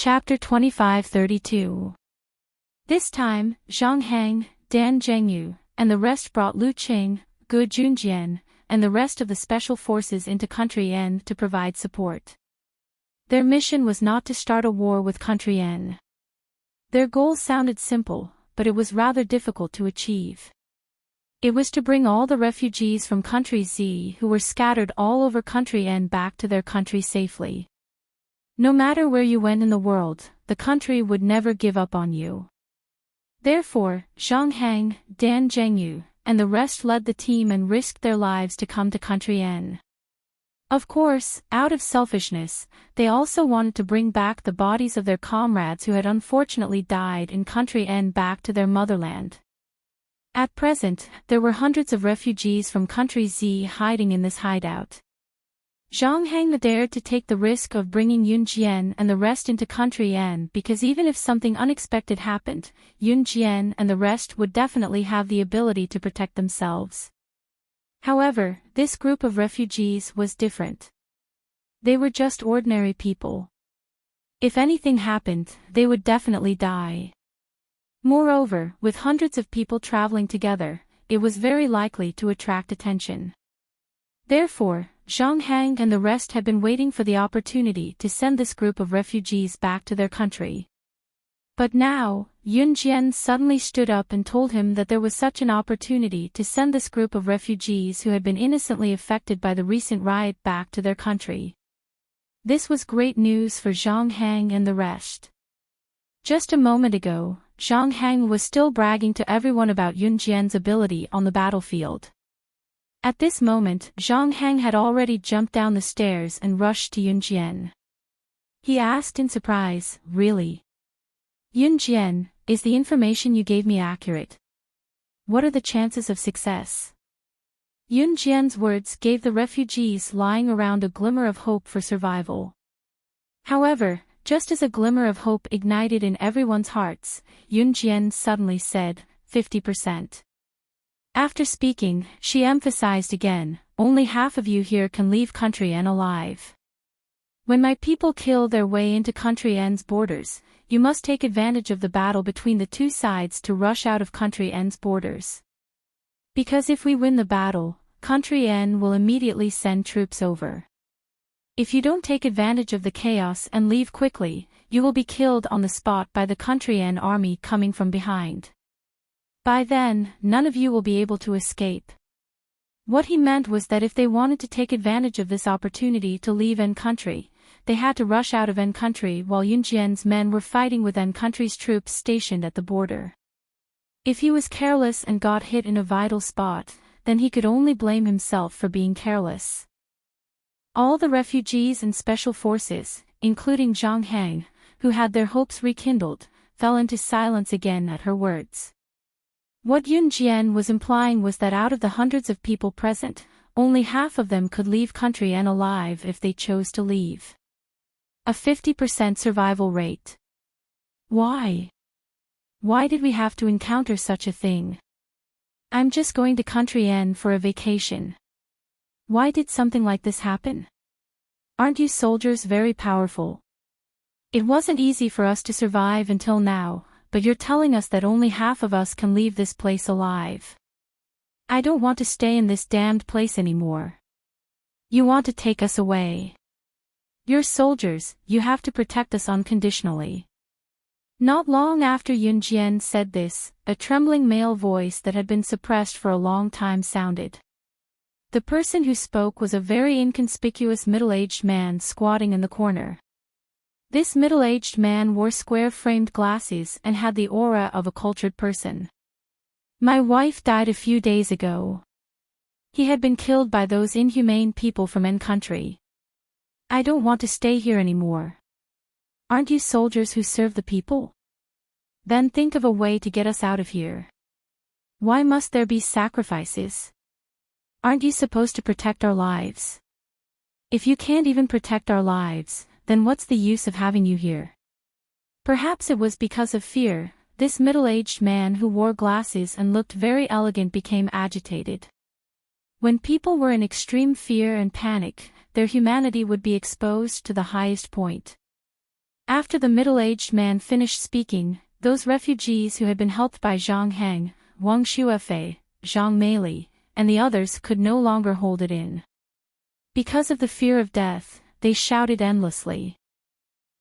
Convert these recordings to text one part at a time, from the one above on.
Chapter 25-32. This time, Zhang Hang, Dan Zhengyu, and the rest brought Lu Qing, Gu Junjian, and the rest of the special forces into Country N to provide support. Their mission was not to start a war with Country N. Their goal sounded simple, but it was rather difficult to achieve. It was to bring all the refugees from Country Z who were scattered all over Country N back to their country safely. No matter where you went in the world, the country would never give up on you. Therefore, Zhang Hang, Dan Zhengyu, and the rest led the team and risked their lives to come to Country N. Of course, out of selfishness, they also wanted to bring back the bodies of their comrades who had unfortunately died in Country N back to their motherland. At present, there were hundreds of refugees from Country Z hiding in this hideout. Zhang Hang dared to take the risk of bringing Yun Jian and the rest into Country N because even if something unexpected happened, Yun Jian and the rest would definitely have the ability to protect themselves. However, this group of refugees was different. They were just ordinary people. If anything happened, they would definitely die. Moreover, with hundreds of people traveling together, it was very likely to attract attention. Therefore, Zhang Hang and the rest had been waiting for the opportunity to send this group of refugees back to their country. But now, Yun Jian suddenly stood up and told him that there was such an opportunity to send this group of refugees who had been innocently affected by the recent riot back to their country. This was great news for Zhang Hang and the rest. Just a moment ago, Zhang Hang was still bragging to everyone about Yun Jian's ability on the battlefield. At this moment, Zhang Hang had already jumped down the stairs and rushed to Yun Jian. He asked in surprise, "Really? Yun Jian, is the information you gave me accurate? What are the chances of success?" Yun Jian's words gave the refugees lying around a glimmer of hope for survival. However, just as a glimmer of hope ignited in everyone's hearts, Yun Jian suddenly said, 50%. After speaking, she emphasized again, "Only half of you here can leave Country N alive. When my people kill their way into Country N's borders, you must take advantage of the battle between the two sides to rush out of Country N's borders. Because if we win the battle, Country N will immediately send troops over. If you don't take advantage of the chaos and leave quickly, you will be killed on the spot by the Country N army coming from behind. By then, none of you will be able to escape." What he meant was that if they wanted to take advantage of this opportunity to leave N country, they had to rush out of N country while Yun Jian's men were fighting with N country's troops stationed at the border. If he was careless and got hit in a vital spot, then he could only blame himself for being careless. All the refugees and special forces, including Zhang Hang, who had their hopes rekindled, fell into silence again at her words. What Yun Jian was implying was that out of the hundreds of people present, only half of them could leave Country N alive if they chose to leave. A 50% survival rate. Why? Why did we have to encounter such a thing? I'm just going to Country N for a vacation. Why did something like this happen? Aren't you soldiers very powerful? It wasn't easy for us to survive until now, but you're telling us that only half of us can leave this place alive. I don't want to stay in this damned place anymore. You want to take us away. You're soldiers, you have to protect us unconditionally." Not long after Yun Jian said this, a trembling male voice that had been suppressed for a long time sounded. The person who spoke was a very inconspicuous middle-aged man squatting in the corner. This middle-aged man wore square-framed glasses and had the aura of a cultured person. "My wife died a few days ago. He had been killed by those inhumane people from N country. I don't want to stay here anymore. Aren't you soldiers who serve the people? Then think of a way to get us out of here. Why must there be sacrifices? Aren't you supposed to protect our lives? If you can't even protect our lives, then what's the use of having you here?" Perhaps it was because of fear, this middle-aged man who wore glasses and looked very elegant became agitated. When people were in extreme fear and panic, their humanity would be exposed to the highest point. After the middle-aged man finished speaking, those refugees who had been helped by Zhang Heng, Wang Xuefei, Zhang Meili, and the others could no longer hold it in. Because of the fear of death, they shouted endlessly.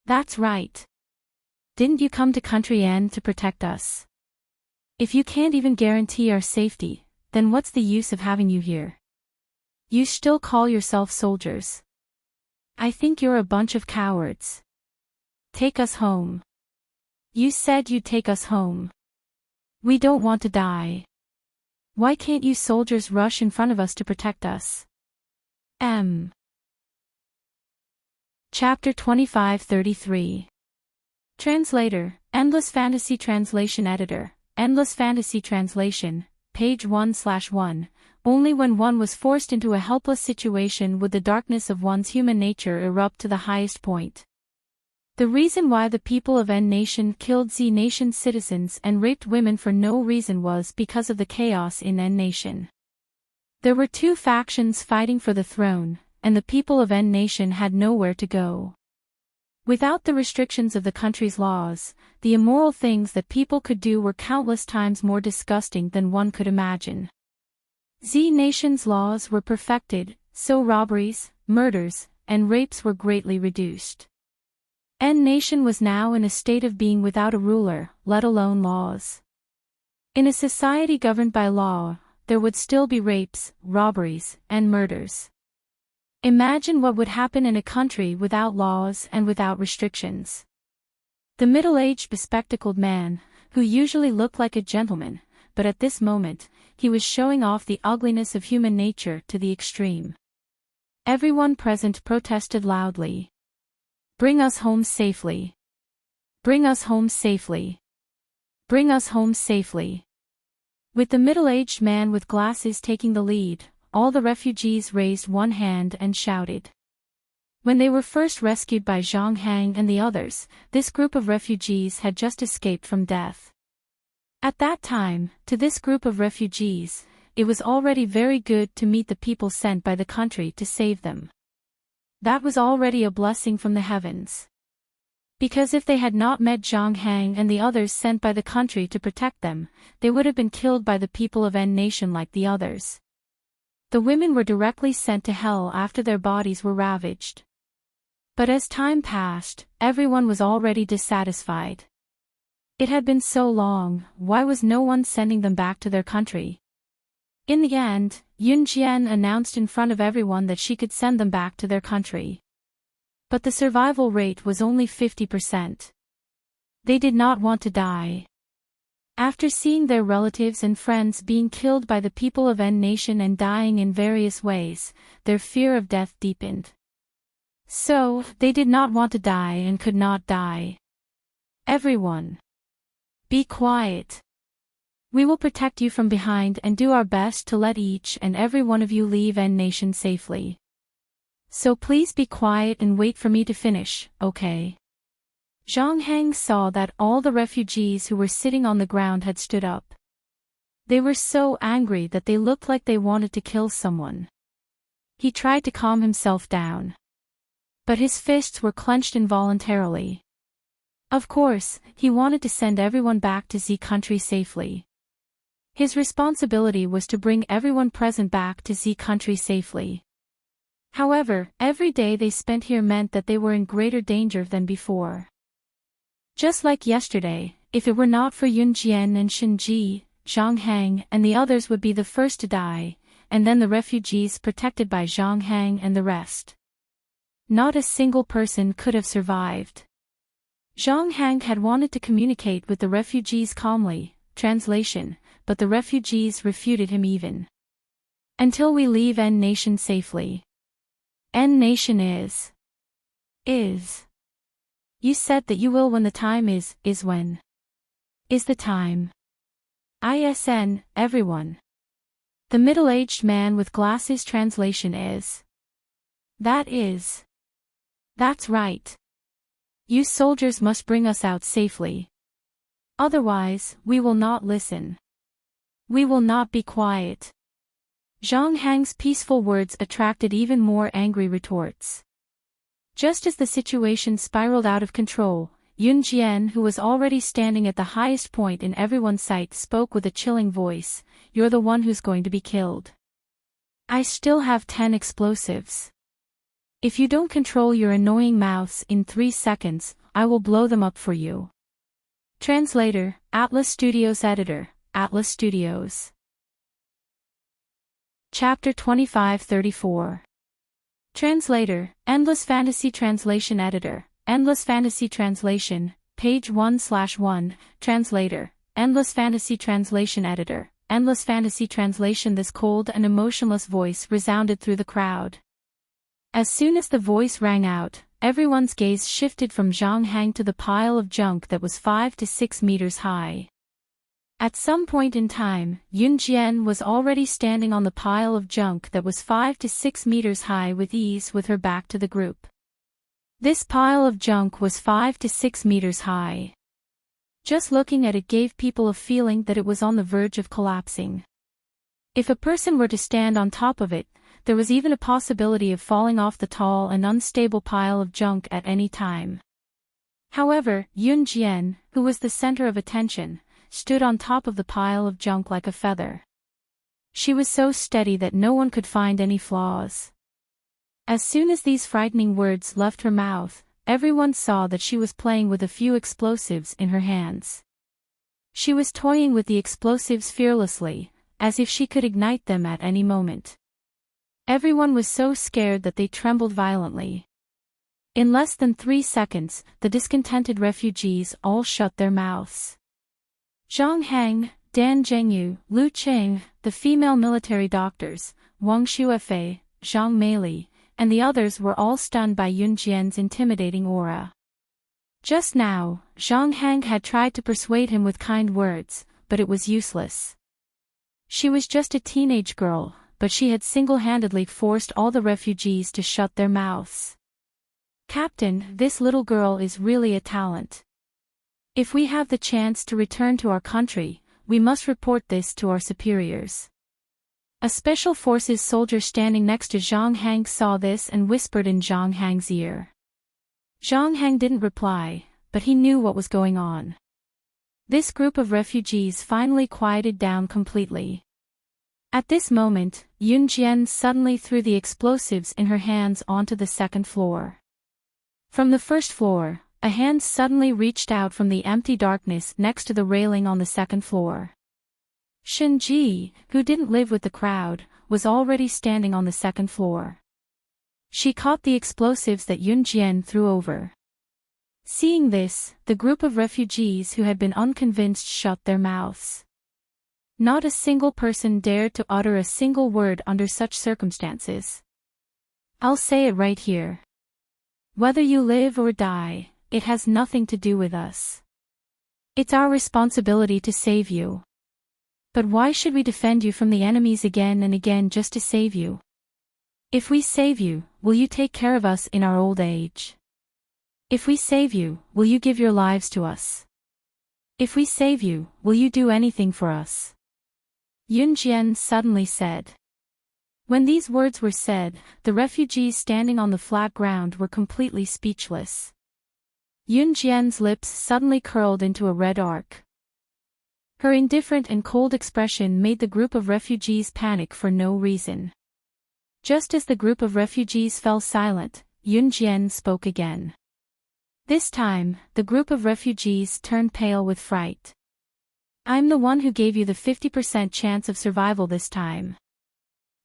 That's right. Didn't you come to Country N to protect us? If you can't even guarantee our safety, then what's the use of having you here? You still call yourself soldiers. I think you're a bunch of cowards. Take us home. You said you'd take us home. We don't want to die. Why can't you soldiers rush in front of us to protect us? Chapter 25-33. Translator, Endless Fantasy Translation Editor, Endless Fantasy Translation, page 1/1. Only when one was forced into a helpless situation would the darkness of one's human nature erupt to the highest point. The reason why the people of N Nation killed Z Nation's citizens and raped women for no reason was because of the chaos in N Nation. There were two factions fighting for the throne, and the people of N Nation had nowhere to go. Without the restrictions of the country's laws, the immoral things that people could do were countless times more disgusting than one could imagine. Z Nation's laws were perfected, so robberies, murders, and rapes were greatly reduced. N Nation was now in a state of being without a ruler, let alone laws. In a society governed by law, there would still be rapes, robberies, and murders. Imagine what would happen in a country without laws and without restrictions. The middle-aged bespectacled man, who usually looked like a gentleman, but at this moment, he was showing off the ugliness of human nature to the extreme. Everyone present protested loudly. Bring us home safely. Bring us home safely. Bring us home safely. With the middle-aged man with glasses taking the lead, all the refugees raised one hand and shouted. When they were first rescued by Zhang Heng and the others, this group of refugees had just escaped from death. At that time, to this group of refugees, it was already very good to meet the people sent by the country to save them. That was already a blessing from the heavens. Because if they had not met Zhang Heng and the others sent by the country to protect them, they would have been killed by the people of N Nation like the others. The women were directly sent to hell after their bodies were ravaged. But as time passed, everyone was already dissatisfied. It had been so long, why was no one sending them back to their country? In the end, Yun Jian announced in front of everyone that she could send them back to their country. But the survival rate was only 50%. They did not want to die. After seeing their relatives and friends being killed by the people of N Nation and dying in various ways, their fear of death deepened. So, they did not want to die and could not die. Everyone, be quiet. We will protect you from behind and do our best to let each and every one of you leave N Nation safely. So please be quiet and wait for me to finish, okay? Zhang Heng saw that all the refugees who were sitting on the ground had stood up. They were so angry that they looked like they wanted to kill someone. He tried to calm himself down. But his fists were clenched involuntarily. Of course, he wanted to send everyone back to Z country safely. His responsibility was to bring everyone present back to Z country safely. However, every day they spent here meant that they were in greater danger than before. Just like yesterday, if it were not for Yun Jian and Shen Ji, Zhang Heng and the others would be the first to die, and then the refugees protected by Zhang Heng and the rest. Not a single person could have survived. Zhang Heng had wanted to communicate with the refugees calmly, translation, but the refugees refuted him even. Until we leave N Nation safely. N Nation is. You said that you will when the time is when? Is the time? ISN, everyone. The middle-aged man with glasses translation is. That's right. You soldiers must bring us out safely. Otherwise, we will not listen. We will not be quiet. Zhang Heng's peaceful words attracted even more angry retorts. Just as the situation spiraled out of control, Yun Jian, who was already standing at the highest point in everyone's sight, spoke with a chilling voice, "You're the one who's going to be killed. I still have 10 explosives. If you don't control your annoying mouths in 3 seconds, I will blow them up for you." Translator, Atlas Studios Editor, Atlas Studios. Chapter 2534. Translator, Endless Fantasy Translation Editor, Endless Fantasy Translation, page 1/1, Translator, Endless Fantasy Translation Editor, Endless Fantasy Translation. This cold and emotionless voice resounded through the crowd. As soon as the voice rang out, everyone's gaze shifted from Zhang Hang to the pile of junk that was 5 to 6 meters high. At some point in time, Yun Jian was already standing on the pile of junk that was 5 to 6 meters high with ease, with her back to the group. This pile of junk was 5 to 6 meters high. Just looking at it gave people a feeling that it was on the verge of collapsing. If a person were to stand on top of it, there was even a possibility of falling off the tall and unstable pile of junk at any time. However, Yun Jian, who was the center of attention, stood on top of the pile of junk like a feather. She was so steady that no one could find any flaws. As soon as these frightening words left her mouth, everyone saw that she was playing with a few explosives in her hands. She was toying with the explosives fearlessly, as if she could ignite them at any moment. Everyone was so scared that they trembled violently. In less than 3 seconds, the discontented refugees all shut their mouths. Zhang Hang, Dan Zhengyu, Lu Qing, the female military doctors, Wang Xuefei, Zhang Meili, and the others were all stunned by Yun Jian's intimidating aura. Just now, Zhang Hang had tried to persuade him with kind words, but it was useless. She was just a teenage girl, but she had single-handedly forced all the refugees to shut their mouths. "Captain, this little girl is really a talent. If we have the chance to return to our country, we must report this to our superiors." A Special Forces soldier standing next to Zhang Hang saw this and whispered in Zhang Hang's ear. Zhang Hang didn't reply, but he knew what was going on. This group of refugees finally quieted down completely. At this moment, Yun Jian suddenly threw the explosives in her hands onto the second floor. From the first floor, a hand suddenly reached out from the empty darkness next to the railing on the second floor. Shen Ji, who didn't live with the crowd, was already standing on the second floor. She caught the explosives that Yun Jian threw over. Seeing this, the group of refugees who had been unconvinced shut their mouths. Not a single person dared to utter a single word under such circumstances. "I'll say it right here. Whether you live or die, it has nothing to do with us. It's our responsibility to save you. But why should we defend you from the enemies again and again just to save you? If we save you, will you take care of us in our old age? If we save you, will you give your lives to us? If we save you, will you do anything for us?" Yun Jian suddenly said. When these words were said, the refugees standing on the flat ground were completely speechless. Yun Jian's lips suddenly curled into a red arc. Her indifferent and cold expression made the group of refugees panic for no reason. Just as the group of refugees fell silent, Yun Jian spoke again. This time, the group of refugees turned pale with fright. "I'm the one who gave you the 50% chance of survival this time.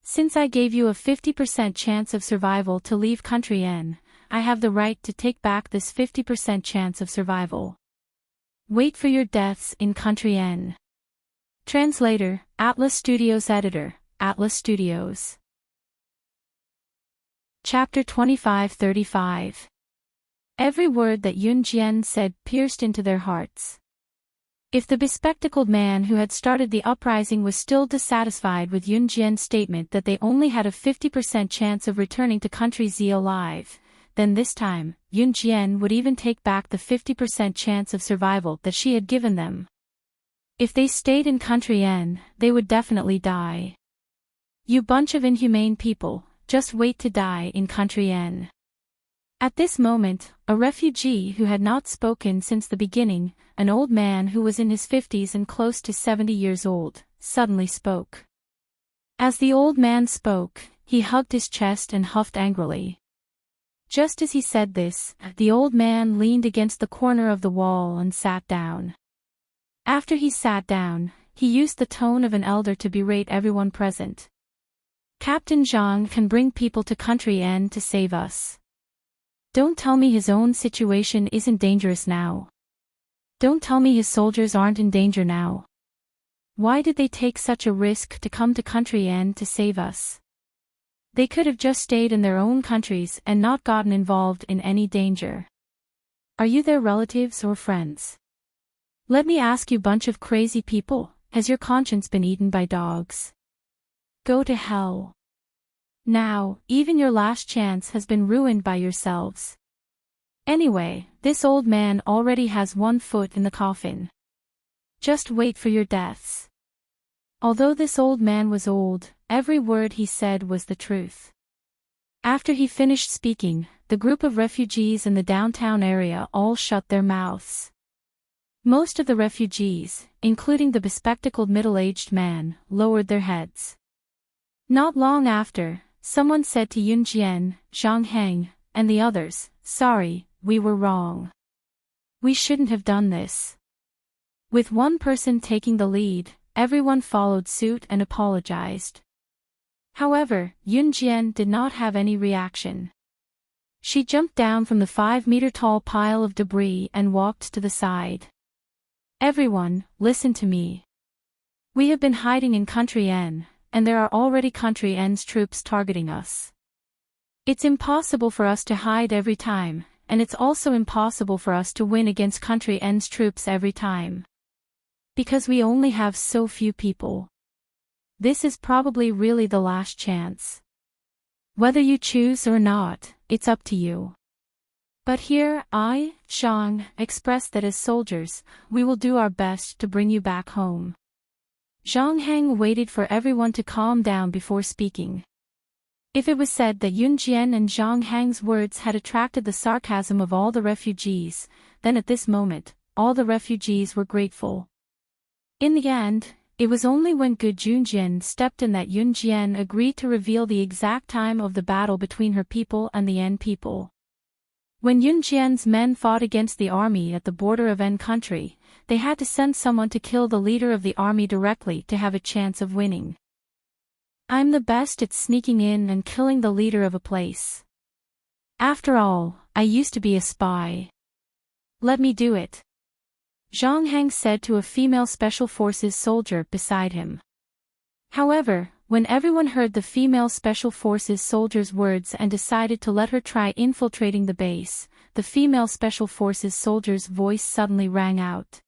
Since I gave you a 50% chance of survival to leave country N, I have the right to take back this 50% chance of survival. Wait for your deaths in country N." Translator, Atlas Studios Editor, Atlas Studios. Chapter 2535. Every word that Yun Jian said pierced into their hearts. If the bespectacled man who had started the uprising was still dissatisfied with Yun Jian's statement that they only had a 50% chance of returning to country Z alive, then this time, Yun Jian would even take back the 50% chance of survival that she had given them. If they stayed in country N, they would definitely die. "You bunch of inhumane people, just wait to die in country N." At this moment, a refugee who had not spoken since the beginning, an old man who was in his 50s and close to 70 years old, suddenly spoke. As the old man spoke, he hugged his chest and huffed angrily. Just as he said this, the old man leaned against the corner of the wall and sat down. After he sat down, he used the tone of an elder to berate everyone present. Captain Zhang can bring people to country N to save us. Don't tell me his own situation isn't dangerous now. Don't tell me his soldiers aren't in danger now. Why did they take such a risk to come to country N to save us? They could have just stayed in their own countries and not gotten involved in any danger. Are you their relatives or friends? Let me ask you, bunch of crazy people, has your conscience been eaten by dogs? Go to hell. Now, even your last chance has been ruined by yourselves. Anyway, this old man already has one foot in the coffin. Just wait for your deaths. Although this old man was old, every word he said was the truth. After he finished speaking, the group of refugees in the downtown area all shut their mouths. Most of the refugees, including the bespectacled middle-aged man, lowered their heads. Not long after, someone said to Yun Jian, Zhang Heng, and the others, "Sorry, we were wrong. We shouldn't have done this." With one person taking the lead, everyone followed suit and apologized. However, Yun Jian did not have any reaction. She jumped down from the 5-meter-tall pile of debris and walked to the side. "Everyone, listen to me. We have been hiding in Country N, and there are already Country N's troops targeting us. It's impossible for us to hide every time, and it's also impossible for us to win against Country N's troops every time. Because we only have so few people. This is probably really the last chance. Whether you choose or not, it's up to you. But here, I, Zhang, express that as soldiers, we will do our best to bring you back home." Zhang Heng waited for everyone to calm down before speaking. If it was said that Yun Jian and Zhang Heng's words had attracted the sarcasm of all the refugees, then at this moment, all the refugees were grateful. In the end, it was only when Gu Junjian stepped in that Yun Jian agreed to reveal the exact time of the battle between her people and the N people. When Yun Jian's men fought against the army at the border of N country, they had to send someone to kill the leader of the army directly to have a chance of winning. I'm the best at sneaking in and killing the leader of a place. After all, I used to be a spy. Let me do it. Zhang Heng said to a female Special Forces soldier beside him. However, when everyone heard the female Special Forces soldier's words and decided to let her try infiltrating the base, the female Special Forces soldier's voice suddenly rang out.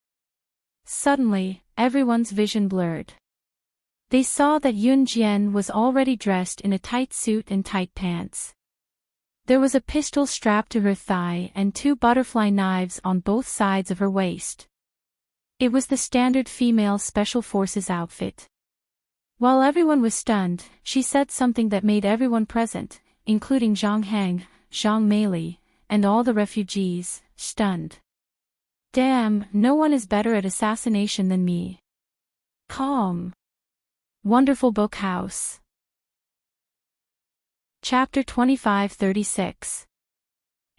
Suddenly, everyone's vision blurred. They saw that Yun Jian was already dressed in a tight suit and tight pants. There was a pistol strapped to her thigh and 2 butterfly knives on both sides of her waist. It was the standard female Special Forces outfit. While everyone was stunned, she said something that made everyone present, including Zhang Heng, Zhang Meili, and all the refugees, stunned. Damn, no one is better at assassination than me. Calm. Wonderful Book House. Chapter 25-36.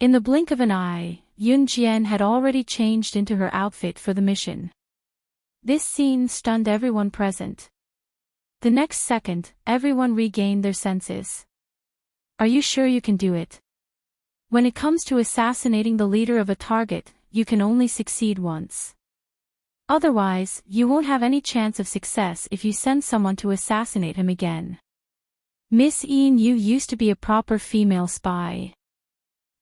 In the blink of an eye, Yun Jian had already changed into her outfit for the mission. This scene stunned everyone present. The next second, everyone regained their senses. Are you sure you can do it? When it comes to assassinating the leader of a target, you can only succeed once. Otherwise, you won't have any chance of success if you send someone to assassinate him again. Miss Yin Yu used to be a proper female spy.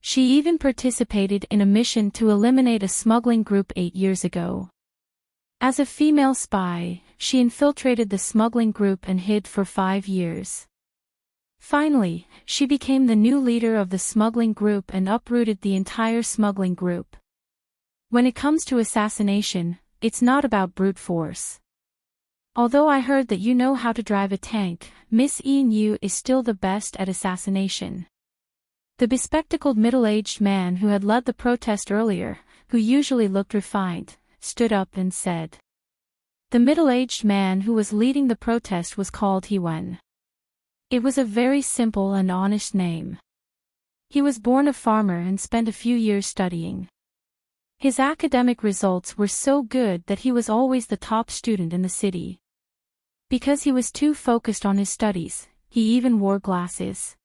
She even participated in a mission to eliminate a smuggling group 8 years ago. As a female spy, she infiltrated the smuggling group and hid for 5 years. Finally, she became the new leader of the smuggling group and uprooted the entire smuggling group. When it comes to assassination, it's not about brute force. Although I heard that you know how to drive a tank, Miss Yin Yu is still the best at assassination. The bespectacled middle-aged man who had led the protest earlier, who usually looked refined, stood up and said. The middle-aged man who was leading the protest was called Hewen. It was a very simple and honest name. He was born a farmer and spent a few years studying. His academic results were so good that he was always the top student in the city. Because he was too focused on his studies, he even wore glasses.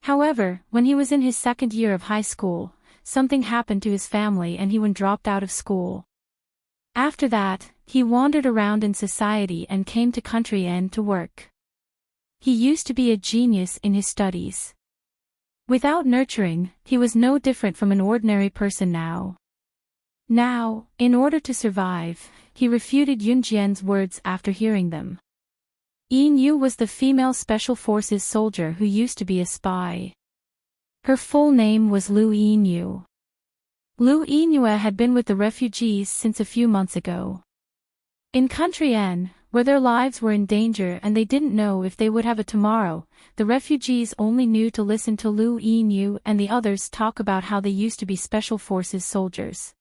However, when he was in his second year of high school, something happened to his family and Hewen dropped out of school. After that, he wandered around in society and came to Country Inn to work. He used to be a genius in his studies. Without nurturing, he was no different from an ordinary person now. Now, in order to survive, he refuted Yunjian's words after hearing them. Yin was the female Special Forces soldier who used to be a spy. Her full name was Lu Yinyu. Lu Yinyu had been with the refugees since a few months ago. In Country Inn, where their lives were in danger and they didn't know if they would have a tomorrow, the refugees only knew to listen to Lu Yinyu and the others talk about how they used to be Special Forces soldiers.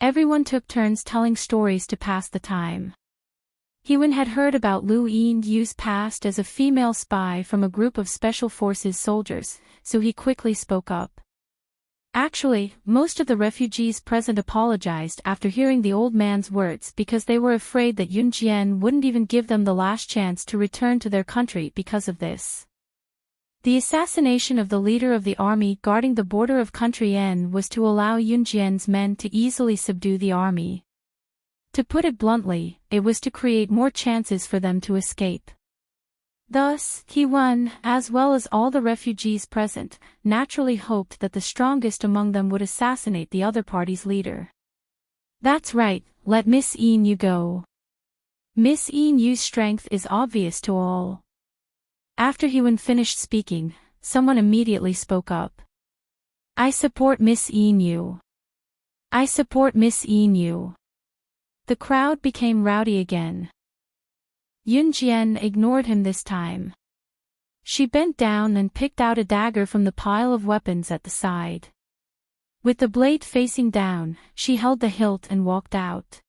Everyone took turns telling stories to pass the time. Hewen had heard about Lu Yinyu's past as a female spy from a group of Special Forces soldiers, so he quickly spoke up. Actually, most of the refugees present apologized after hearing the old man's words because they were afraid that Yunjian wouldn't even give them the last chance to return to their country because of this. The assassination of the leader of the army guarding the border of Country Inn was to allow Yunjian's men to easily subdue the army. To put it bluntly, it was to create more chances for them to escape. Thus, Hewen, as well as all the refugees present, naturally hoped that the strongest among them would assassinate the other party's leader. That's right, let Miss Yinyu go. Miss Yinyu's strength is obvious to all. After Hewen finished speaking, someone immediately spoke up. I support Miss Yinyu. I support Miss Yinyu. The crowd became rowdy again. Yunjian ignored him this time. She bent down and picked out a dagger from the pile of weapons at the side. With the blade facing down, she held the hilt and walked out.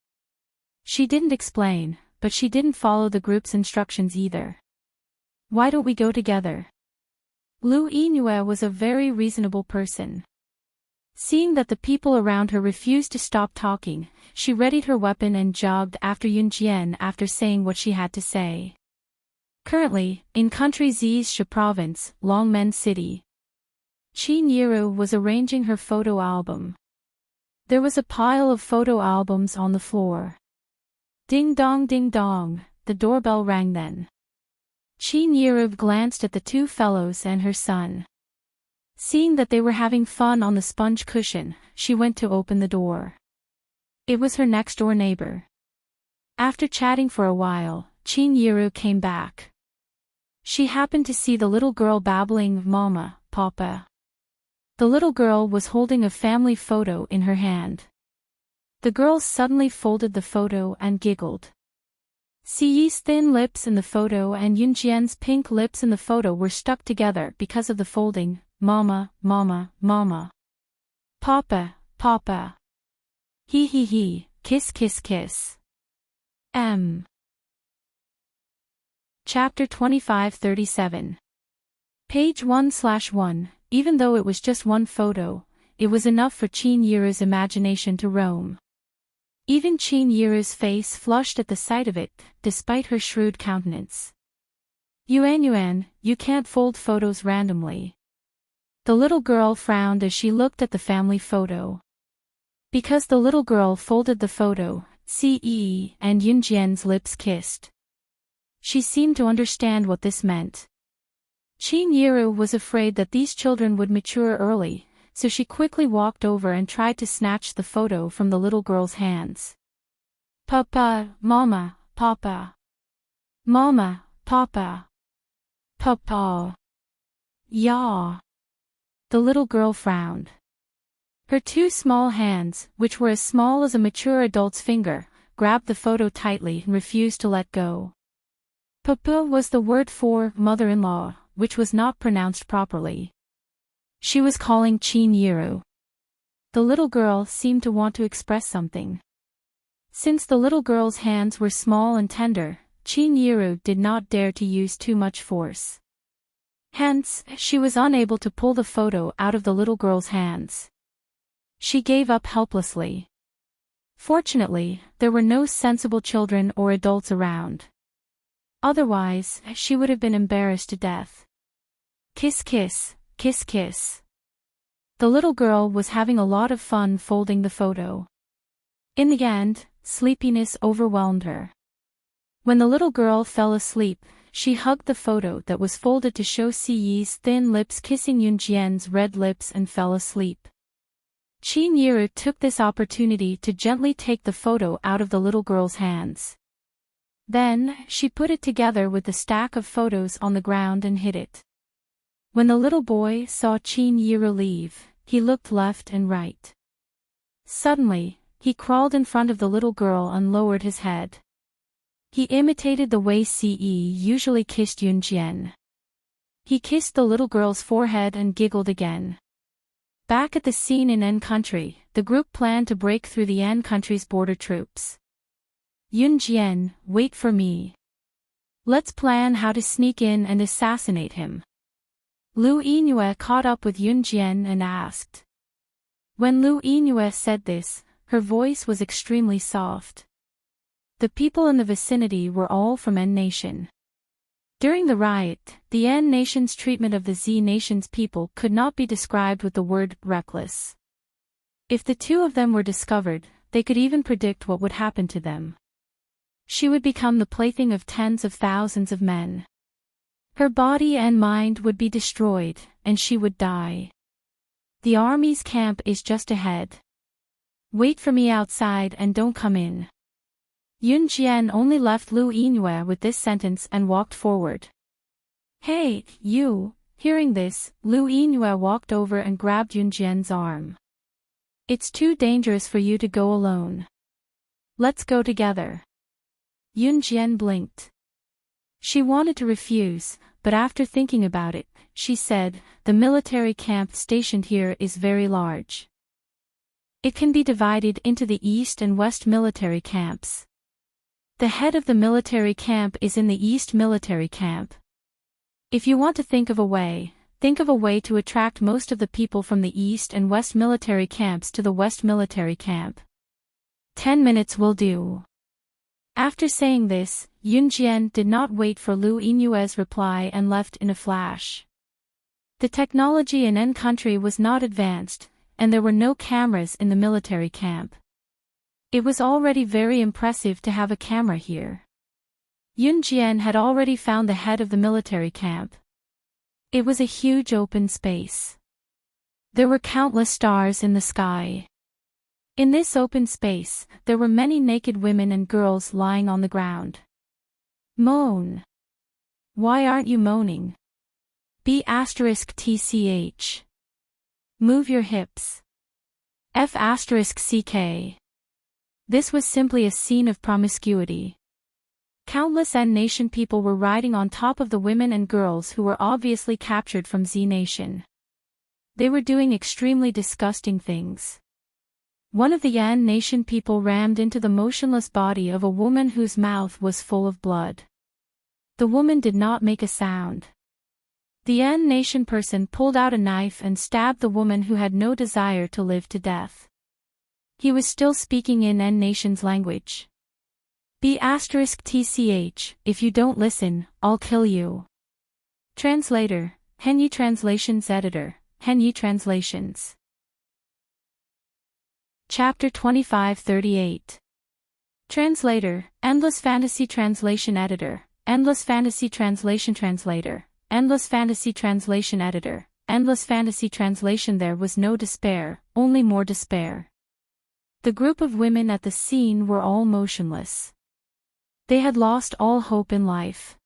She didn't explain, but she didn't follow the group's instructions either. Why don't we go together? Lu Yinyu was a very reasonable person. Seeing that the people around her refused to stop talking, she readied her weapon and jogged after Yunjian after saying what she had to say. Currently, in Country Zhizhe province, Longmen City, Qin Yiru was arranging her photo album. There was a pile of photo albums on the floor. Ding dong, the doorbell rang then. Qin Yiru glanced at the two fellows and her son. Seeing that they were having fun on the sponge cushion, she went to open the door. It was her next-door neighbor. After chatting for a while, Qin Yiru came back. She happened to see the little girl babbling, Mama, Papa. The little girl was holding a family photo in her hand. The girl suddenly folded the photo and giggled. Siyi's thin lips in the photo and Yunjian's pink lips in the photo were stuck together because of the folding. Mama, Mama, Mama. Papa, Papa. He, kiss, kiss, kiss. Chapter 2537. Page 1/1. Even though it was just one photo, it was enough for Qin Yiru's imagination to roam. Even Qin Yiru's face flushed at the sight of it, despite her shrewd countenance. Yuan, you can't fold photos randomly. The little girl frowned as she looked at the family photo. Because the little girl folded the photo, Ce and Yunjian's lips kissed. She seemed to understand what this meant. Qin Yiru was afraid that these children would mature early, so she quickly walked over and tried to snatch the photo from the little girl's hands. Papa, Mama, Papa. Mama, Papa. Papa. Ya. The little girl frowned. Her two small hands, which were as small as a mature adult's finger, grabbed the photo tightly and refused to let go. Papa was the word for mother-in-law, which was not pronounced properly. She was calling Chin Yiru. The little girl seemed to want to express something. Since the little girl's hands were small and tender, Chin Yiru did not dare to use too much force. Hence, she was unable to pull the photo out of the little girl's hands. She gave up helplessly. Fortunately, there were no sensible children or adults around. Otherwise, she would have been embarrassed to death. Kiss kiss, kiss kiss. The little girl was having a lot of fun folding the photo. In the end, sleepiness overwhelmed her. When the little girl fell asleep, she hugged the photo that was folded to show Si Yi's thin lips kissing Yunjian's red lips and fell asleep. Chin Yiru took this opportunity to gently take the photo out of the little girl's hands. Then, she put it together with the stack of photos on the ground and hid it. When the little boy saw Chin Yiru leave, he looked left and right. Suddenly, he crawled in front of the little girl and lowered his head. He imitated the way Si Yi usually kissed Yunjian. He kissed the little girl's forehead and giggled again. Back at the scene in N country, the group planned to break through the N country's border troops. Yunjian, wait for me. Let's plan how to sneak in and assassinate him. Lu Yinue caught up with Yunjian and asked. When Lu Yinue said this, her voice was extremely soft. The people in the vicinity were all from N Nation. During the riot, the N Nation's treatment of the Z Nation's people could not be described with the word reckless. If the two of them were discovered, they could even predict what would happen to them. She would become the plaything of tens of thousands of men. Her body and mind would be destroyed, and she would die. The army's camp is just ahead. Wait for me outside and don't come in. Yunjian only left Lu Yinue with this sentence and walked forward. Hey, you! Hearing this, Lu Yinue walked over and grabbed Yunjian's arm. It's too dangerous for you to go alone. Let's go together. Yunjian blinked. She wanted to refuse, but after thinking about it, she said, the military camp stationed here is very large. It can be divided into the East and West military camps. The head of the military camp is in the East military camp. If you want to think of a way to attract most of the people from the East and West military camps to the West military camp. 10 minutes will do. After saying this, Yunjian did not wait for Lu Yinue's reply and left in a flash. The technology in N country was not advanced, and there were no cameras in the military camp. It was already very impressive to have a camera here. Yunjian had already found the head of the military camp. It was a huge open space. There were countless stars in the sky. In this open space, there were many naked women and girls lying on the ground. Moan. Why aren't you moaning? B*TCH. Move your hips. F*CK. This was simply a scene of promiscuity. Countless N Nation people were riding on top of the women and girls who were obviously captured from Z Nation. They were doing extremely disgusting things. One of the Yan Nation people rammed into the motionless body of a woman whose mouth was full of blood. The woman did not make a sound. The Yan Nation person pulled out a knife and stabbed the woman who had no desire to live to death. He was still speaking in N Nation's language. B*TCH, if you don't listen, I'll kill you. Translator, Henyi Translations Editor, Henyi Translations. Chapter 2538. Translator, Endless Fantasy Translation Editor, Endless Fantasy Translation Translator, Endless Fantasy Translation Editor, Endless Fantasy Translation. There was no despair, only more despair. The group of women at the scene were all motionless. They had lost all hope in life.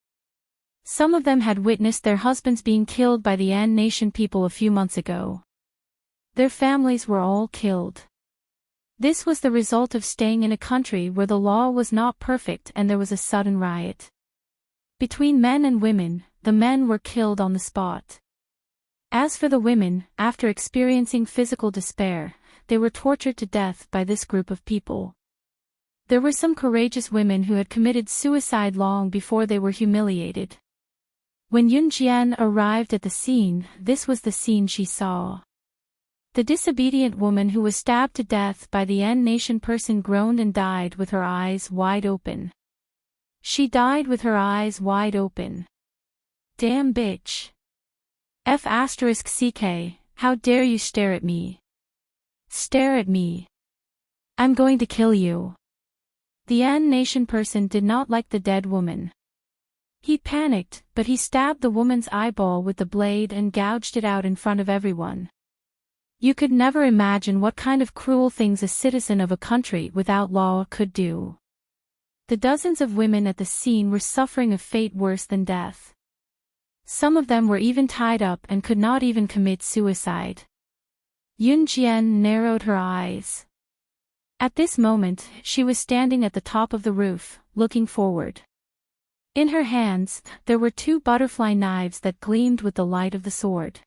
Some of them had witnessed their husbands being killed by the Yan Nation people a few months ago. Their families were all killed. This was the result of staying in a country where the law was not perfect and there was a sudden riot. Between men and women, the men were killed on the spot. As for the women, after experiencing physical despair, they were tortured to death by this group of people. There were some courageous women who had committed suicide long before they were humiliated. When Yunjian arrived at the scene, this was the scene she saw. The disobedient woman who was stabbed to death by the N-Nation person groaned and died with her eyes wide open. She died with her eyes wide open. Damn bitch. F***ck, how dare you stare at me? Stare at me. I'm going to kill you. The N-Nation person did not like the dead woman. He panicked, but he stabbed the woman's eyeball with the blade and gouged it out in front of everyone. You could never imagine what kind of cruel things a citizen of a country without law could do. The dozens of women at the scene were suffering a fate worse than death. Some of them were even tied up and could not even commit suicide. Yunjian narrowed her eyes. At this moment, she was standing at the top of the roof, looking forward. In her hands, there were 2 butterfly knives that gleamed with the light of the sword.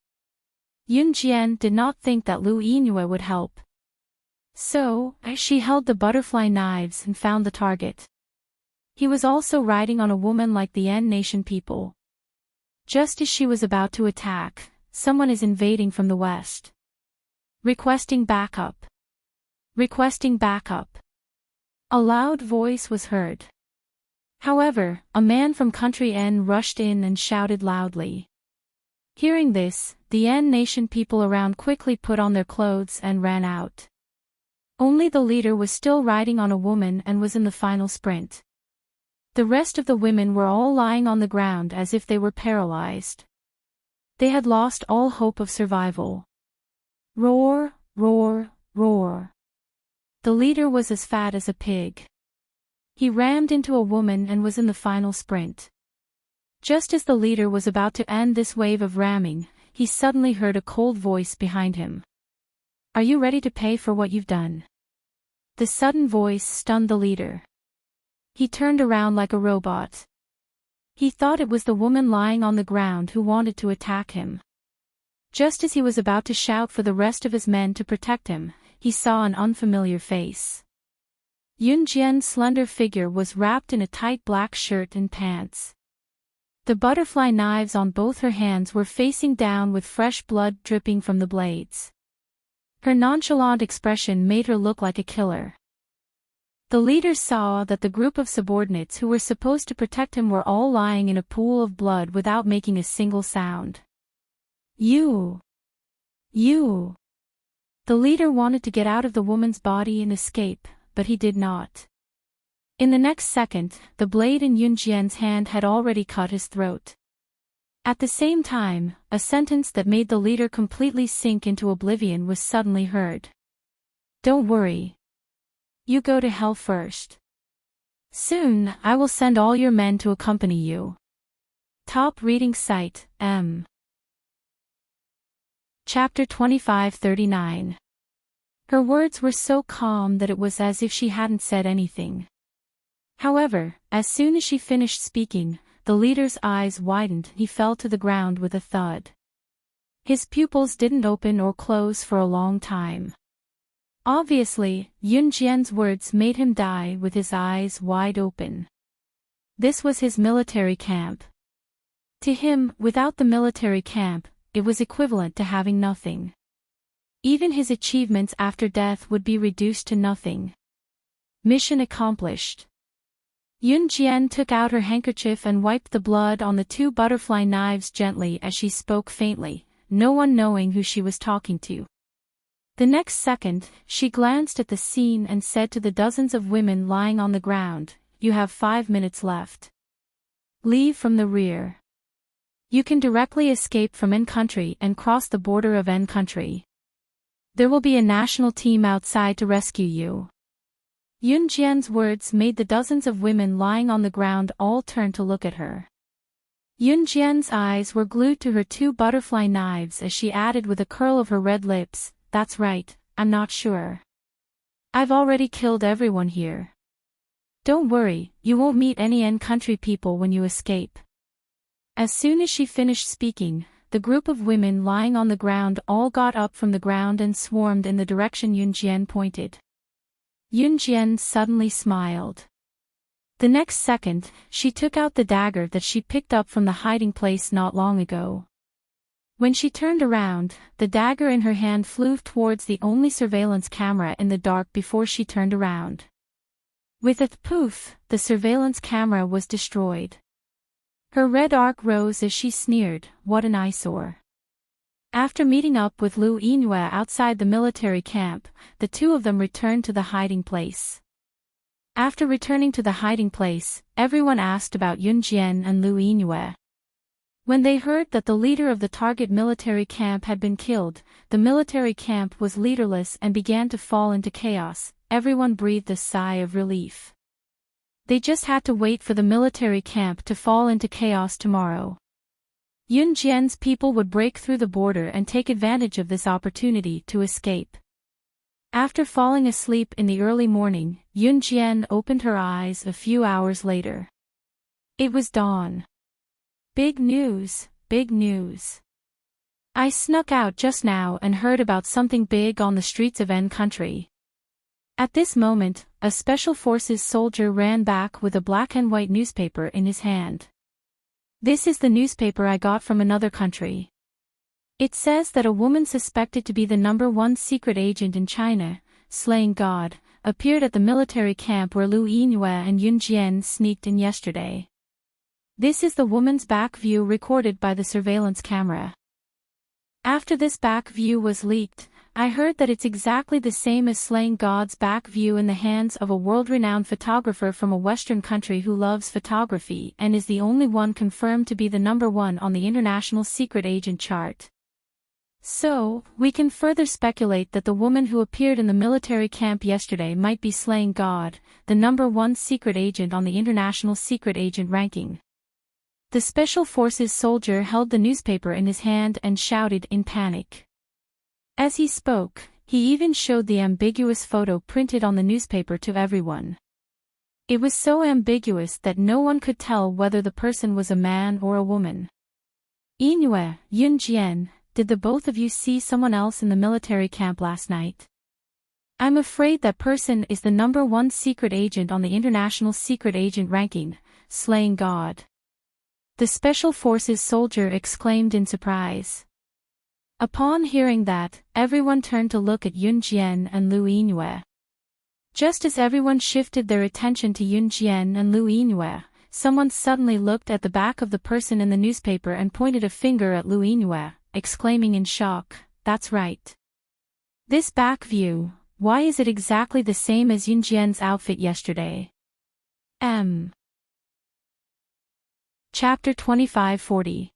Yunjian did not think that Lu Yinue would help. So, she held the butterfly knives and found the target. He was also riding on a woman like the N-Nation people. Just as she was about to attack, someone is invading from the west. Requesting backup. Requesting backup. A loud voice was heard. However, a man from country N rushed in and shouted loudly. Hearing this, the N-Nation people around quickly put on their clothes and ran out. Only the leader was still riding on a woman and was in the final sprint. The rest of the women were all lying on the ground as if they were paralyzed. They had lost all hope of survival. Roar, roar, roar. The leader was as fat as a pig. He rammed into a woman and was in the final sprint. Just as the leader was about to end this wave of ramming, he suddenly heard a cold voice behind him. Are you ready to pay for what you've done? The sudden voice stunned the leader. He turned around like a robot. He thought it was the woman lying on the ground who wanted to attack him. Just as he was about to shout for the rest of his men to protect him, he saw an unfamiliar face. Yunjian's slender figure was wrapped in a tight black shirt and pants. The butterfly knives on both her hands were facing down with fresh blood dripping from the blades. Her nonchalant expression made her look like a killer. The leader saw that the group of subordinates who were supposed to protect him were all lying in a pool of blood without making a single sound. You! The leader wanted to get out of the woman's body and escape, but he did not. In the next second, the blade in Yunjian's hand had already cut his throat. At the same time, a sentence that made the leader completely sink into oblivion was suddenly heard. Don't worry. You go to hell first. Soon, I will send all your men to accompany you. Top reading site, M. Chapter 2539. Her words were so calm that it was as if she hadn't said anything. However, as soon as she finished speaking, the leader's eyes widened and he fell to the ground with a thud. His pupils didn't open or close for a long time. Obviously, Yunjian's words made him die with his eyes wide open. This was his military camp. To him, without the military camp, it was equivalent to having nothing. Even his achievements after death would be reduced to nothing. Mission accomplished. Yunjian took out her handkerchief and wiped the blood on the 2 butterfly knives gently as she spoke faintly, no one knowing who she was talking to. The next second, she glanced at the scene and said to the dozens of women lying on the ground, "You have 5 minutes left. Leave from the rear. You can directly escape from N country and cross the border of N country. There will be a national team outside to rescue you." Yunjian's words made the dozens of women lying on the ground all turn to look at her. Yunjian's eyes were glued to her 2 butterfly knives as she added with a curl of her red lips, "That's right, I'm not sure. I've already killed everyone here. Don't worry, you won't meet any N country people when you escape." As soon as she finished speaking, the group of women lying on the ground all got up from the ground and swarmed in the direction Yunjian pointed. Yunjian suddenly smiled. The next second, she took out the dagger that she picked up from the hiding place not long ago. When she turned around, the dagger in her hand flew towards the only surveillance camera in the dark before she turned around. With a poof, the surveillance camera was destroyed. Her red arc rose as she sneered, "What an eyesore." After meeting up with Lu Yinhue outside the military camp, the two of them returned to the hiding place. After returning to the hiding place, everyone asked about Yunjian and Lu Yinhue. When they heard that the leader of the target military camp had been killed, the military camp was leaderless and began to fall into chaos. Everyone breathed a sigh of relief. They just had to wait for the military camp to fall into chaos tomorrow. Yunjian's people would break through the border and take advantage of this opportunity to escape. After falling asleep in the early morning, Yunjian opened her eyes a few hours later. It was dawn. Big news, big news. I snuck out just now and heard about something big on the streets of N country. At this moment, a Special Forces soldier ran back with a black and white newspaper in his hand. This is the newspaper I got from another country. It says that a woman suspected to be the #1 secret agent in China, slaying God, appeared at the military camp where Lu Yinhue and Yunjian sneaked in yesterday. This is the woman's back view recorded by the surveillance camera. After this back view was leaked, I heard that it's exactly the same as slaying God's back view in the hands of a world-renowned photographer from a Western country who loves photography and is the only one confirmed to be the #1 on the international secret agent chart. So, we can further speculate that the woman who appeared in the military camp yesterday might be slaying God, the #1 secret agent on the international secret agent ranking. The Special Forces soldier held the newspaper in his hand and shouted in panic. As he spoke, he even showed the ambiguous photo printed on the newspaper to everyone. It was so ambiguous that no one could tell whether the person was a man or a woman. Yinhue, Yunjian, did the both of you see someone else in the military camp last night? I'm afraid that person is the #1 secret agent on the international secret agent ranking, slaying God. The Special Forces soldier exclaimed in surprise. Upon hearing that, everyone turned to look at Yunjian and Lu Yinhue. Just as everyone shifted their attention to Yunjian and Lu Yinhue, someone suddenly looked at the back of the person in the newspaper and pointed a finger at Lu Yinhue, exclaiming in shock, "That's right. This back view, why is it exactly the same as Yunjian's outfit yesterday?" Chapter 2540.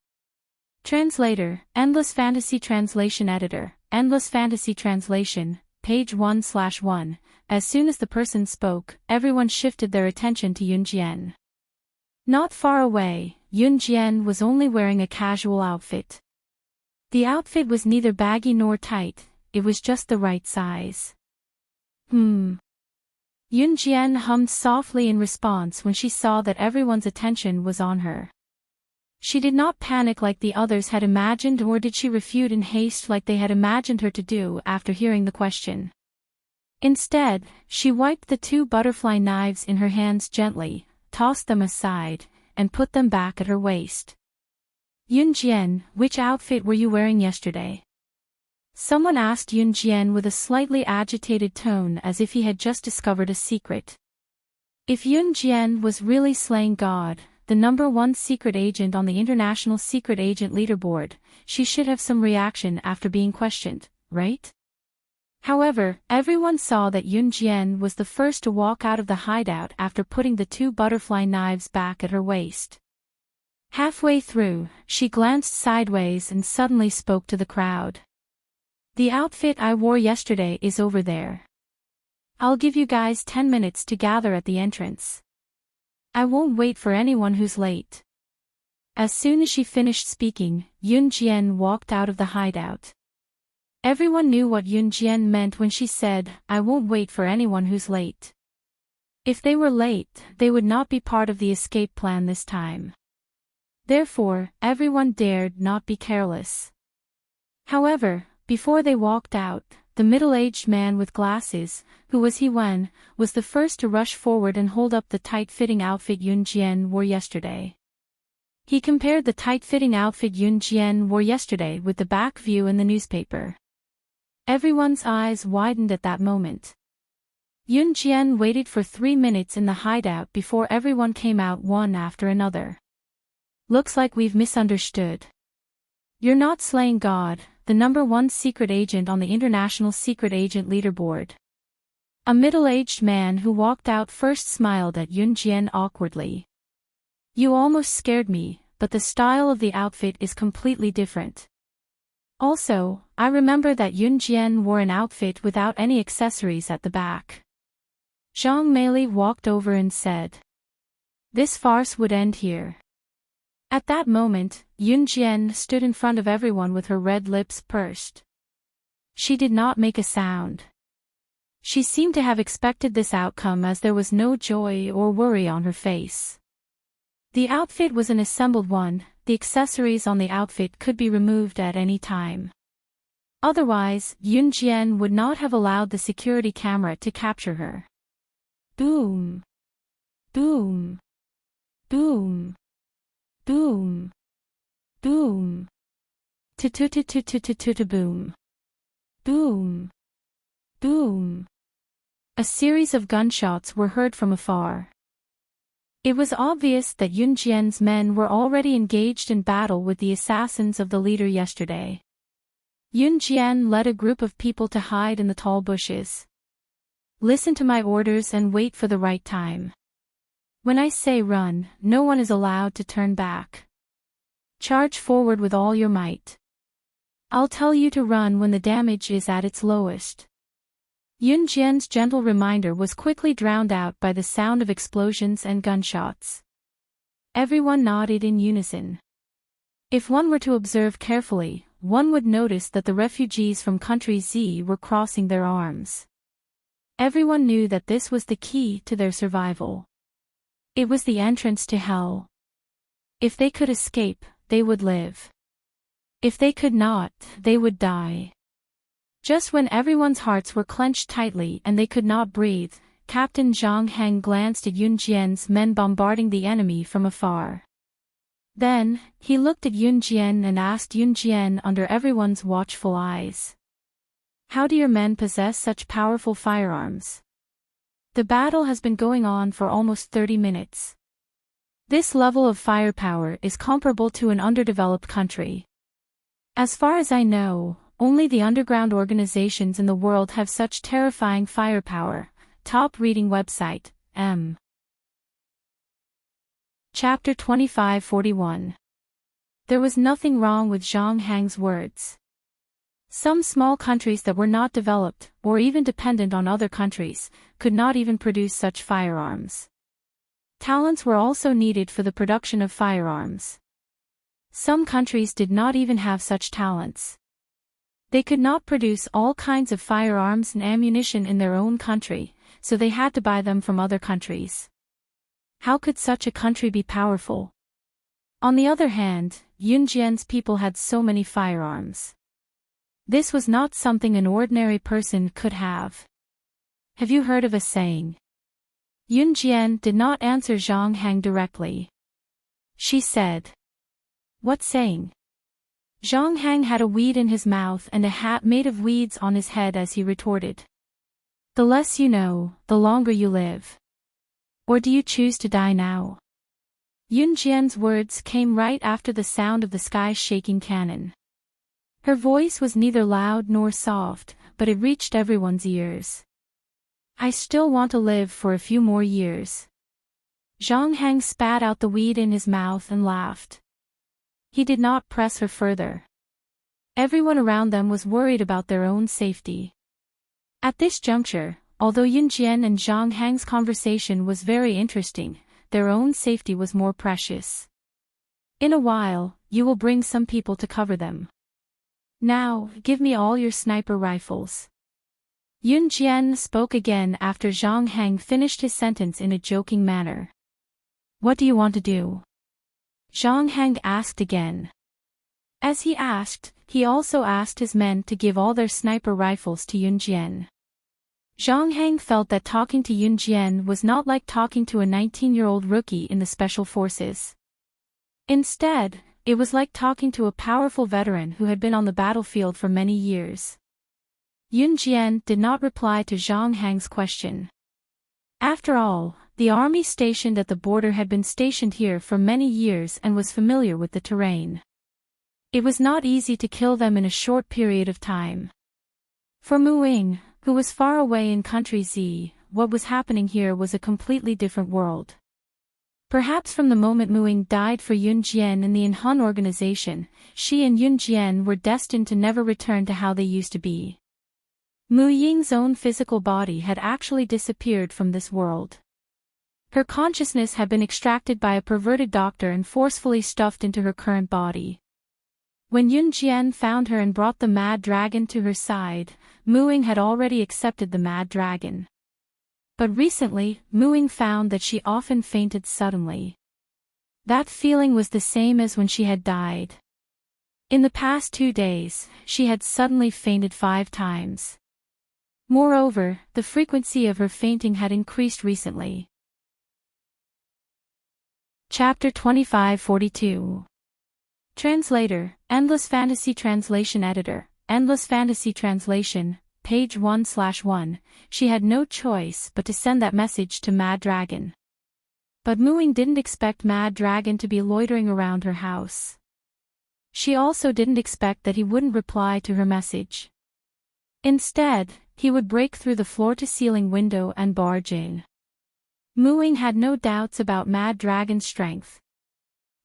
Translator, Endless Fantasy Translation Editor, Endless Fantasy Translation, page 1/1. As soon as the person spoke, everyone shifted their attention to Yunjian. Not far away, Yunjian was only wearing a casual outfit. The outfit was neither baggy nor tight, it was just the right size. Yunjian hummed softly in response when she saw that everyone's attention was on her. She did not panic like the others had imagined, or did she refute in haste like they had imagined her to do after hearing the question. Instead, she wiped the 2 butterfly knives in her hands gently, tossed them aside, and put them back at her waist. Yunjian, which outfit were you wearing yesterday? Someone asked Yunjian with a slightly agitated tone as if he had just discovered a secret. If Yunjian was really slaying God, the #1 secret agent on the international secret agent leaderboard, she should have some reaction after being questioned, right? However, everyone saw that Yunjian was the first to walk out of the hideout after putting the 2 butterfly knives back at her waist. Halfway through, she glanced sideways and suddenly spoke to the crowd. The outfit I wore yesterday is over there. I'll give you guys 10 minutes to gather at the entrance. I won't wait for anyone who's late. As soon as she finished speaking, Yunjian walked out of the hideout. Everyone knew what Yunjian meant when she said, "I won't wait for anyone who's late." If they were late, they would not be part of the escape plan this time. Therefore, everyone dared not be careless. However, before they walked out, the middle-aged man with glasses, who was he Wen, was the first to rush forward and hold up the tight-fitting outfit Yun Jian wore yesterday. He compared the tight-fitting outfit Yun Jian wore yesterday with the back view in the newspaper. Everyone's eyes widened at that moment. Yun Jian waited for 3 minutes in the hideout before everyone came out one after another. Looks like we've misunderstood. You're not slaying God, the #1 secret agent on the International Secret Agent Leaderboard. A middle-aged man who walked out first smiled at Yun Jian awkwardly. You almost scared me, but the style of the outfit is completely different. Also, I remember that Yun Jian wore an outfit without any accessories at the back. Zhang Meili walked over and said. This farce would end here. At that moment, Yun Jian stood in front of everyone with her red lips pursed. She did not make a sound. She seemed to have expected this outcome as there was no joy or worry on her face. The outfit was an assembled one, the accessories on the outfit could be removed at any time. Otherwise, Yun Jian would not have allowed the security camera to capture her. Boom. Boom. Boom. Boom. Boom. Boom. Boom. Boom. A series of gunshots were heard from afar. It was obvious that Yun Jian's men were already engaged in battle with the assassins of the leader yesterday. Yun Jian led a group of people to hide in the tall bushes. Listen to my orders and wait for the right time. When I say run, no one is allowed to turn back. Charge forward with all your might. I'll tell you to run when the damage is at its lowest. Yun Jian's gentle reminder was quickly drowned out by the sound of explosions and gunshots. Everyone nodded in unison. If one were to observe carefully, one would notice that the refugees from country Z were crossing their arms. Everyone knew that this was the key to their survival. It was the entrance to hell. If they could escape, they would live. If they could not, they would die. Just when everyone's hearts were clenched tightly and they could not breathe, Captain Zhang Heng glanced at Yun Jian's men bombarding the enemy from afar. Then, he looked at Yun Jian and asked Yun Jian under everyone's watchful eyes. How do your men possess such powerful firearms? The battle has been going on for almost 30 minutes. This level of firepower is comparable to an underdeveloped country. As far as I know, only the underground organizations in the world have such terrifying firepower. Top reading website, M. Chapter 2541. There was nothing wrong with Zhang Heng's words. Some small countries that were not developed, or even dependent on other countries, could not even produce such firearms. Talents were also needed for the production of firearms. Some countries did not even have such talents. They could not produce all kinds of firearms and ammunition in their own country, so they had to buy them from other countries. How could such a country be powerful? On the other hand, Yun Jian's people had so many firearms. This was not something an ordinary person could have. Have you heard of a saying? Yun Jian did not answer Zhang Heng directly. She said. What saying? Zhang Heng had a weed in his mouth and a hat made of weeds on his head as he retorted. The less you know, the longer you live. Or do you choose to die now? Yun Jian's words came right after the sound of the sky-shaking cannon. Her voice was neither loud nor soft, but it reached everyone's ears. I still want to live for a few more years. Zhang Heng spat out the weed in his mouth and laughed. He did not press her further. Everyone around them was worried about their own safety. At this juncture, although Yun Jian and Zhang Heng's conversation was very interesting, their own safety was more precious. In a while, you will bring some people to cover them. Now, give me all your sniper rifles. Yun Jian spoke again after Zhang Heng finished his sentence in a joking manner. What do you want to do? Zhang Heng asked again. As he asked, he also asked his men to give all their sniper rifles to Yun Jian. Zhang Heng felt that talking to Yun Jian was not like talking to a 19-year-old rookie in the special forces. Instead, it was like talking to a powerful veteran who had been on the battlefield for many years. Yun Jian did not reply to Zhang Heng's question. After all, the army stationed at the border had been stationed here for many years and was familiar with the terrain. It was not easy to kill them in a short period of time. For Mu Ying, who was far away in country Z, what was happening here was a completely different world. Perhaps from the moment Mu Ying died for Yun Jian in the Inhun organization, she and Yun Jian were destined to never return to how they used to be. Mu Ying's own physical body had actually disappeared from this world. Her consciousness had been extracted by a perverted doctor and forcefully stuffed into her current body. When Yun Jian found her and brought the Mad Dragon to her side, Mu Ying had already accepted the Mad Dragon. But recently, Mu Ying found that she often fainted suddenly. That feeling was the same as when she had died. In the past 2 days, she had suddenly fainted 5 times. Moreover, the frequency of her fainting had increased recently. Chapter 2542. Translator, Endless Fantasy Translation Editor, Endless Fantasy Translation, page 1/1, she had no choice but to send that message to Mad Dragon. But Mu Ying didn't expect Mad Dragon to be loitering around her house. She also didn't expect that he wouldn't reply to her message. Instead, he would break through the floor-to-ceiling window and barge in. Mu Ying had no doubts about Mad Dragon's strength.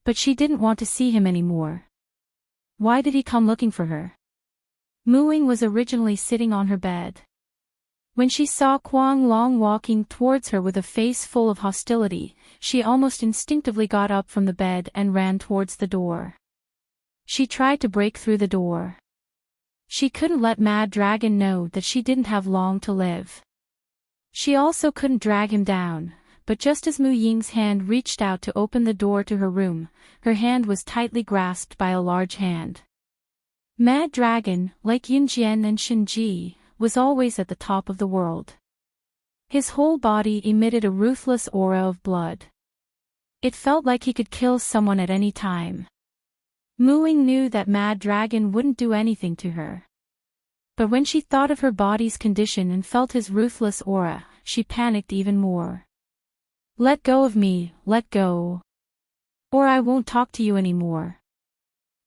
But she didn't want to see him anymore. Why did he come looking for her? Mu Ying was originally sitting on her bed. When she saw Kuang Long walking towards her with a face full of hostility, she almost instinctively got up from the bed and ran towards the door. She tried to break through the door. She couldn't let Mad Dragon know that she didn't have long to live. She also couldn't drag him down. But just as Mu Ying's hand reached out to open the door to her room, her hand was tightly grasped by a large hand. Mad Dragon, like Yun Jian and Shen Ji, was always at the top of the world. His whole body emitted a ruthless aura of blood. It felt like he could kill someone at any time. Mu Ying knew that Mad Dragon wouldn't do anything to her. But when she thought of her body's condition and felt his ruthless aura, she panicked even more. Let go of me, let go. Or I won't talk to you anymore.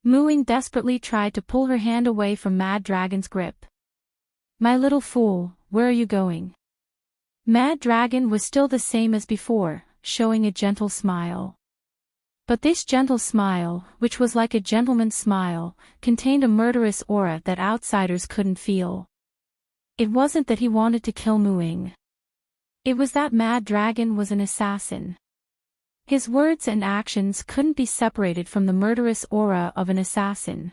Mu Ying desperately tried to pull her hand away from Mad Dragon's grip. My little fool, where are you going? Mad Dragon was still the same as before, showing a gentle smile. But this gentle smile, which was like a gentleman's smile, contained a murderous aura that outsiders couldn't feel. It wasn't that he wanted to kill Mu Ying. It was that Mad Dragon was an assassin. His words and actions couldn't be separated from the murderous aura of an assassin.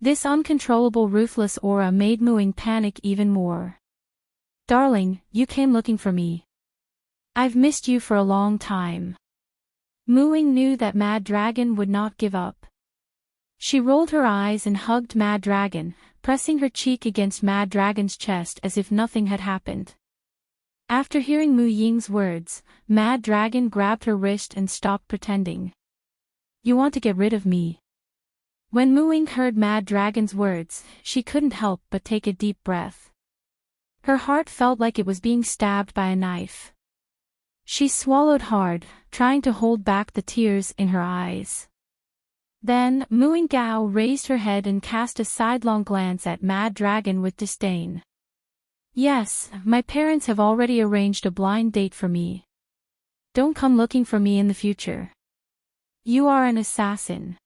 This uncontrollable ruthless aura made Mu Ying panic even more. Darling, you came looking for me. I've missed you for a long time. Mu Ying knew that Mad Dragon would not give up. She rolled her eyes and hugged Mad Dragon, pressing her cheek against Mad Dragon's chest as if nothing had happened. After hearing Mu Ying's words, Mad Dragon grabbed her wrist and stopped pretending. You want to get rid of me? When Mu Ying heard Mad Dragon's words, she couldn't help but take a deep breath. Her heart felt like it was being stabbed by a knife. She swallowed hard, trying to hold back the tears in her eyes. Then, Mu Ying Gao raised her head and cast a sidelong glance at Mad Dragon with disdain. Yes, my parents have already arranged a blind date for me. Don't come looking for me in the future. You are an assassin.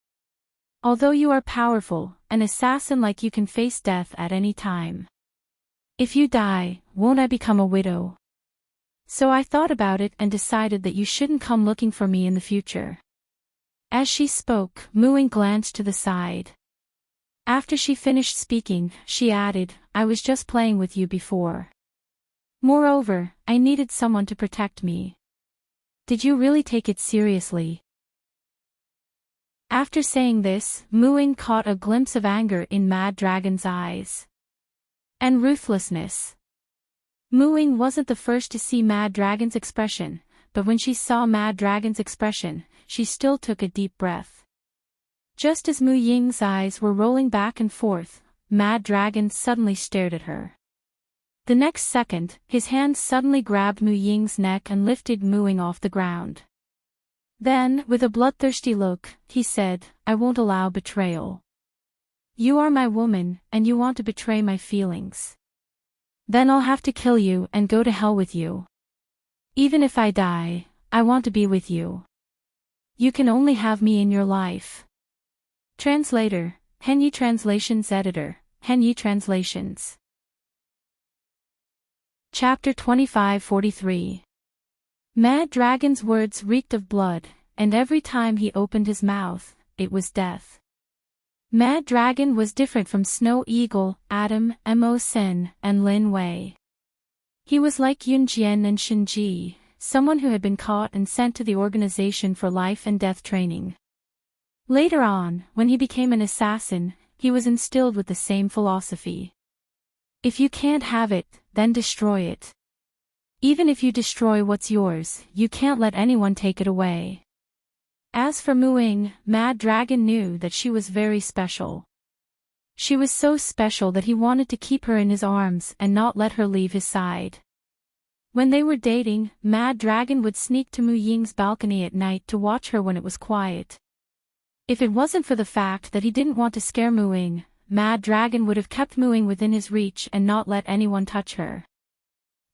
Although you are powerful, an assassin like you can face death at any time. If you die, won't I become a widow? So I thought about it and decided that you shouldn't come looking for me in the future. As she spoke, Mu Ying glanced to the side. After she finished speaking, she added, I was just playing with you before. Moreover, I needed someone to protect me. Did you really take it seriously? After saying this, Mooing caught a glimpse of anger in Mad Dragon's eyes. And ruthlessness. Mooing wasn't the first to see Mad Dragon's expression, but when she saw Mad Dragon's expression, she still took a deep breath. Just as Mu Ying's eyes were rolling back and forth, Mad Dragon suddenly stared at her. The next second, his hand suddenly grabbed Mu Ying's neck and lifted Mooing off the ground. Then, with a bloodthirsty look, he said, "I won't allow betrayal. You are my woman, and you want to betray my feelings. Then I'll have to kill you and go to hell with you. Even if I die, I want to be with you. You can only have me in your life." Translator, Henyi Translations Editor, Henyi Translations. Chapter 2543. Mad Dragon's words reeked of blood, and every time he opened his mouth, it was death. Mad Dragon was different from Snow Eagle, Adam, Mo Sin, and Lin Wei. He was like Yun Jian and Shen Ji, someone who had been caught and sent to the organization for life and death training. Later on, when he became an assassin, he was instilled with the same philosophy. If you can't have it, then destroy it. Even if you destroy what's yours, you can't let anyone take it away. As for Mooing, Mad Dragon knew that she was very special. She was so special that he wanted to keep her in his arms and not let her leave his side. When they were dating, Mad Dragon would sneak to Mu Ying's balcony at night to watch her when it was quiet. If it wasn't for the fact that he didn't want to scare Mooing, Mad Dragon would have kept Mooing within his reach and not let anyone touch her.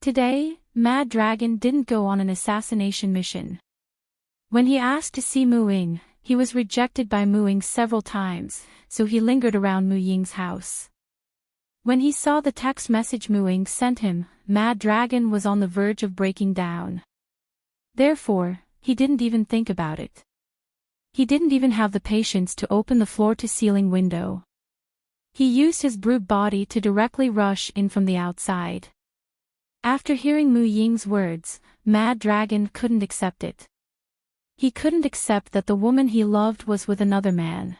Today, Mad Dragon didn't go on an assassination mission. When he asked to see Mooing, he was rejected by Mooing several times, so he lingered around Mu Ying's house. When he saw the text message Mooing sent him, Mad Dragon was on the verge of breaking down. Therefore, he didn't even think about it. He didn't even have the patience to open the floor-to-ceiling window. He used his brute body to directly rush in from the outside. After hearing Mu Ying's words, Mad Dragon couldn't accept it. He couldn't accept that the woman he loved was with another man.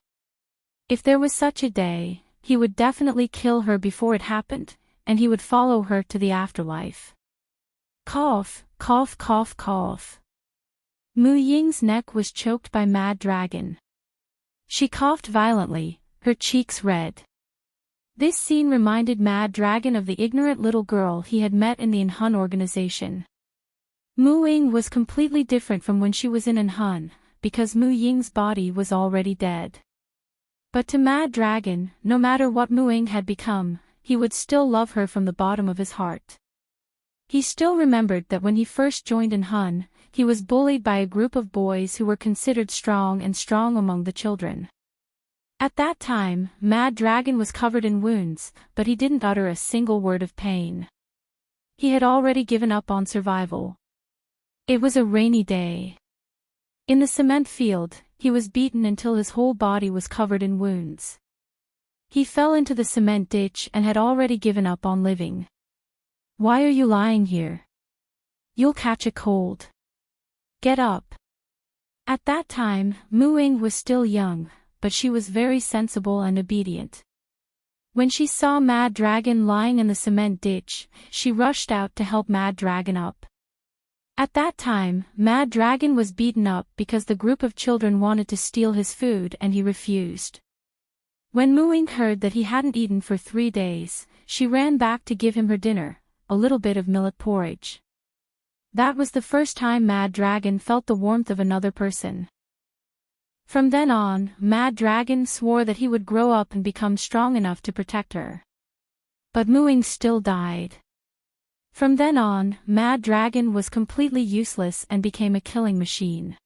If there was such a day, he would definitely kill her before it happened, and he would follow her to the afterlife. Cough, cough, cough, cough. Mu Ying's neck was choked by Mad Dragon. She coughed violently, her cheeks red. This scene reminded Mad Dragon of the ignorant little girl he had met in the Enhun organization. Mu Ying was completely different from when she was in Enhun, because Mu Ying's body was already dead. But to Mad Dragon, no matter what Mu Ying had become, he would still love her from the bottom of his heart. He still remembered that when he first joined Enhun, he was bullied by a group of boys who were considered strong among the children. At that time, Mad Dragon was covered in wounds, but he didn't utter a single word of pain. He had already given up on survival. It was a rainy day. In the cement field, he was beaten until his whole body was covered in wounds. He fell into the cement ditch and had already given up on living. "Why are you lying here? You'll catch a cold. Get up." At that time, Mu Ying was still young, but she was very sensible and obedient. When she saw Mad Dragon lying in the cement ditch, she rushed out to help Mad Dragon up. At that time, Mad Dragon was beaten up because the group of children wanted to steal his food and he refused. When Mu Ying heard that he hadn't eaten for 3 days, she ran back to give him her dinner, a little bit of millet porridge. That was the first time Mad Dragon felt the warmth of another person. From then on, Mad Dragon swore that he would grow up and become strong enough to protect her. But Mu Ying still died. From then on, Mad Dragon was completely useless and became a killing machine.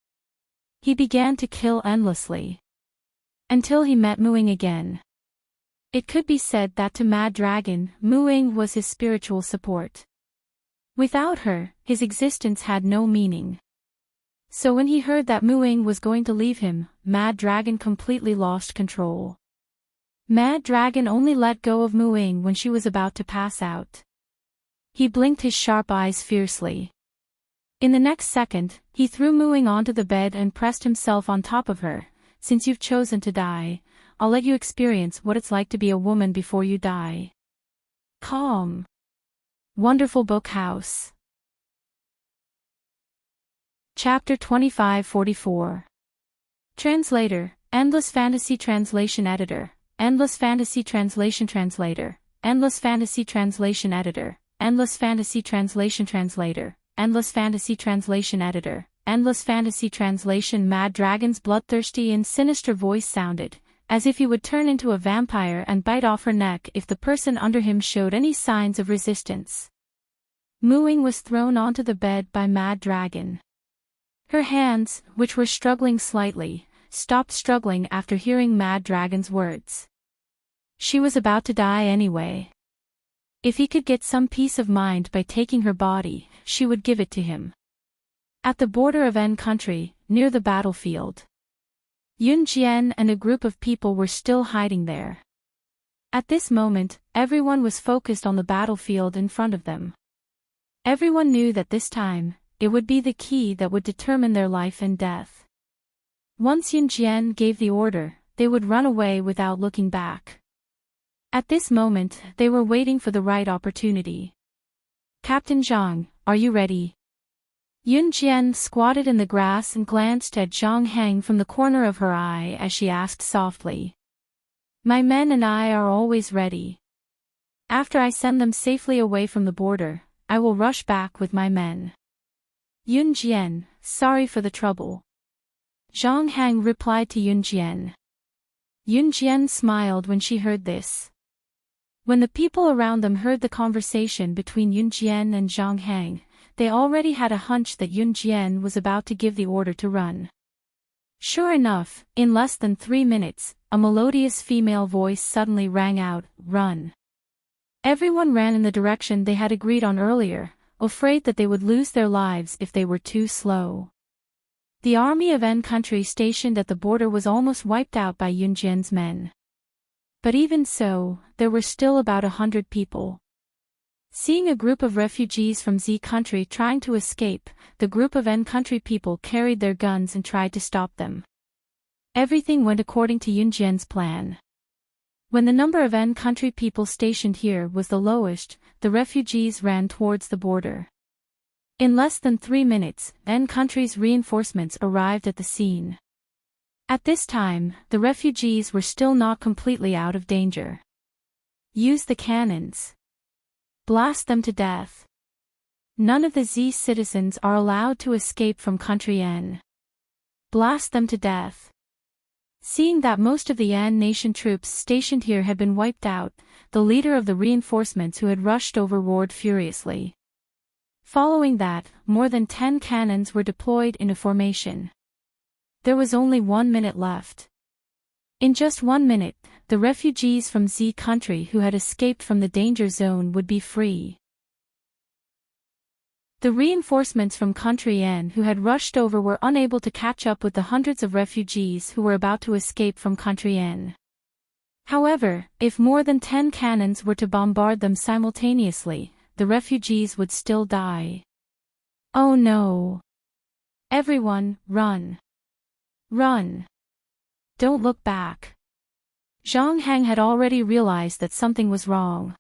He began to kill endlessly. Until he met Mu Ying again. It could be said that to Mad Dragon, Mu Ying was his spiritual support. Without her, his existence had no meaning. So when he heard that Mu Ying was going to leave him, Mad Dragon completely lost control. Mad Dragon only let go of Mu Ying when she was about to pass out. He blinked his sharp eyes fiercely. In the next second, he threw Mu Ying onto the bed and pressed himself on top of her, since you've chosen to die, I'll let you experience what it's like to be a woman before you die. Calm. Wonderful Book House. Chapter 2544. Translator, Endless Fantasy Translation Editor, Endless Fantasy Translation Translator, Endless Fantasy Translation Editor, Endless Fantasy Translation Translator, Endless Fantasy Translation Editor, Endless Fantasy Translation. Mad Dragon's bloodthirsty and sinister voice sounded, as if he would turn into a vampire and bite off her neck if the person under him showed any signs of resistance. Mooing was thrown onto the bed by Mad Dragon. Her hands, which were struggling slightly, stopped struggling after hearing Mad Dragon's words. She was about to die anyway. If he could get some peace of mind by taking her body, she would give it to him. At the border of N country, near the battlefield, Yun Jian and a group of people were still hiding there. At this moment, everyone was focused on the battlefield in front of them. Everyone knew that this time, it would be the key that would determine their life and death. Once Yun Jian gave the order, they would run away without looking back. At this moment, they were waiting for the right opportunity. Captain Zhang, are you ready? Yun Jian squatted in the grass and glanced at Zhang Heng from the corner of her eye as she asked softly. My men and I are always ready. After I send them safely away from the border, I will rush back with my men. Yun Jian, sorry for the trouble. Zhang Heng replied to Yun Jian. Yun Jian smiled when she heard this. When the people around them heard the conversation between Yun Jian and Zhang Heng, they already had a hunch that Yun Jian was about to give the order to run. Sure enough, in less than 3 minutes, a melodious female voice suddenly rang out, "Run!" Everyone ran in the direction they had agreed on earlier, afraid that they would lose their lives if they were too slow. The army of N country stationed at the border was almost wiped out by Yun Jian's men. But even so, there were still about 100 people. Seeing a group of refugees from Z country trying to escape, the group of N country people carried their guns and tried to stop them. Everything went according to Yun Jian's plan. When the number of N country people stationed here was the lowest, the refugees ran towards the border. In less than 3 minutes, N country's reinforcements arrived at the scene. At this time, the refugees were still not completely out of danger. Use the cannons. Blast them to death. None of the Z citizens are allowed to escape from country N. Blast them to death. Seeing that most of the N nation troops stationed here had been wiped out, the leader of the reinforcements who had rushed over roared furiously. Following that, more than 10 cannons were deployed in a formation. There was only 1 minute left. In just 1 minute, the refugees from Z country who had escaped from the danger zone would be free. The reinforcements from country N who had rushed over were unable to catch up with the hundreds of refugees who were about to escape from country N. However, if more than 10 cannons were to bombard them simultaneously, the refugees would still die. Oh no! Everyone, run! Run! Don't look back. Zhang Heng had already realized that something was wrong.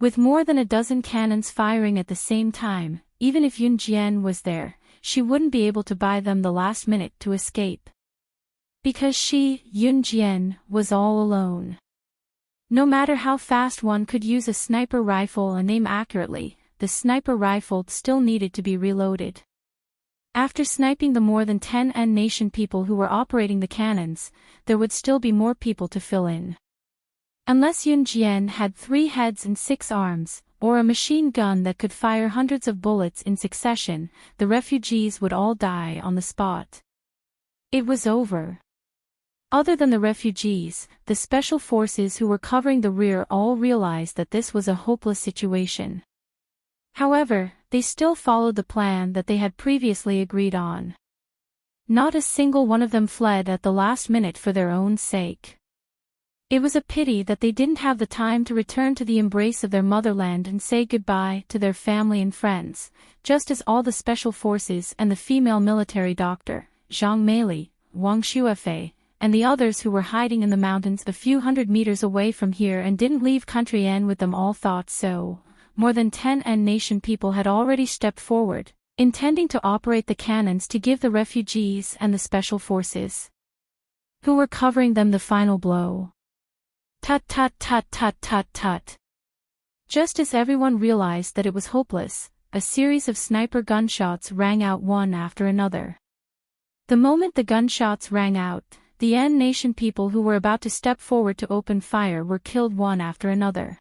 With more than a dozen cannons firing at the same time, even if Yun Jian was there, she wouldn't be able to buy them the last minute to escape. Because she, Yun Jian, was all alone. No matter how fast one could use a sniper rifle and aim accurately, the sniper rifle still needed to be reloaded. After sniping the more than 10 N nation people who were operating the cannons, there would still be more people to fill in. Unless Yun Jian had 3 heads and 6 arms, or a machine gun that could fire hundreds of bullets in succession, the refugees would all die on the spot. It was over. Other than the refugees, the special forces who were covering the rear all realized that this was a hopeless situation. However, they still followed the plan that they had previously agreed on. Not a single one of them fled at the last minute for their own sake. It was a pity that they didn't have the time to return to the embrace of their motherland and say goodbye to their family and friends, just as all the special forces and the female military doctor, Zhang Meili, Wang Xuefei, and the others who were hiding in the mountains a few hundred meters away from here and didn't leave Country N with them all thought so. More than 10 N Nation people had already stepped forward, intending to operate the cannons to give the refugees and the special forces who were covering them the final blow. Tut tut tut tut tut tut. Just as everyone realized that it was hopeless, a series of sniper gunshots rang out one after another. The moment the gunshots rang out, the N Nation people who were about to step forward to open fire were killed one after another.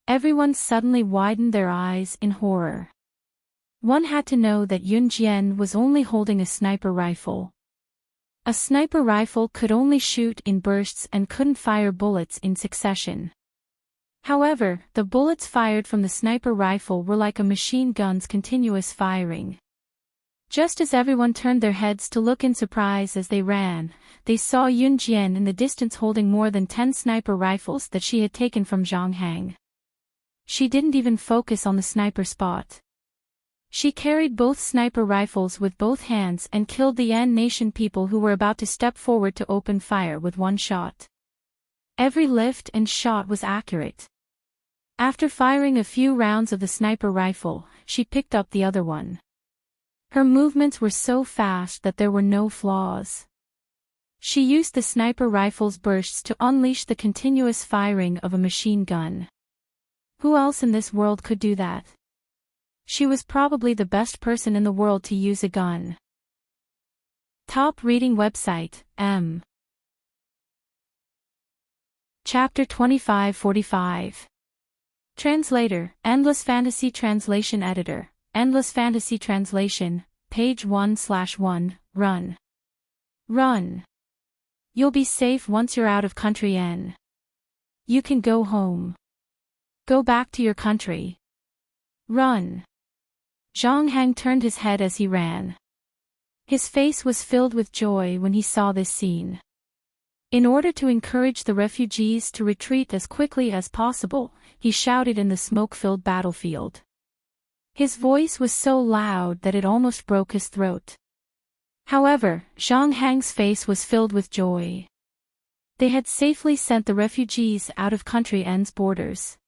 Everyone suddenly widened their eyes in horror. One had to know that Yun Jian was only holding a sniper rifle. A sniper rifle could only shoot in bursts and couldn't fire bullets in succession. However, the bullets fired from the sniper rifle were like a machine gun's continuous firing. Just as everyone turned their heads to look in surprise as they ran, they saw Yun Jian in the distance holding more than 10 sniper rifles that she had taken from Zhang Hang. She didn't even focus on the sniper spot. She carried both sniper rifles with both hands and killed the N Nation people who were about to step forward to open fire with one shot. Every lift and shot was accurate. After firing a few rounds of the sniper rifle, she picked up the other one. Her movements were so fast that there were no flaws. She used the sniper rifle's bursts to unleash the continuous firing of a machine gun. Who else in this world could do that? She was probably the best person in the world to use a gun. Top reading website, M. Chapter 2545. Translator, Endless Fantasy Translation Editor, Endless Fantasy Translation, page 1/1, Run. Run. You'll be safe once you're out of Country N. You can go home. Go back to your country. Run. Zhang Hang turned his head as he ran. His face was filled with joy when he saw this scene. In order to encourage the refugees to retreat as quickly as possible, he shouted in the smoke-filled battlefield. His voice was so loud that it almost broke his throat. However, Zhang Hang's face was filled with joy. They had safely sent the refugees out of Country N's borders.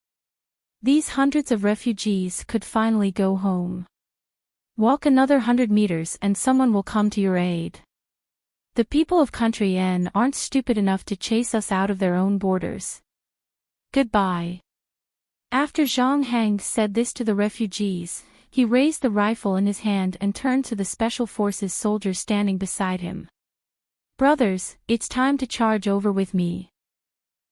These hundreds of refugees could finally go home. Walk another 100 meters and someone will come to your aid. The people of Country N aren't stupid enough to chase us out of their own borders. Goodbye. After Zhang Hang said this to the refugees, he raised the rifle in his hand and turned to the Special Forces soldiers standing beside him. Brothers, it's time to charge over with me.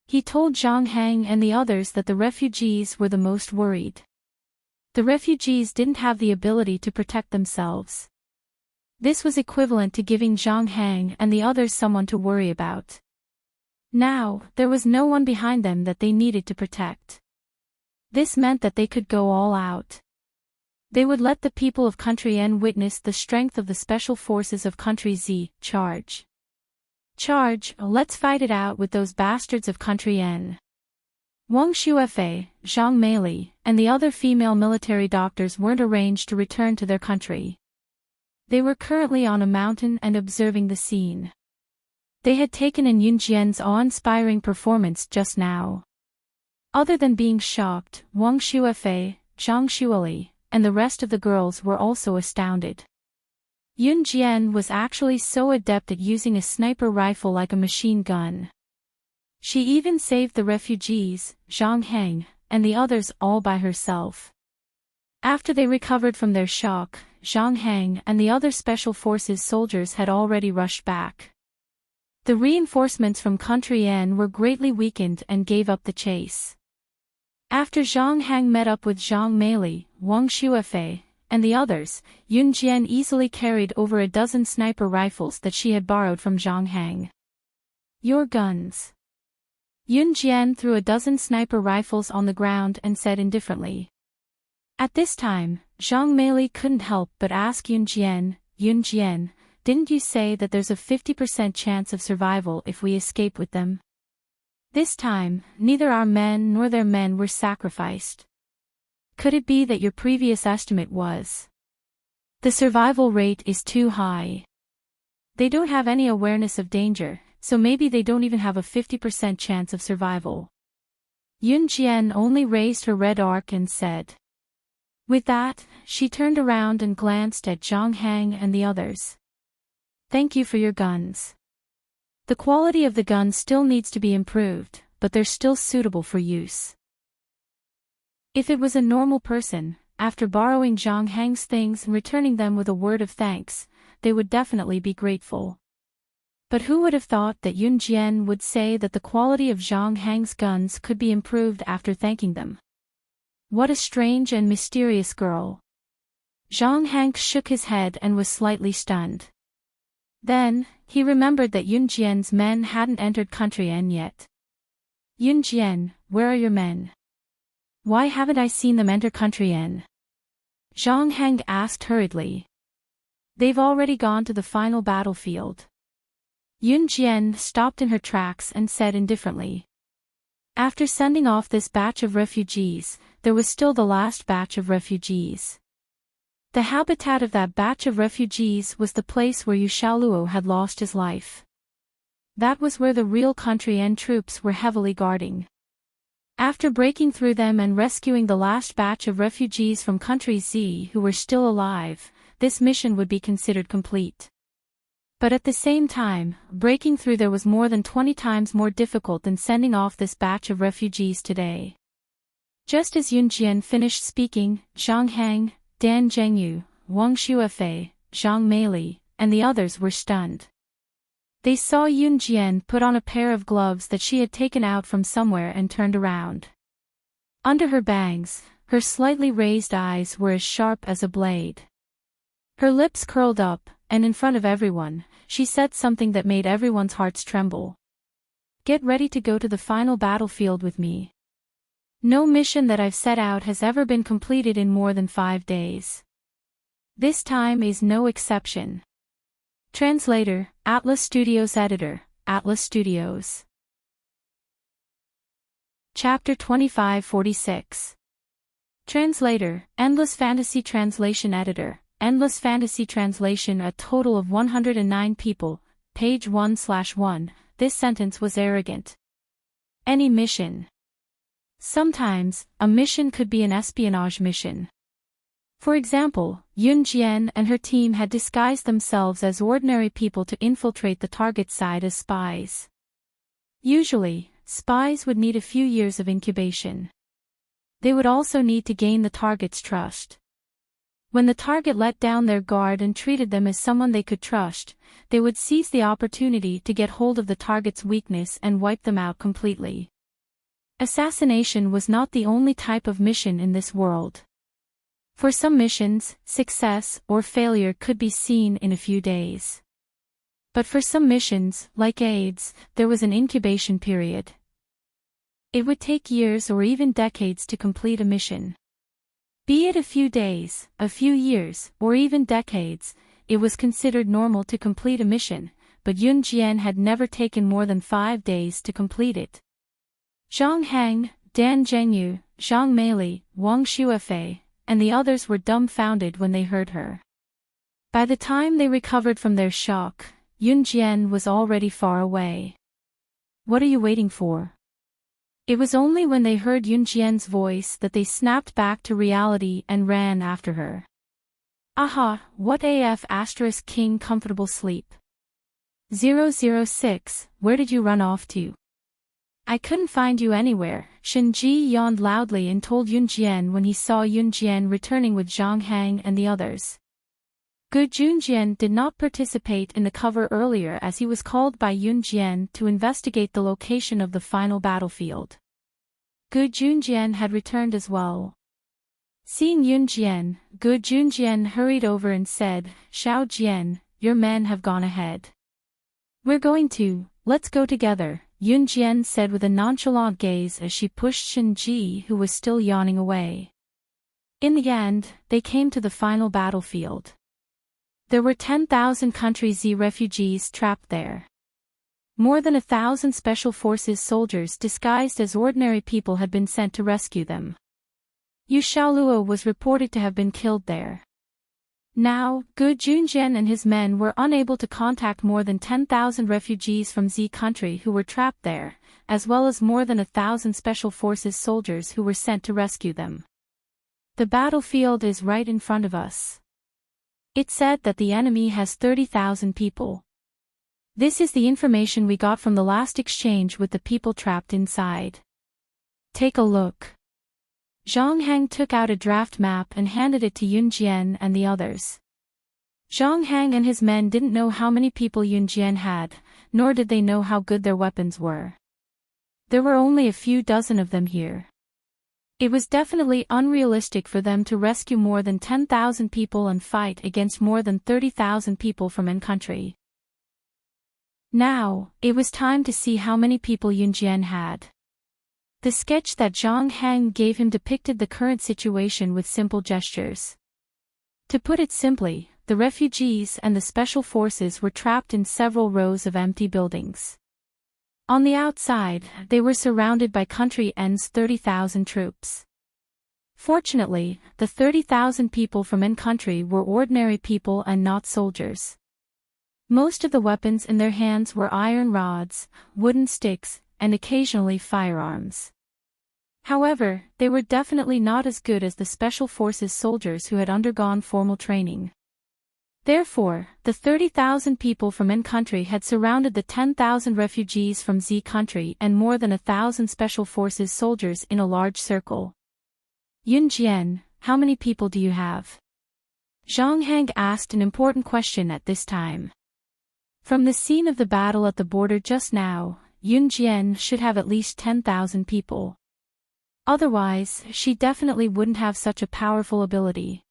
He told Zhang Hang and the others that the refugees were the most worried. The refugees didn't have the ability to protect themselves. This was equivalent to giving Zhang Hang and the others someone to worry about. Now, there was no one behind them that they needed to protect. This meant that they could go all out. They would let the people of Country N witness the strength of the Special Forces of Country Z. Charge. Charge, let's fight it out with those bastards of Country N. Wang Xuefei, Zhang Meili, and the other female military doctors weren't arranged to return to their country. They were currently on a mountain and observing the scene. They had taken in Yun Jian's awe-inspiring performance just now. Other than being shocked, Wang Xuefei, Zhang Xueli, and the rest of the girls were also astounded. Yun Jian was actually so adept at using a sniper rifle like a machine gun. She even saved the refugees, Zhang Hang, and the others all by herself. After they recovered from their shock, Zhang Hang and the other Special Forces soldiers had already rushed back. The reinforcements from Country N were greatly weakened and gave up the chase. After Zhang Hang met up with Zhang Meili, Wang Xuefei, and the others, Yun Jian easily carried over a dozen sniper rifles that she had borrowed from Zhang Hang. Your guns. Yun Jian threw a dozen sniper rifles on the ground and said indifferently. At this time, Zhang Meili couldn't help but ask Yun Jian, didn't you say that there's a 50% chance of survival if we escape with them? This time, neither our men nor their men were sacrificed. Could it be that your previous estimate was? The survival rate is too high. They don't have any awareness of danger, so maybe they don't even have a 50% chance of survival. Yun Jian only raised her red arc and said. With that, she turned around and glanced at Zhang Hang and the others. Thank you for your guns. The quality of the guns still needs to be improved, but they're still suitable for use. If it was a normal person, after borrowing Zhang Hang's things and returning them with a word of thanks, they would definitely be grateful. But who would have thought that Yun Jian would say that the quality of Zhang Hang's guns could be improved after thanking them? What a strange and mysterious girl. Zhang Hang shook his head and was slightly stunned. Then, he remembered that Yun Jian's men hadn't entered Country N yet. Yun Jian, where are your men? Why haven't I seen them enter Country N? Zhang Hang asked hurriedly. They've already gone to the final battlefield. Yun Jian stopped in her tracks and said indifferently. After sending off this batch of refugees, there was still the last batch of refugees. The habitat of that batch of refugees was the place where Yu Xiaoluo had lost his life. That was where the real Country N troops were heavily guarding. After breaking through them and rescuing the last batch of refugees from Country Z who were still alive, this mission would be considered complete. But at the same time, breaking through there was more than 20 times more difficult than sending off this batch of refugees today. Just as Yun Jian finished speaking, Zhang Hang, Dan Zhengyu, Wang Xuefei, Zhang Meili, and the others were stunned. They saw Yun Jian put on a pair of gloves that she had taken out from somewhere and turned around. Under her bangs, her slightly raised eyes were as sharp as a blade. Her lips curled up, and in front of everyone, she said something that made everyone's hearts tremble. Get ready to go to the final battlefield with me. No mission that I've set out has ever been completed in more than 5 days. This time is no exception. Translator, Atlas Studios Editor, Atlas Studios. Chapter 2546. Translator, Endless Fantasy Translation Editor, Endless Fantasy Translation. A total of 109 people, page 1/1, this sentence was arrogant. Any mission. Sometimes, a mission could be an espionage mission. For example, Yun Jian and her team had disguised themselves as ordinary people to infiltrate the target side as spies. Usually, spies would need a few years of incubation. They would also need to gain the target's trust. When the target let down their guard and treated them as someone they could trust, they would seize the opportunity to get hold of the target's weakness and wipe them out completely. Assassination was not the only type of mission in this world. For some missions, success or failure could be seen in a few days. But for some missions, like AIDS, there was an incubation period. It would take years or even decades to complete a mission. Be it a few days, a few years, or even decades, it was considered normal to complete a mission, but Yun Jian had never taken more than 5 days to complete it. Zhang Hang, Dan Zhengyu, Zhang Meili, Wang Xuefei, and the others were dumbfounded when they heard her. By the time they recovered from their shock, Yun Jian was already far away. What are you waiting for? It was only when they heard Yun Jian's voice that they snapped back to reality and ran after her. Aha, what AF * King comfortable sleep. 006, where did you run off to? I couldn't find you anywhere, Shen Ji yawned loudly and told Yun Jian when he saw Yun Jian returning with Zhang Hang and the others. Gu Junjian did not participate in the cover earlier as he was called by Yun Jian to investigate the location of the final battlefield. Gu Junjian had returned as well. Seeing Yun Jian, Gu Junjian hurried over and said, Xiao Jian, your men have gone ahead. Let's go together, Yun Jian said with a nonchalant gaze as she pushed Shen Ji who was still yawning away. In the end, they came to the final battlefield. There were 10,000 Country Z refugees trapped there. More than 1,000 Special Forces soldiers disguised as ordinary people had been sent to rescue them. Yu Xiaoluo was reported to have been killed there. Now, Gu Junjian and his men were unable to contact more than 10,000 refugees from Z country who were trapped there, as well as more than 1,000 special forces soldiers who were sent to rescue them. The battlefield is right in front of us. It said that the enemy has 30,000 people. This is the information we got from the last exchange with the people trapped inside. Take a look. Zhang Hang took out a draft map and handed it to Yun Jian and the others. Zhang Hang and his men didn't know how many people Yun Jian had, nor did they know how good their weapons were. There were only a few dozen of them here. It was definitely unrealistic for them to rescue more than 10,000 people and fight against more than 30,000 people from N country. Now, it was time to see how many people Yun Jian had. The sketch that Zhang Hang gave him depicted the current situation with simple gestures. To put it simply, the refugees and the special forces were trapped in several rows of empty buildings. On the outside, they were surrounded by country N's 30,000 troops. Fortunately, the 30,000 people from N country were ordinary people and not soldiers. Most of the weapons in their hands were iron rods, wooden sticks, and occasionally firearms. However, they were definitely not as good as the special forces soldiers who had undergone formal training. Therefore, the 30,000 people from N country had surrounded the 10,000 refugees from Z country and more than 1,000 special forces soldiers in a large circle. Yun Jian, how many people do you have? Zhang Hang asked an important question at this time. From the scene of the battle at the border just now, Yun Jian should have at least 10,000 people. Otherwise, she definitely wouldn't have such a powerful ability.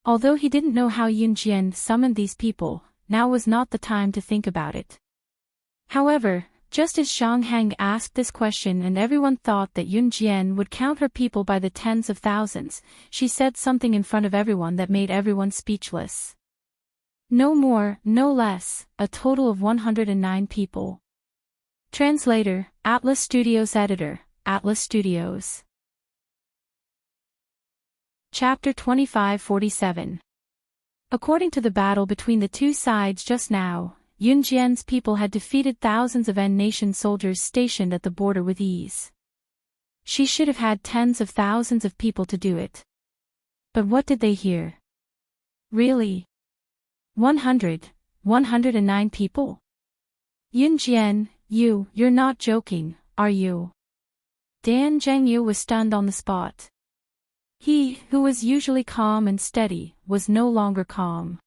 Although he didn't know how Yun Jian summoned these people, now was not the time to think about it. However, just as Zhang Hang asked this question and everyone thought that Yun Jian would count her people by the tens of thousands, she said something in front of everyone that made everyone speechless. No more, no less, a total of 109 people. Translator, Atlas Studios Editor, Atlas Studios. Chapter 2547. According to the battle between the two sides just now, Yun Jian's people had defeated thousands of N nation soldiers stationed at the border with ease. She should have had tens of thousands of people to do it. But what did they hear? Really? 109 people? Yun Jian, you're not joking, are you? Dan Zhengyu was stunned on the spot. He, who was usually calm and steady, was no longer calm.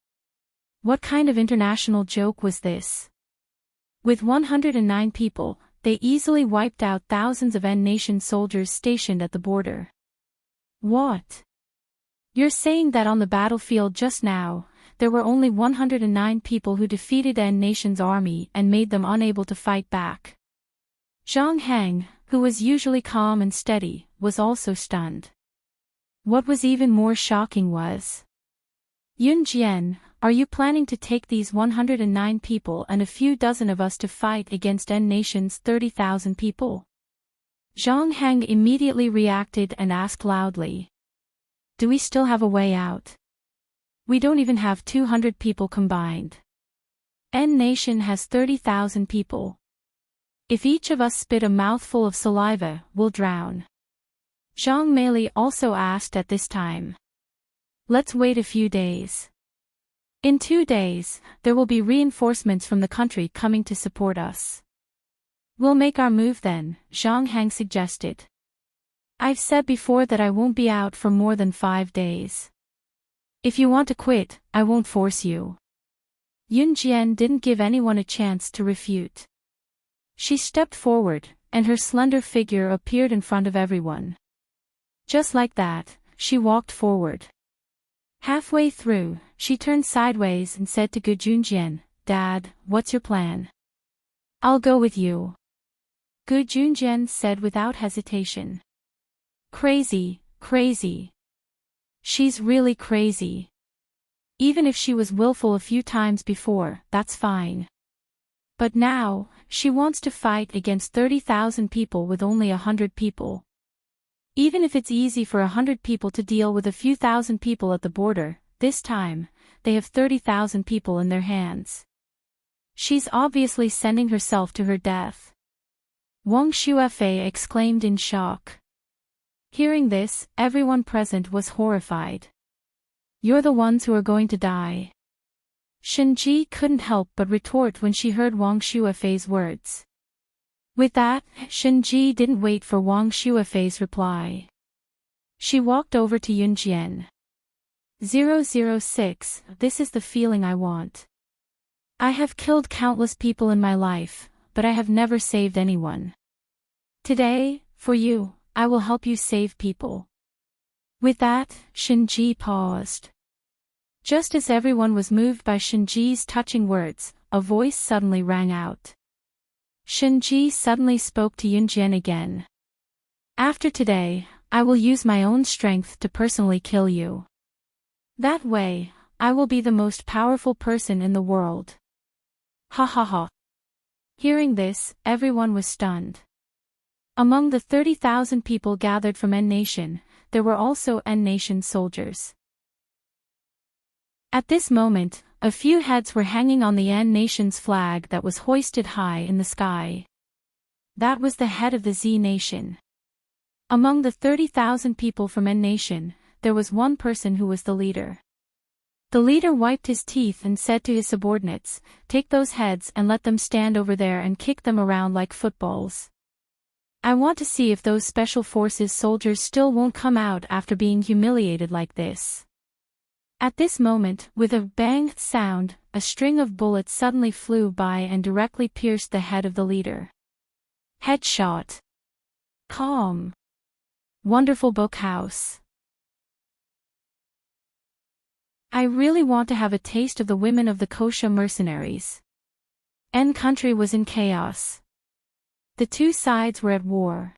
What kind of international joke was this? With 109 people, they easily wiped out thousands of N nation soldiers stationed at the border. What? You're saying that on the battlefield just now, there were only 109 people who defeated N nation's army and made them unable to fight back. Zhang Hang, who was usually calm and steady, was also stunned. What was even more shocking was, Yun Jian, are you planning to take these 109 people and a few dozen of us to fight against N nation's 30,000 people? Zhang Hang immediately reacted and asked loudly. Do we still have a way out? We don't even have 200 people combined. N nation has 30,000 people. If each of us spit a mouthful of saliva, we'll drown. Zhang Meili also asked at this time. Let's wait a few days. In 2 days, there will be reinforcements from the country coming to support us. We'll make our move then, Zhang Hang suggested. I've said before that I won't be out for more than 5 days. If you want to quit, I won't force you. Yun Jian didn't give anyone a chance to refute. She stepped forward, and her slender figure appeared in front of everyone. Just like that, she walked forward. Halfway through, she turned sideways and said to Gu Junjian, Dad, what's your plan? I'll go with you. Gu Junjian said without hesitation. Crazy, crazy. She's really crazy. Even if she was willful a few times before, that's fine. But now, she wants to fight against 30,000 people with only 100 people. Even if it's easy for 100 people to deal with a few thousand people at the border, this time, they have 30,000 people in their hands. She's obviously sending herself to her death. Wang Shuefei exclaimed in shock. Hearing this, everyone present was horrified. You're the ones who are going to die. Shenji couldn't help but retort when she heard Wang Shuefei's words. With that, Shenji didn't wait for Wang Shuefei's reply. She walked over to Yunjian. 006, this is the feeling I want. I have killed countless people in my life, but I have never saved anyone. Today, for you, I will help you save people. With that, Shenji paused. Just as everyone was moved by Shenji's touching words, a voice suddenly rang out. Shenji suddenly spoke to Yunjian again. After today, I will use my own strength to personally kill you. That way, I will be the most powerful person in the world. Ha ha ha. Hearing this, everyone was stunned. Among the 30,000 people gathered from N Nation, there were also N Nation soldiers. At this moment, a few heads were hanging on the N Nation's flag that was hoisted high in the sky. That was the head of the Z Nation. Among the 30,000 people from N Nation, there was one person who was the leader. The leader wiped his teeth and said to his subordinates, "Take those heads and let them stand over there and kick them around like footballs. I want to see if those special forces soldiers still won't come out after being humiliated like this." At this moment, with a bang sound, a string of bullets suddenly flew by and directly pierced the head of the leader. Headshot. Calm. Wonderful book house. I really want to have a taste of the women of the Kosha mercenaries. N country was in chaos. The two sides were at war.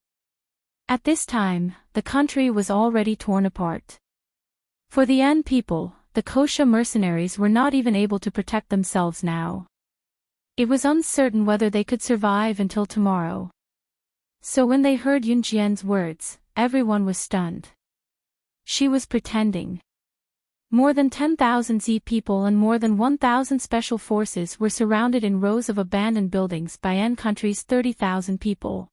At this time, the country was already torn apart. For the N people, the Kosha mercenaries were not even able to protect themselves now. It was uncertain whether they could survive until tomorrow. So when they heard Yunjian's words, everyone was stunned. She was pretending. More than 10,000 Z people and more than 1,000 special forces were surrounded in rows of abandoned buildings by N country's 30,000 people.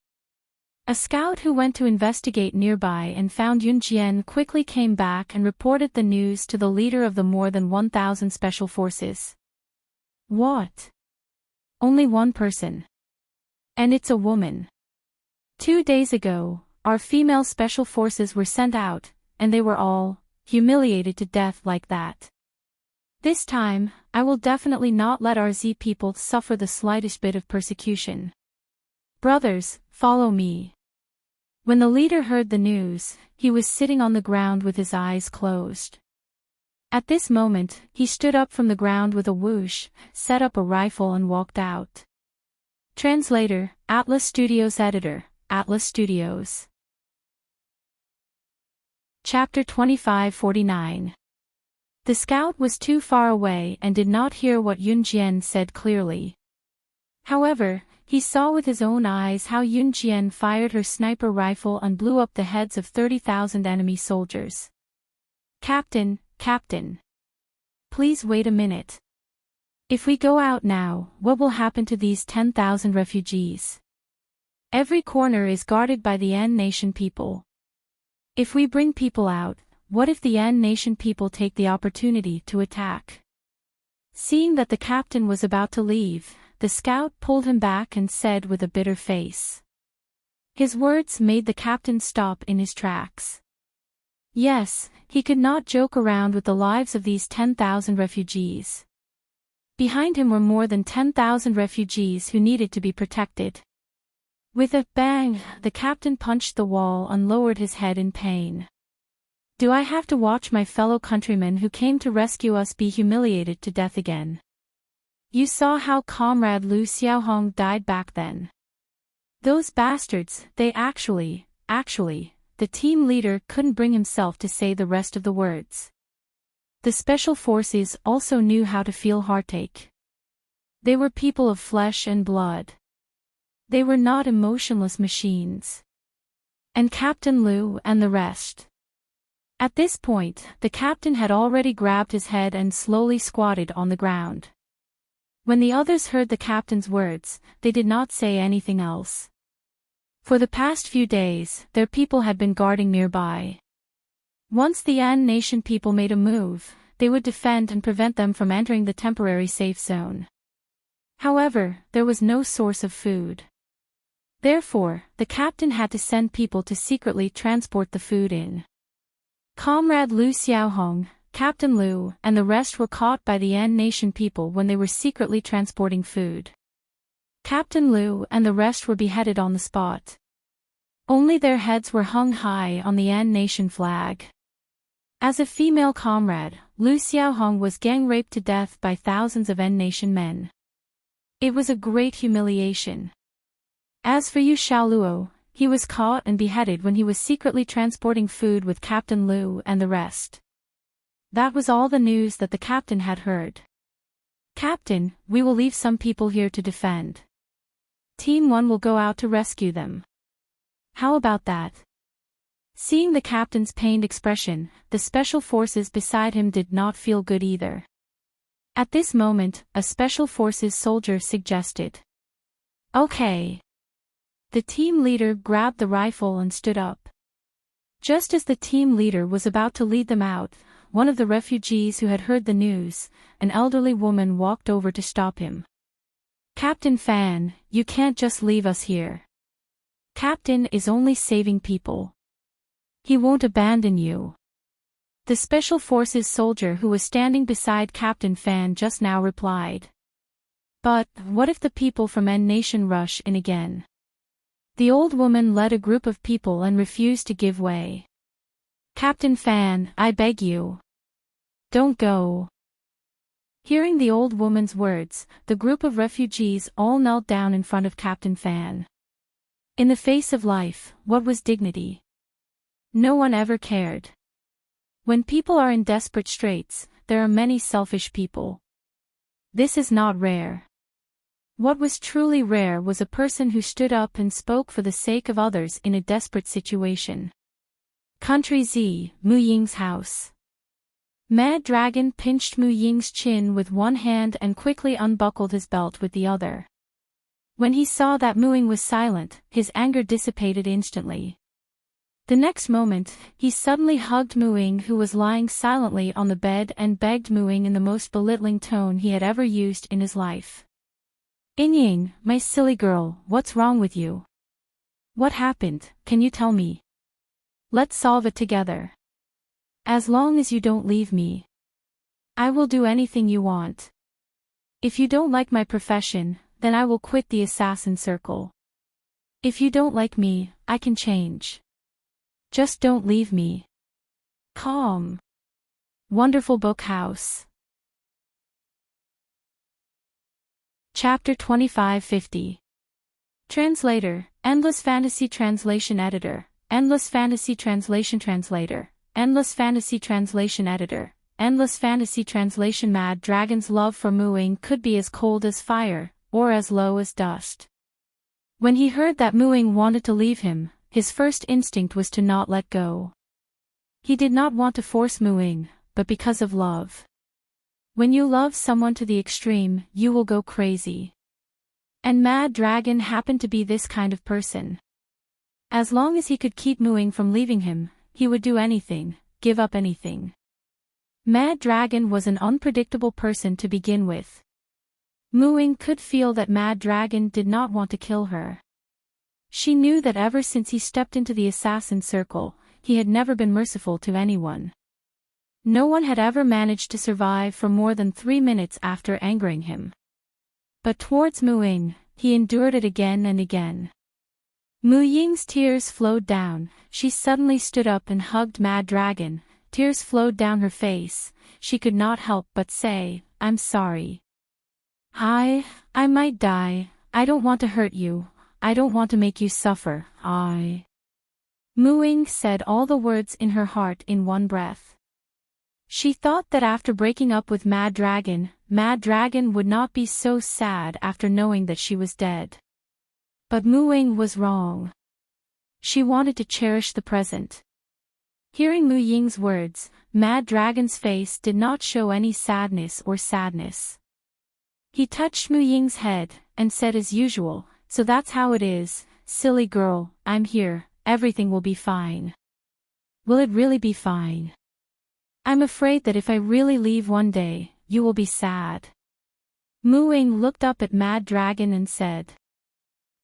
A scout who went to investigate nearby and found Yunjian quickly came back and reported the news to the leader of the more than 1,000 special forces. What? Only one person. And it's a woman. 2 days ago, our female special forces were sent out, and they were all humiliated to death like that. This time, I will definitely not let our Z people suffer the slightest bit of persecution. Brothers, follow me. When the leader heard the news, he was sitting on the ground with his eyes closed. At this moment, he stood up from the ground with a whoosh, set up a rifle and walked out. Translator, Atlas Studios Editor, Atlas Studios. Chapter 2549. The scout was too far away and did not hear what Yunjian said clearly. However, he saw with his own eyes how Yunjian fired her sniper rifle and blew up the heads of 30,000 enemy soldiers. Captain, please wait a minute. If we go out now, what will happen to these 10,000 refugees? Every corner is guarded by the N Nation people. If we bring people out, what if the N Nation people take the opportunity to attack? Seeing that the captain was about to leave, the scout pulled him back and said with a bitter face. His words made the captain stop in his tracks. Yes, he could not joke around with the lives of these 10,000 refugees. Behind him were more than 10,000 refugees who needed to be protected. With a bang, the captain punched the wall and lowered his head in pain. Do I have to watch my fellow countrymen who came to rescue us be humiliated to death again? You saw how Comrade Lu Xiaohong died back then. Those bastards, they actually, the team leader couldn't bring himself to say the rest of the words. The special forces also knew how to feel heartache. They were people of flesh and blood. They were not emotionless machines. And Captain Lu and the rest. At this point, the captain had already grabbed his head and slowly squatted on the ground. When the others heard the captain's words, they did not say anything else. For the past few days, their people had been guarding nearby. Once the An Nation people made a move, they would defend and prevent them from entering the temporary safe zone. However, there was no source of food. Therefore, the captain had to send people to secretly transport the food in. Comrade Lu Xiaohong, Captain Lu, and the rest were caught by the An Nation people when they were secretly transporting food. Captain Lu and the rest were beheaded on the spot. Only their heads were hung high on the An Nation flag. As a female comrade, Lu Xiaohong was gang-raped to death by thousands of An Nation men. It was a great humiliation. As for Yu Xiaoluo, he was caught and beheaded when he was secretly transporting food with Captain Lu and the rest. That was all the news that the captain had heard. Captain, we will leave some people here to defend. Team 1 will go out to rescue them. How about that? Seeing the captain's pained expression, the special forces beside him did not feel good either. At this moment, a special forces soldier suggested. Okay. The team leader grabbed the rifle and stood up. Just as the team leader was about to lead them out, one of the refugees who had heard the news, an elderly woman walked over to stop him. Captain Fan, you can't just leave us here. Captain is only saving people. He won't abandon you. The Special Forces soldier who was standing beside Captain Fan just now replied. But, what if the people from N Nation rush in again? The old woman led a group of people and refused to give way. Captain Fan, I beg you. Don't go. Hearing the old woman's words, the group of refugees all knelt down in front of Captain Fan. In the face of life, what was dignity? No one ever cared. When people are in desperate straits, there are many selfish people. This is not rare. What was truly rare was a person who stood up and spoke for the sake of others in a desperate situation. Country Z, Mu Ying's house. Mad Dragon pinched Mu Ying's chin with one hand and quickly unbuckled his belt with the other. When he saw that Mu Ying was silent, his anger dissipated instantly. The next moment, he suddenly hugged Mu Ying, who was lying silently on the bed, and begged Mu Ying in the most belittling tone he had ever used in his life. Ying, my silly girl, what's wrong with you? What happened, can you tell me? Let's solve it together. As long as you don't leave me. I will do anything you want. If you don't like my profession, then I will quit the assassin circle. If you don't like me, I can change. Just don't leave me. Calm. Wonderful Book House. Chapter 2550. Translator, Endless Fantasy Translation Editor, Endless Fantasy Translation Translator, Endless Fantasy Translation Editor, Endless Fantasy Translation. Mad Dragon's love for Mu Ying could be as cold as fire, or as low as dust. When he heard that Mu Ying wanted to leave him, his first instinct was to not let go. He did not want to force Mu Ying, but because of love. When you love someone to the extreme, you will go crazy. And Mad Dragon happened to be this kind of person. As long as he could keep Mu Ying from leaving him, he would do anything, give up anything. Mad Dragon was an unpredictable person to begin with. Mu Ying could feel that Mad Dragon did not want to kill her. She knew that ever since he stepped into the assassin circle, he had never been merciful to anyone. No one had ever managed to survive for more than 3 minutes after angering him. But towards Mu Ying, he endured it again and again. Mu Ying's tears flowed down, she suddenly stood up and hugged Mad Dragon, tears flowed down her face, she could not help but say, I'm sorry. I might die, I don't want to hurt you, I don't want to make you suffer, Mu Ying said all the words in her heart in one breath. She thought that after breaking up with Mad Dragon would not be so sad after knowing that she was dead. But Mu Ying was wrong. She wanted to cherish the present. Hearing Mu Ying's words, Mad Dragon's face did not show any sadness. He touched Mu Ying's head, and said as usual, "So that's how it is, silly girl, I'm here, everything will be fine." "Will it really be fine?" "I'm afraid that if I really leave one day, you will be sad." Mu Ying looked up at Mad Dragon and said,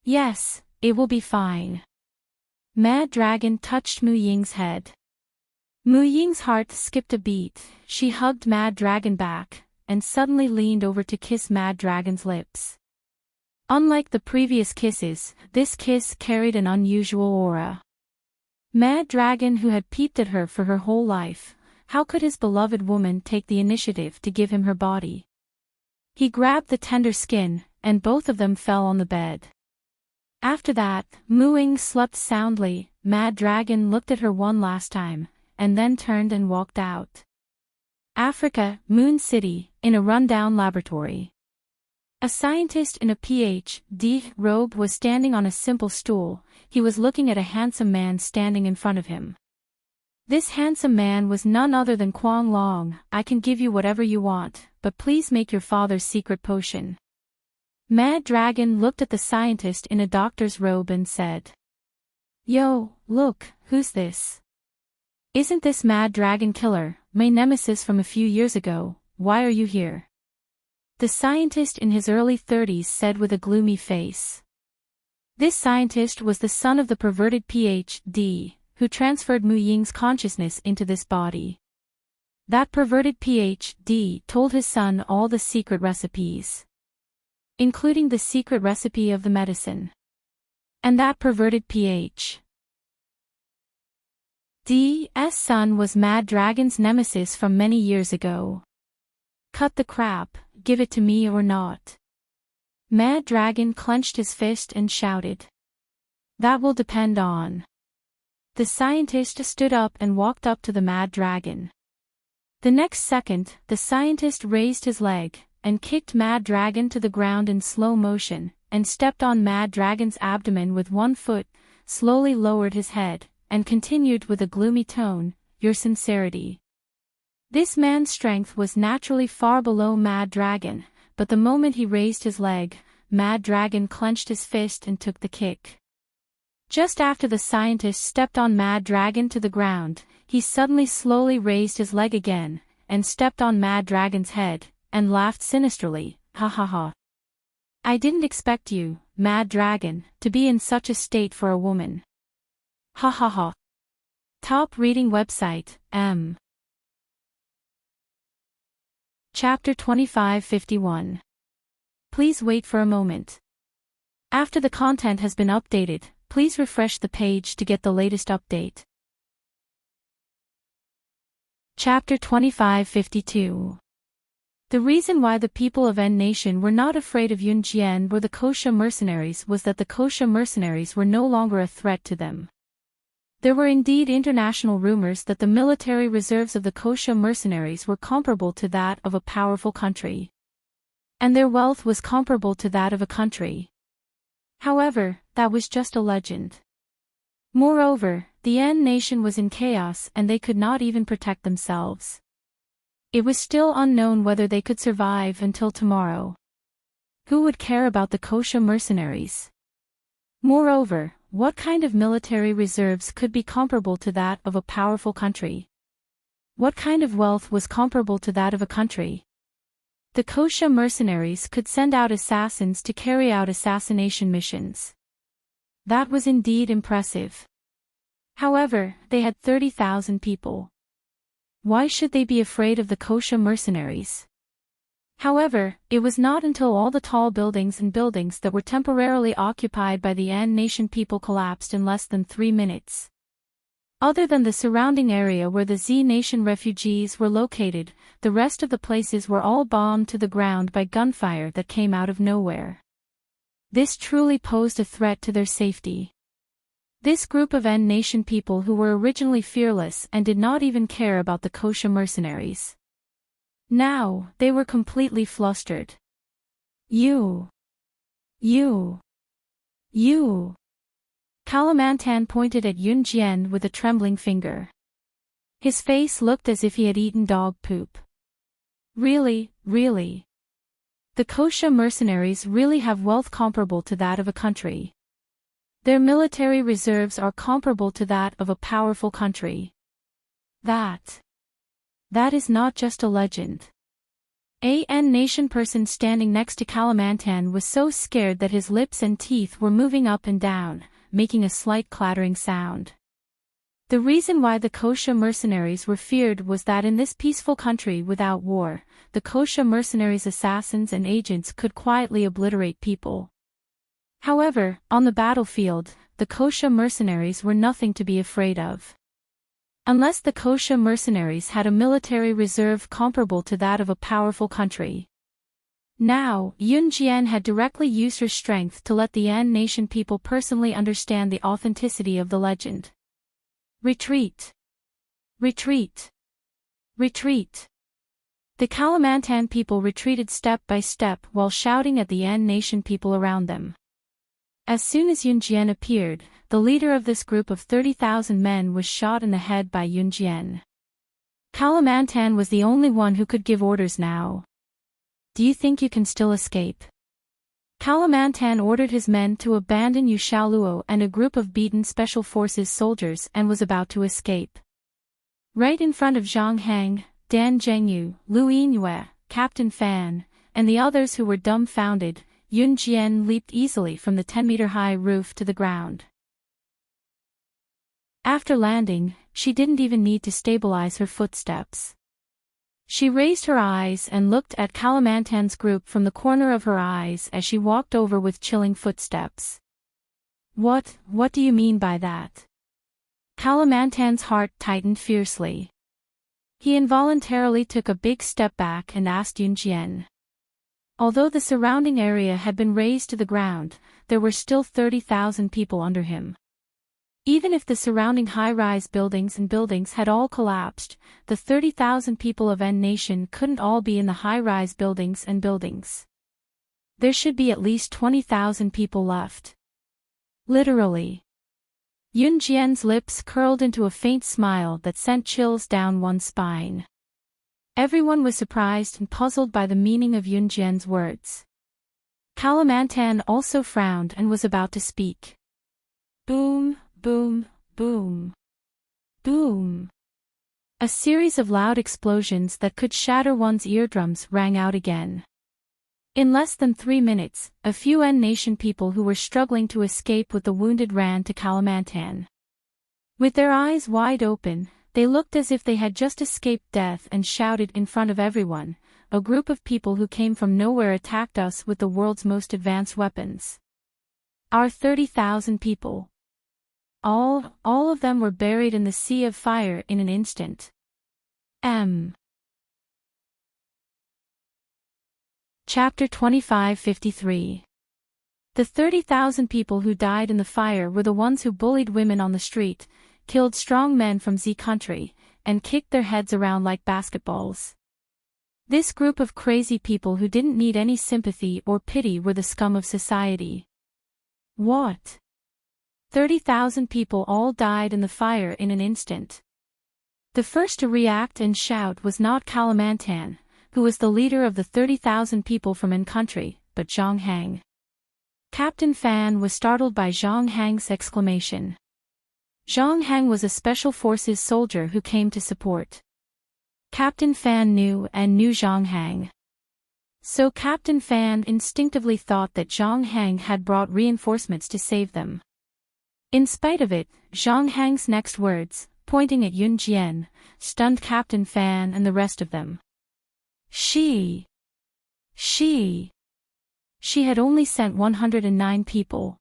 "Yes, it will be fine." Mad Dragon touched Mu Ying's head. Mu Ying's heart skipped a beat. She hugged Mad Dragon back, and suddenly leaned over to kiss Mad Dragon's lips. Unlike the previous kisses, this kiss carried an unusual aura. Mad Dragon, who had peeped at her for her whole life, how could his beloved woman take the initiative to give him her body? He grabbed the tender skin, and both of them fell on the bed. After that, Mu Ying slept soundly. Mad Dragon looked at her one last time, and then turned and walked out. Africa, Moon City, in a rundown laboratory. A scientist in a Ph.D. robe was standing on a simple stool. He was looking at a handsome man standing in front of him. This handsome man was none other than Quang Long. "I can give you whatever you want, but please make your father's secret potion." Mad Dragon looked at the scientist in a doctor's robe and said, "Yo, look, who's this? Isn't this Mad Dragon Killer, my nemesis from a few years ago? Why are you here?" The scientist in his early 30s said with a gloomy face. This scientist was the son of the perverted Ph.D., who transferred Mu Ying's consciousness into this body. That perverted Ph.D. told his son all the secret recipes, including the secret recipe of the medicine. And that perverted Ph.D.'s son was Mad Dragon's nemesis from many years ago. "Cut the crap, give it to me or not." Mad Dragon clenched his fist and shouted. "That will depend on." The scientist stood up and walked up to the Mad Dragon. The next second, the scientist raised his leg, and kicked Mad Dragon to the ground in slow motion, and stepped on Mad Dragon's abdomen with one foot, slowly lowered his head, and continued with a gloomy tone, "Your sincerity." This man's strength was naturally far below Mad Dragon, but the moment he raised his leg, Mad Dragon clenched his fist and took the kick. Just after the scientist stepped on Mad Dragon to the ground, he suddenly slowly raised his leg again, and stepped on Mad Dragon's head, and laughed sinisterly, "Ha ha ha. I didn't expect you, Mad Dragon, to be in such a state for a woman. Ha ha ha." Top reading website, M. Chapter 2551. Please wait for a moment. After the content has been updated, please refresh the page to get the latest update. Chapter 2552. The reason why the people of N Nation were not afraid of Yun Jian or the Kosha mercenaries was that the Kosha mercenaries were no longer a threat to them. There were indeed international rumors that the military reserves of the Kosha mercenaries were comparable to that of a powerful country. And their wealth was comparable to that of a country. However, that was just a legend. Moreover, the N Nation was in chaos and they could not even protect themselves. It was still unknown whether they could survive until tomorrow. Who would care about the Kosha mercenaries? Moreover, what kind of military reserves could be comparable to that of a powerful country? What kind of wealth was comparable to that of a country? The Kosha mercenaries could send out assassins to carry out assassination missions. That was indeed impressive. However, they had 30,000 people. Why should they be afraid of the Kosha mercenaries? However, it was not until all the tall buildings and buildings that were temporarily occupied by the An Nation people collapsed in less than 3 minutes. Other than the surrounding area where the Z Nation refugees were located, the rest of the places were all bombed to the ground by gunfire that came out of nowhere. This truly posed a threat to their safety. This group of N Nation people who were originally fearless and did not even care about the Kosha mercenaries. Now, they were completely flustered. You. Kalamantan pointed at Yun Jian with a trembling finger. His face looked as if he had eaten dog poop. Really, really. The Kosha mercenaries really have wealth comparable to that of a country. Their military reserves are comparable to that of a powerful country. That is not just a legend. A nation person standing next to Kalamantan was so scared that his lips and teeth were moving up and down, making a slight clattering sound. The reason why the Kosha mercenaries were feared was that in this peaceful country without war, the Kosha mercenaries' assassins and agents could quietly obliterate people. However, on the battlefield, the Kosha mercenaries were nothing to be afraid of. Unless the Kosha mercenaries had a military reserve comparable to that of a powerful country. Now, Yun Jian had directly used her strength to let the An Nation people personally understand the authenticity of the legend. Retreat! Retreat! Retreat! The Kalamantan people retreated step by step while shouting at the An Nation people around them. As soon as Yun Jian appeared, the leader of this group of 30,000 men was shot in the head by Yun Jian. Kalamantan was the only one who could give orders now. Do you think you can still escape? Kalamantan ordered his men to abandon Yu Xiaoluo and a group of beaten Special Forces soldiers and was about to escape. Right in front of Zhang Hang, Dan Zhengyu, Lu Yingyue, Captain Fan, and the others who were dumbfounded, Yun Jian leaped easily from the 10-meter-high roof to the ground. After landing, she didn't even need to stabilize her footsteps. She raised her eyes and looked at Kalamantan's group from the corner of her eyes as she walked over with chilling footsteps. What do you mean by that? Kalamantan's heart tightened fiercely. He involuntarily took a big step back and asked Yun Jian. Although the surrounding area had been razed to the ground, there were still 30,000 people under him. Even if the surrounding high-rise buildings had all collapsed, the 30,000 people of N Nation couldn't all be in the high-rise buildings. There should be at least 20,000 people left. Literally. Yun Jian's lips curled into a faint smile that sent chills down one's spine. Everyone was surprised and puzzled by the meaning of Yun Jian's words. Kalamantan also frowned and was about to speak. Boom, boom, boom. Boom. A series of loud explosions that could shatter one's eardrums rang out again. In less than 3 minutes, a few N Nation people who were struggling to escape with the wounded ran to Kalamantan. With their eyes wide open, they looked as if they had just escaped death and shouted in front of everyone, "A group of people who came from nowhere attacked us with the world's most advanced weapons. Our 30,000 people. All of them were buried in the sea of fire in an instant." Chapter 2553. The 30,000 people who died in the fire were the ones who bullied women on the street, killed strong men from Z country, and kicked their heads around like basketballs. This group of crazy people who didn't need any sympathy or pity were the scum of society. What? 30,000 people all died in the fire in an instant. The first to react and shout was not Kalamantan, who was the leader of the 30,000 people from N country, but Zhang Hang. Captain Fan was startled by Zhang Hang's exclamation. Zhang Hang was a Special Forces soldier who came to support. Captain Fan knew Zhang Hang. So Captain Fan instinctively thought that Zhang Hang had brought reinforcements to save them. In spite of it, Zhang Hang's next words, pointing at Yun Jian, stunned Captain Fan and the rest of them. She had only sent 109 people.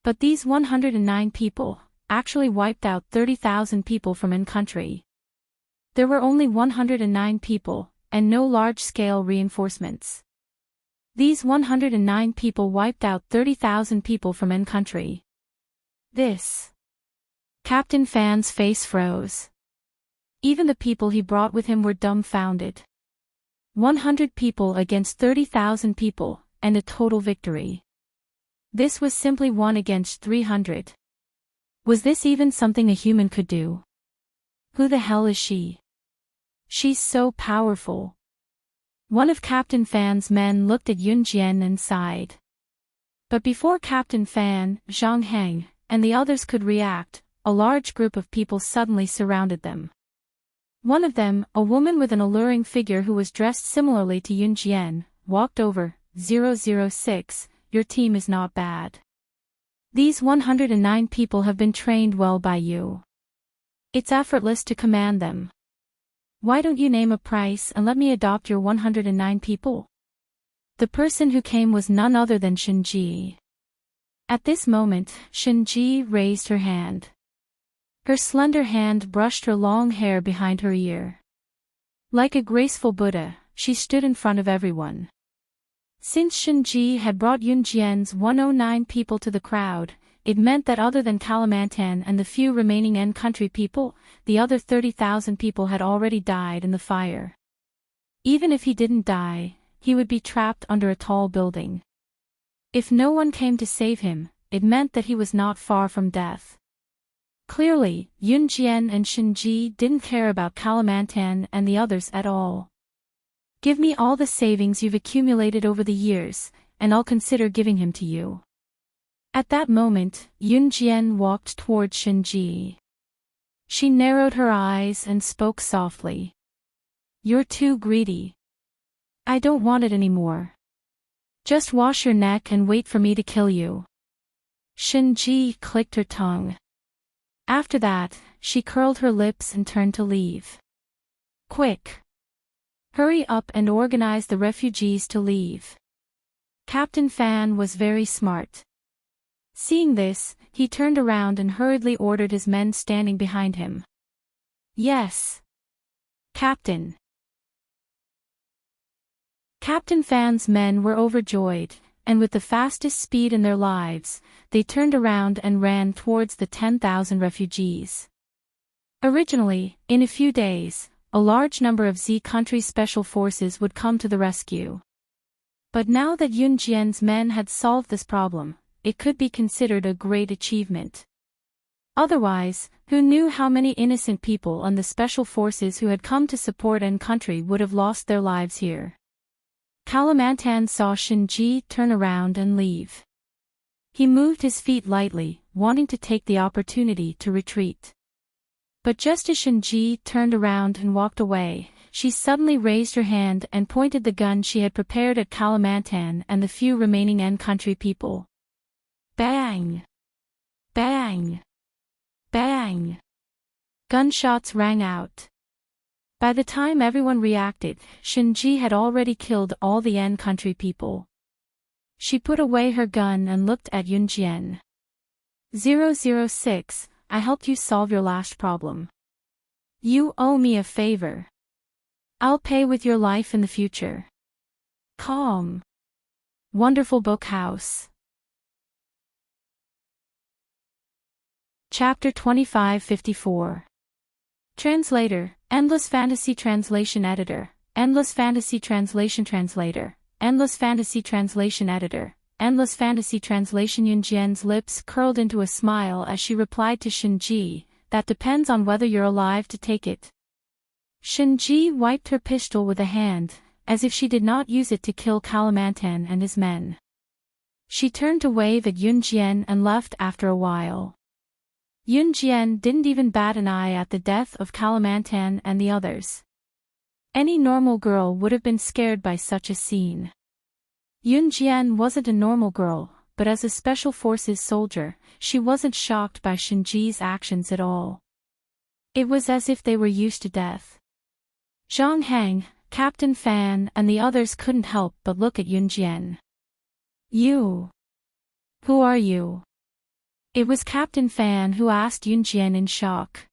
But these 109 people actually wiped out 30,000 people from N country. There were only 109 people, and no large-scale reinforcements. These 109 people wiped out 30,000 people from N country. This. Captain Fan's face froze. Even the people he brought with him were dumbfounded. 100 people against 30,000 people, and a total victory. This was simply 1 against 300. Was this even something a human could do? Who the hell is she? She's so powerful. One of Captain Fan's men looked at Yun Jian and sighed. But before Captain Fan, Zhang Heng, and the others could react, a large group of people suddenly surrounded them. One of them, a woman with an alluring figure who was dressed similarly to Yun Jian, walked over. 006, your team is not bad. These 109 people have been trained well by you. It's effortless to command them. Why don't you name a price and let me adopt your 109 people? The person who came was none other than Shinji. At this moment, Shinji raised her hand. Her slender hand brushed her long hair behind her ear. Like a graceful Buddha, she stood in front of everyone. Since Shinji had brought Yun Jian's 109 people to the crowd, it meant that other than Kalimantan and the few remaining N-country people, the other 30,000 people had already died in the fire. Even if he didn't die, he would be trapped under a tall building. If no one came to save him, it meant that he was not far from death. Clearly, Yun Jian and Shinji didn't care about Kalimantan and the others at all. Give me all the savings you've accumulated over the years, and I'll consider giving him to you. At that moment, Yun Jian walked toward Shinji. She narrowed her eyes and spoke softly. You're too greedy. I don't want it anymore. Just wash your neck and wait for me to kill you. Shinji clicked her tongue. After that, she curled her lips and turned to leave. Quick! Hurry up and organize the refugees to leave. Captain Fan was very smart. Seeing this, he turned around and hurriedly ordered his men standing behind him. Yes. Captain. Captain Fan's men were overjoyed, and with the fastest speed in their lives, they turned around and ran towards the 10,000 refugees. Originally, in a few days, a large number of Z country special forces would come to the rescue. But now that Yun Jian's men had solved this problem, it could be considered a great achievement. Otherwise, who knew how many innocent people and the special forces who had come to support N-country would have lost their lives here. Kalimantan saw Shinji turn around and leave. He moved his feet lightly, wanting to take the opportunity to retreat. But just as Shinji turned around and walked away, she suddenly raised her hand and pointed the gun she had prepared at Kalimantan and the few remaining N-country people. Bang! Bang! Bang! Gunshots rang out. By the time everyone reacted, Shinji had already killed all the N-country people. She put away her gun and looked at Yun Jian. 006, I helped you solve your last problem. You owe me a favor. I'll pay with your life in the future. Calm. Wonderful Book House. Chapter 2554. Translator, Endless Fantasy Translation Editor, Endless Fantasy Translation Translator, Endless Fantasy Translation Editor, Endless Fantasy Translation. Yun Jian's lips curled into a smile as she replied to Shinji, that depends on whether you're alive to take it. Shinji wiped her pistol with a hand, as if she did not use it to kill Kalimantan and his men. She turned to wave at Yun Jian and left after a while. Yun Jian didn't even bat an eye at the death of Kalimantan and the others. Any normal girl would have been scared by such a scene. Yun Jian wasn't a normal girl, but as a Special Forces soldier, she wasn't shocked by Shinji's actions at all. It was as if they were used to death. Zhang Heng, Captain Fan and the others couldn't help but look at Yun Jian. You? Who are you? It was Captain Fan who asked Yun Jian in shock.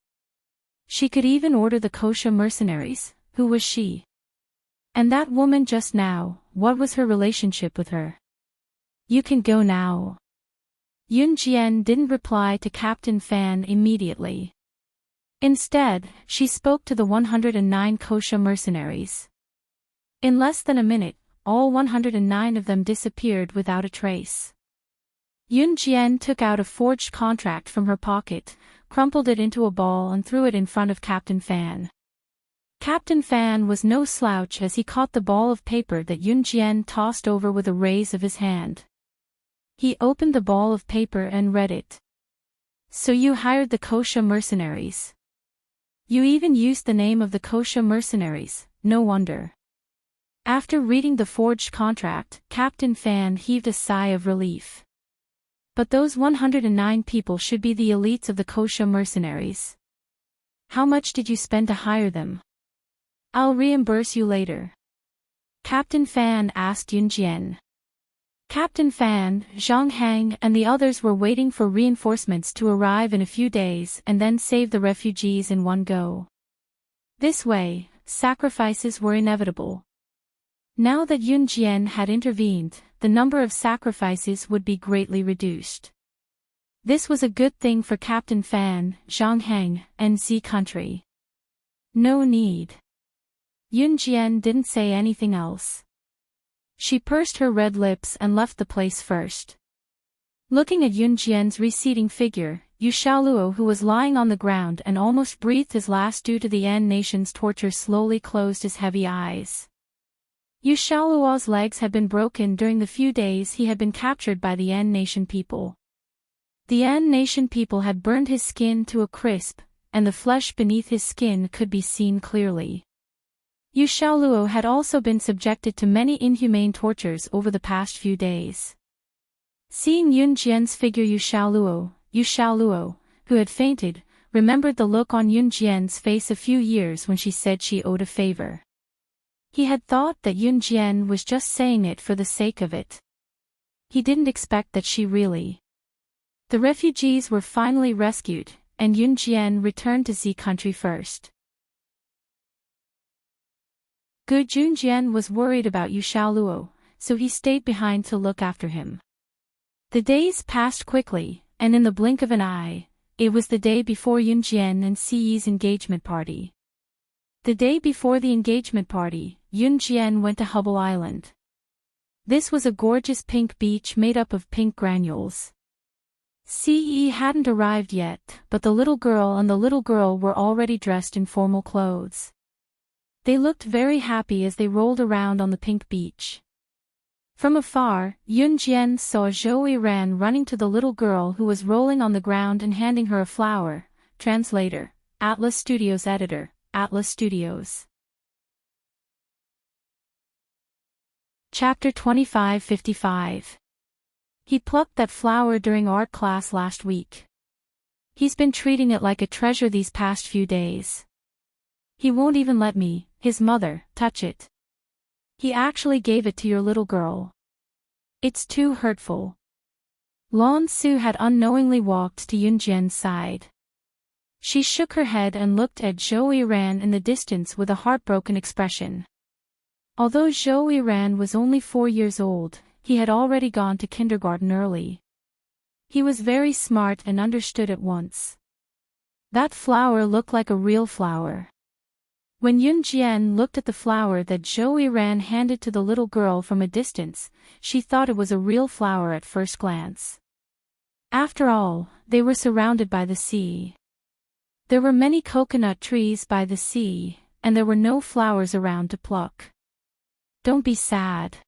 She could even order the kosher mercenaries. Who was she? And that woman just now, what was her relationship with her? You can go now. Yun Jian didn't reply to Captain Fan immediately. Instead, she spoke to the 109 kosher mercenaries. In less than a minute, all 109 of them disappeared without a trace. Yun Jian took out a forged contract from her pocket, crumpled it into a ball and threw it in front of Captain Fan. Captain Fan was no slouch as he caught the ball of paper that Yun Jian tossed over with a raise of his hand. He opened the ball of paper and read it. So you hired the Kosha mercenaries. You even used the name of the Kosha mercenaries, no wonder. After reading the forged contract, Captain Fan heaved a sigh of relief. But those 109 people should be the elites of the Kosha mercenaries. How much did you spend to hire them? I'll reimburse you later. Captain Fan asked Yun Jian. Captain Fan, Zhang Hang and the others were waiting for reinforcements to arrive in a few days and then save the refugees in one go. This way, sacrifices were inevitable. Now that Yun Jian had intervened, the number of sacrifices would be greatly reduced. This was a good thing for Captain Fan, Zhang Hang, and Z country. No need. Yun Jian didn't say anything else. She pursed her red lips and left the place first. Looking at Yun Jian's receding figure, Yu Xiaoluo, who was lying on the ground and almost breathed his last due to the An nation's torture, slowly closed his heavy eyes. Yu Xiaoluo's legs had been broken during the few days he had been captured by the An nation people. The An nation people had burned his skin to a crisp, and the flesh beneath his skin could be seen clearly. Yu Xiaoluo had also been subjected to many inhumane tortures over the past few days. Seeing Yun Jian's figure, Yu Xiaoluo, who had fainted, remembered the look on Yun Jian's face a few years when she said she owed a favor. He had thought that Yun Jian was just saying it for the sake of it. He didn't expect that she really. The refugees were finally rescued, and Yun Jian returned to Z country first. Gu Junjian was worried about Yu Xiaoluo, so he stayed behind to look after him. The days passed quickly, and in the blink of an eye, it was the day before Yun Jian and Si's engagement party. The day before the engagement party, Yun Jian went to Hubble Island. This was a gorgeous pink beach made up of pink granules. Ce hadn't arrived yet, but the little girl and the little girl were already dressed in formal clothes. They looked very happy as they rolled around on the pink beach. From afar, Yun Jian saw Zhou Yiran running to the little girl who was rolling on the ground and handing her a flower. Translator, Atlas Studios Editor, Atlas Studios. Chapter 2555. He plucked that flower during art class last week. He's been treating it like a treasure these past few days. He won't even let me, his mother, touch it. He actually gave it to your little girl. It's too hurtful. Lan Su had unknowingly walked to Yun Jian's side. She shook her head and looked at Zhou Yiran in the distance with a heartbroken expression. Although Zhou Yiran was only 4 years old, he had already gone to kindergarten early. He was very smart and understood at once. That flower looked like a real flower. When Yun Jian looked at the flower that Zhou Yiran handed to the little girl from a distance, she thought it was a real flower at first glance. After all, they were surrounded by the sea. There were many coconut trees by the sea, and there were no flowers around to pluck. Don't be sad.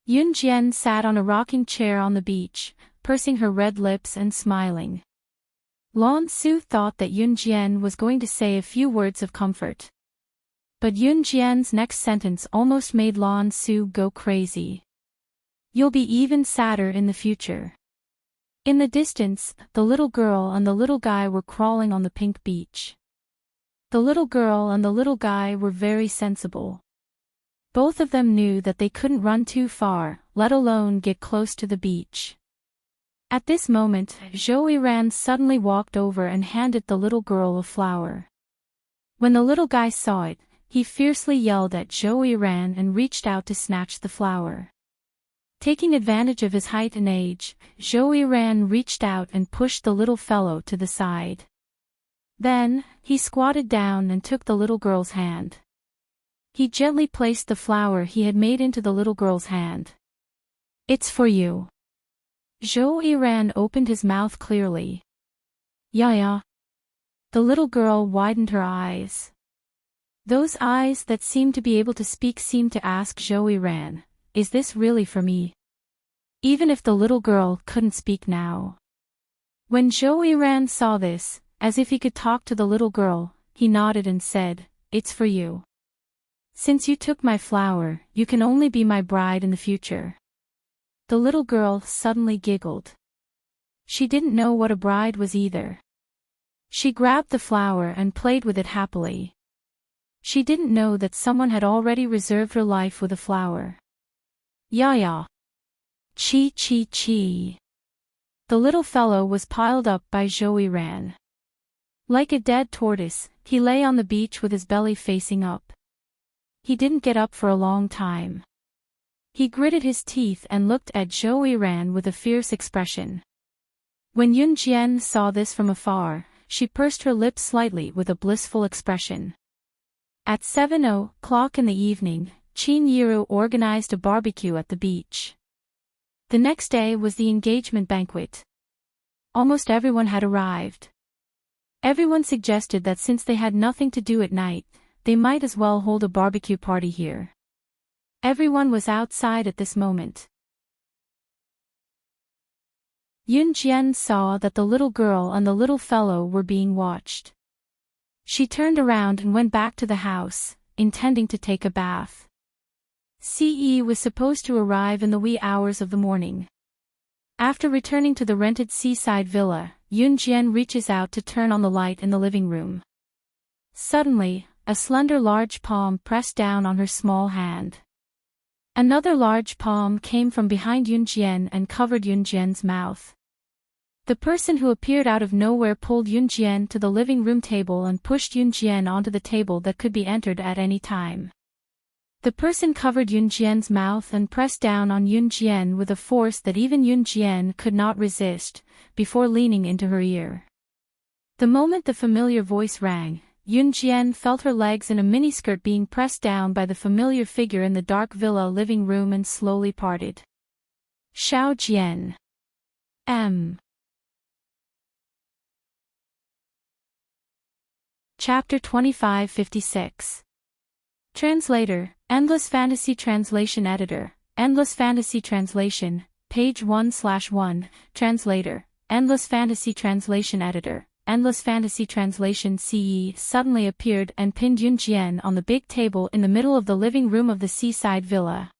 Yun Jian sat on a rocking chair on the beach, pursing her red lips and smiling. Lan Su thought that Yun Jian was going to say a few words of comfort. But Yun Jian's next sentence almost made Lan Su go crazy. You'll be even sadder in the future. In the distance, the little girl and the little guy were crawling on the pink beach. The little girl and the little guy were very sensible. Both of them knew that they couldn't run too far, let alone get close to the beach. At this moment, Zhou Yiran suddenly walked over and handed the little girl a flower. When the little guy saw it, he fiercely yelled at Zhou Yiran and reached out to snatch the flower. Taking advantage of his height and age, Zhou Yiran reached out and pushed the little fellow to the side. Then, he squatted down and took the little girl's hand. He gently placed the flower he had made into the little girl's hand. It's for you. Zhou Yiran opened his mouth clearly. Yeah. The little girl widened her eyes. Those eyes that seemed to be able to speak seemed to ask Zhou Ran, "Is this really for me?" Even if the little girl couldn't speak now. When Zhou Ran saw this, as if he could talk to the little girl, he nodded and said, "It's for you. Since you took my flower, you can only be my bride in the future." The little girl suddenly giggled. She didn't know what a bride was either. She grabbed the flower and played with it happily. She didn't know that someone had already reserved her life with a flower. Ya. Chi. The little fellow was piled up by Zhou Ran. Like a dead tortoise, he lay on the beach with his belly facing up. He didn't get up for a long time. He gritted his teeth and looked at Zhou Ran with a fierce expression. When Yun Jian saw this from afar, she pursed her lips slightly with a blissful expression. At 7:00 in the evening, Qin Yiru organized a barbecue at the beach. The next day was the engagement banquet. Almost everyone had arrived. Everyone suggested that since they had nothing to do at night, they might as well hold a barbecue party here. Everyone was outside at this moment. Yun Jian saw that the little girl and the little fellow were being watched. She turned around and went back to the house, intending to take a bath. Ce was supposed to arrive in the wee hours of the morning. After returning to the rented seaside villa, Yun Jian reaches out to turn on the light in the living room. Suddenly, a slender large palm pressed down on her small hand. Another large palm came from behind Yun Jian and covered Yun Jian's mouth. The person who appeared out of nowhere pulled Yun Jian to the living room table and pushed Yun Jian onto the table that could be entered at any time. The person covered Yun Jian's mouth and pressed down on Yun Jian with a force that even Yun Jian could not resist, before leaning into her ear. The moment the familiar voice rang, Yun Jian felt her legs in a miniskirt being pressed down by the familiar figure in the dark villa living room and slowly parted. Xiao Jian. M. Chapter 2556. Translator, Endless Fantasy Translation Editor, Endless Fantasy Translation, page 1/1, Translator, Endless Fantasy Translation Editor, Endless Fantasy Translation CE suddenly appeared and pinned Yun Jian on the big table in the middle of the living room of the seaside villa.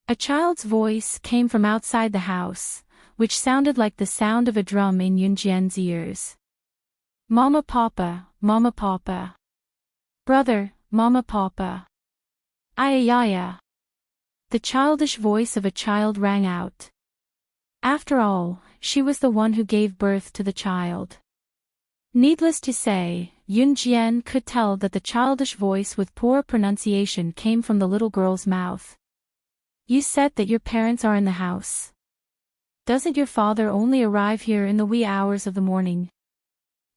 A child's voice came from outside the house, which sounded like the sound of a drum in Yun Jian's ears. Mama Papa, Mama Papa. Brother, Mama Papa. Ayayaya. The childish voice of a child rang out. After all, she was the one who gave birth to the child. Needless to say, Yun Jian could tell that the childish voice with poor pronunciation came from the little girl's mouth. You said that your parents are in the house. Doesn't your father only arrive here in the wee hours of the morning?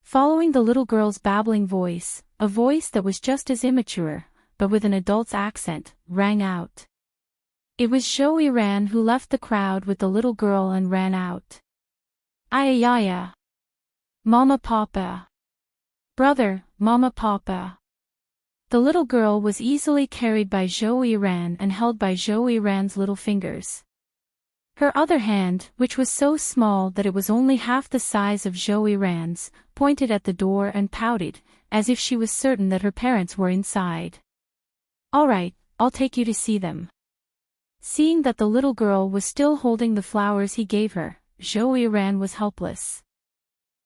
Following the little girl's babbling voice, a voice that was just as immature, but with an adult's accent, rang out. It was Zhou Ran who left the crowd with the little girl and ran out. Ayayaya. Mama Papa. Brother, Mama Papa. The little girl was easily carried by Zhou Ran and held by Zhou Ran's little fingers. Her other hand, which was so small that it was only half the size of Zhou Ran's, pointed at the door and pouted, as if she was certain that her parents were inside. All right, I'll take you to see them. Seeing that the little girl was still holding the flowers he gave her, Zhou Ran was helpless.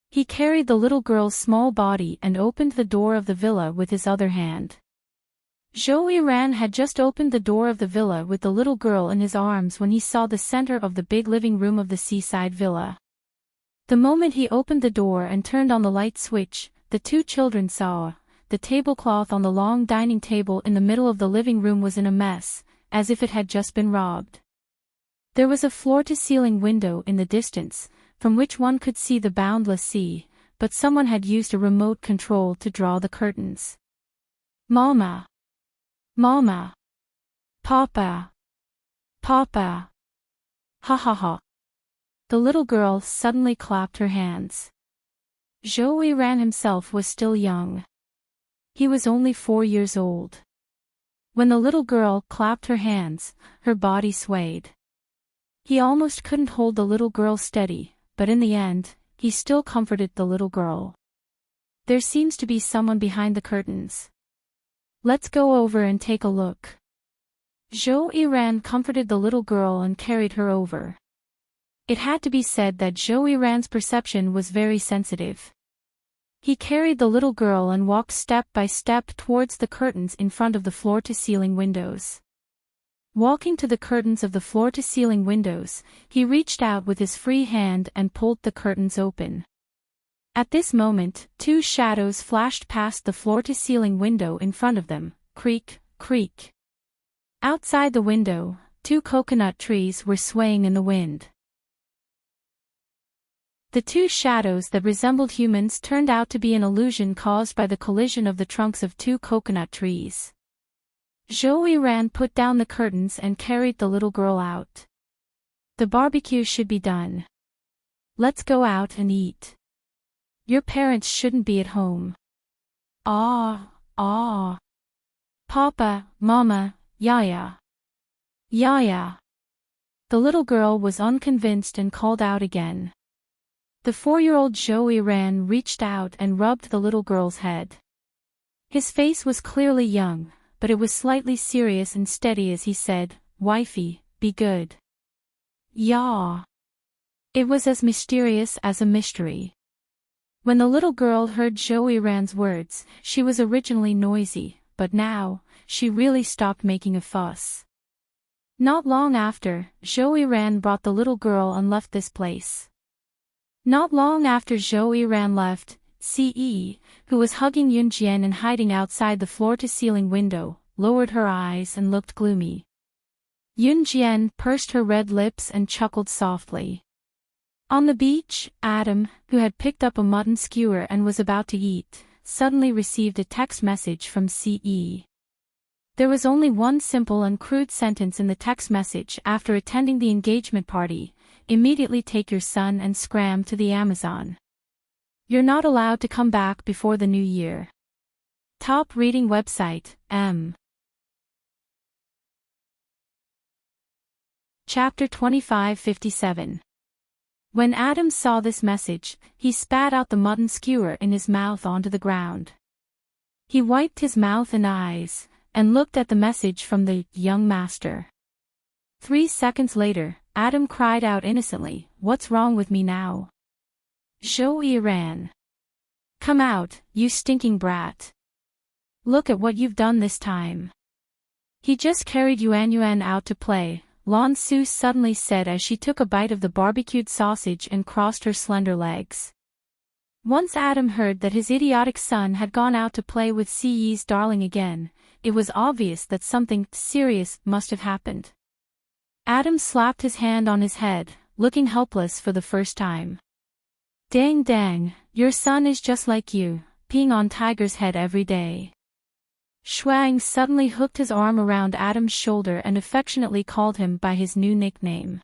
He carried the little girl's small body and opened the door of the villa with his other hand. Zhou Ran had just opened the door of the villa with the little girl in his arms when he saw the center of the big living room of the seaside villa. The moment he opened the door and turned on the light switch, the two children saw, the tablecloth on the long dining table in the middle of the living room was in a mess, as if it had just been robbed. There was a floor-to-ceiling window in the distance, from which one could see the boundless sea, but someone had used a remote control to draw the curtains. Mama! Mama! Papa! Papa! Ha ha ha! The little girl suddenly clapped her hands. Zhou Ran himself was still young. He was only 4 years old. When the little girl clapped her hands, her body swayed. He almost couldn't hold the little girl steady, but in the end, he still comforted the little girl. There seems to be someone behind the curtains. Let's go over and take a look. Zhou Yiran comforted the little girl and carried her over. It had to be said that Zhou Yiran's perception was very sensitive. He carried the little girl and walked step by step towards the curtains in front of the floor-to-ceiling windows. Walking to the curtains of the floor-to-ceiling windows, he reached out with his free hand and pulled the curtains open. At this moment, 2 shadows flashed past the floor-to-ceiling window in front of them, creak, creak. Outside the window, 2 coconut trees were swaying in the wind. The 2 shadows that resembled humans turned out to be an illusion caused by the collision of the trunks of 2 coconut trees. Zhou Yiran put down the curtains and carried the little girl out. The barbecue should be done. Let's go out and eat. Your parents shouldn't be at home. Ah. Papa, Mama, Yaya. Yaya. The little girl was unconvinced and called out again. The 4-year-old Zhou Yiran reached out and rubbed the little girl's head. His face was clearly young, but it was slightly serious and steady as he said, "Wifey, be good." "Yeah." It was as mysterious as a mystery. When the little girl heard Zhou Yiran's words, she was originally noisy, but now, she really stopped making a fuss. Not long after, Zhou Yiran brought the little girl and left this place. Not long after Zhou Yiran left, Ce, who was hugging Yunjian and hiding outside the floor-to-ceiling window, lowered her eyes and looked gloomy. Yunjian pursed her red lips and chuckled softly. On the beach, Adam, who had picked up a mutton skewer and was about to eat, suddenly received a text message from Ce. There was only one simple and crude sentence in the text message: after attending the engagement party, immediately take your son and scram to the Amazon. You're not allowed to come back before the new year. Top reading website, M. Chapter 2557. When Adam saw this message, he spat out the mutton skewer in his mouth onto the ground. He wiped his mouth and eyes, and looked at the message from the young master. 3 seconds later, Adam cried out innocently, "What's wrong with me now?" Zhou Yiran. "Come out, you stinking brat. Look at what you've done this time." "He just carried Yuan out to play," Lan Su suddenly said as she took a bite of the barbecued sausage and crossed her slender legs. Once Adam heard that his idiotic son had gone out to play with Ce's darling again, it was obvious that something serious must have happened. Adam slapped his hand on his head, looking helpless for the first time. "Dang dang, your son is just like you, peeing on Tiger's head every day." Shuang suddenly hooked his arm around Adam's shoulder and affectionately called him by his new nickname.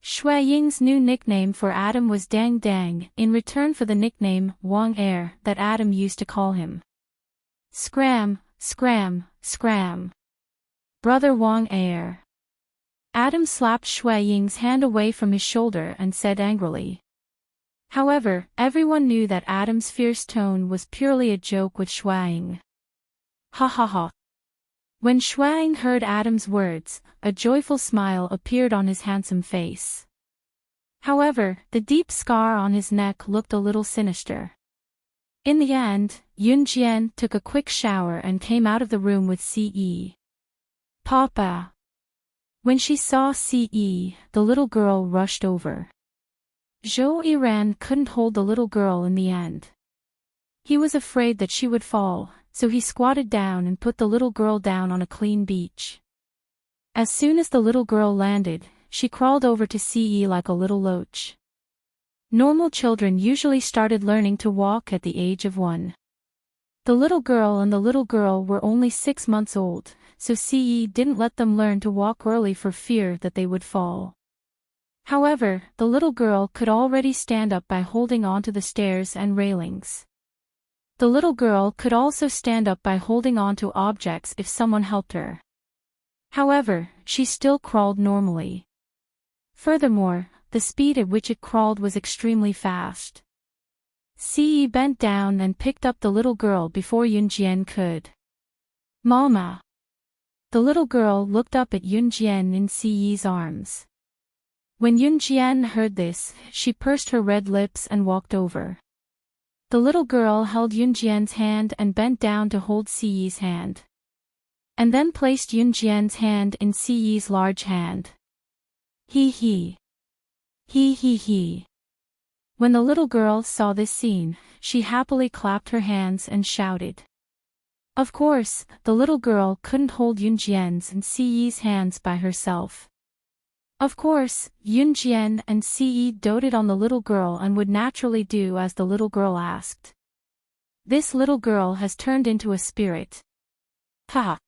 Shui Ying's new nickname for Adam was Dang Dang, in return for the nickname Wang Air that Adam used to call him. "Scram, scram, scram. Brother Wang Air." Adam slapped Shui Ying's hand away from his shoulder and said angrily. However, everyone knew that Adam's fierce tone was purely a joke with Shui Ying. Ha ha ha. When Shui Ying heard Adam's words, a joyful smile appeared on his handsome face. However, the deep scar on his neck looked a little sinister. In the end, Yunjian took a quick shower and came out of the room with Ce. "Papa." When she saw Ce, the little girl rushed over. Zhou Yiran couldn't hold the little girl in the end. He was afraid that she would fall, so he squatted down and put the little girl down on a clean beach. As soon as the little girl landed, she crawled over to Ce like a little loach. Normal children usually started learning to walk at the age of 1. The little girl were only 6 months old, so Ce didn't let them learn to walk early for fear that they would fall. However, the little girl could already stand up by holding onto the stairs and railings. The little girl could also stand up by holding onto objects if someone helped her. However, she still crawled normally. Furthermore, the speed at which it crawled was extremely fast. Ce bent down and picked up the little girl before Yunjian could. Mama! The little girl looked up at Yunjian in Ce's arms. When Yunjian heard this, she pursed her red lips and walked over. The little girl held Yunjian's hand and bent down to hold Ce's hand. And then placed Yunjian's hand in Ce's large hand. He he. He he he. When the little girl saw this scene, she happily clapped her hands and shouted. Of course, the little girl couldn't hold Yunjian's and Ce's hands by herself. Of course, Yunjian and Ce doted on the little girl and would naturally do as the little girl asked. This little girl has turned into a spirit. Ha!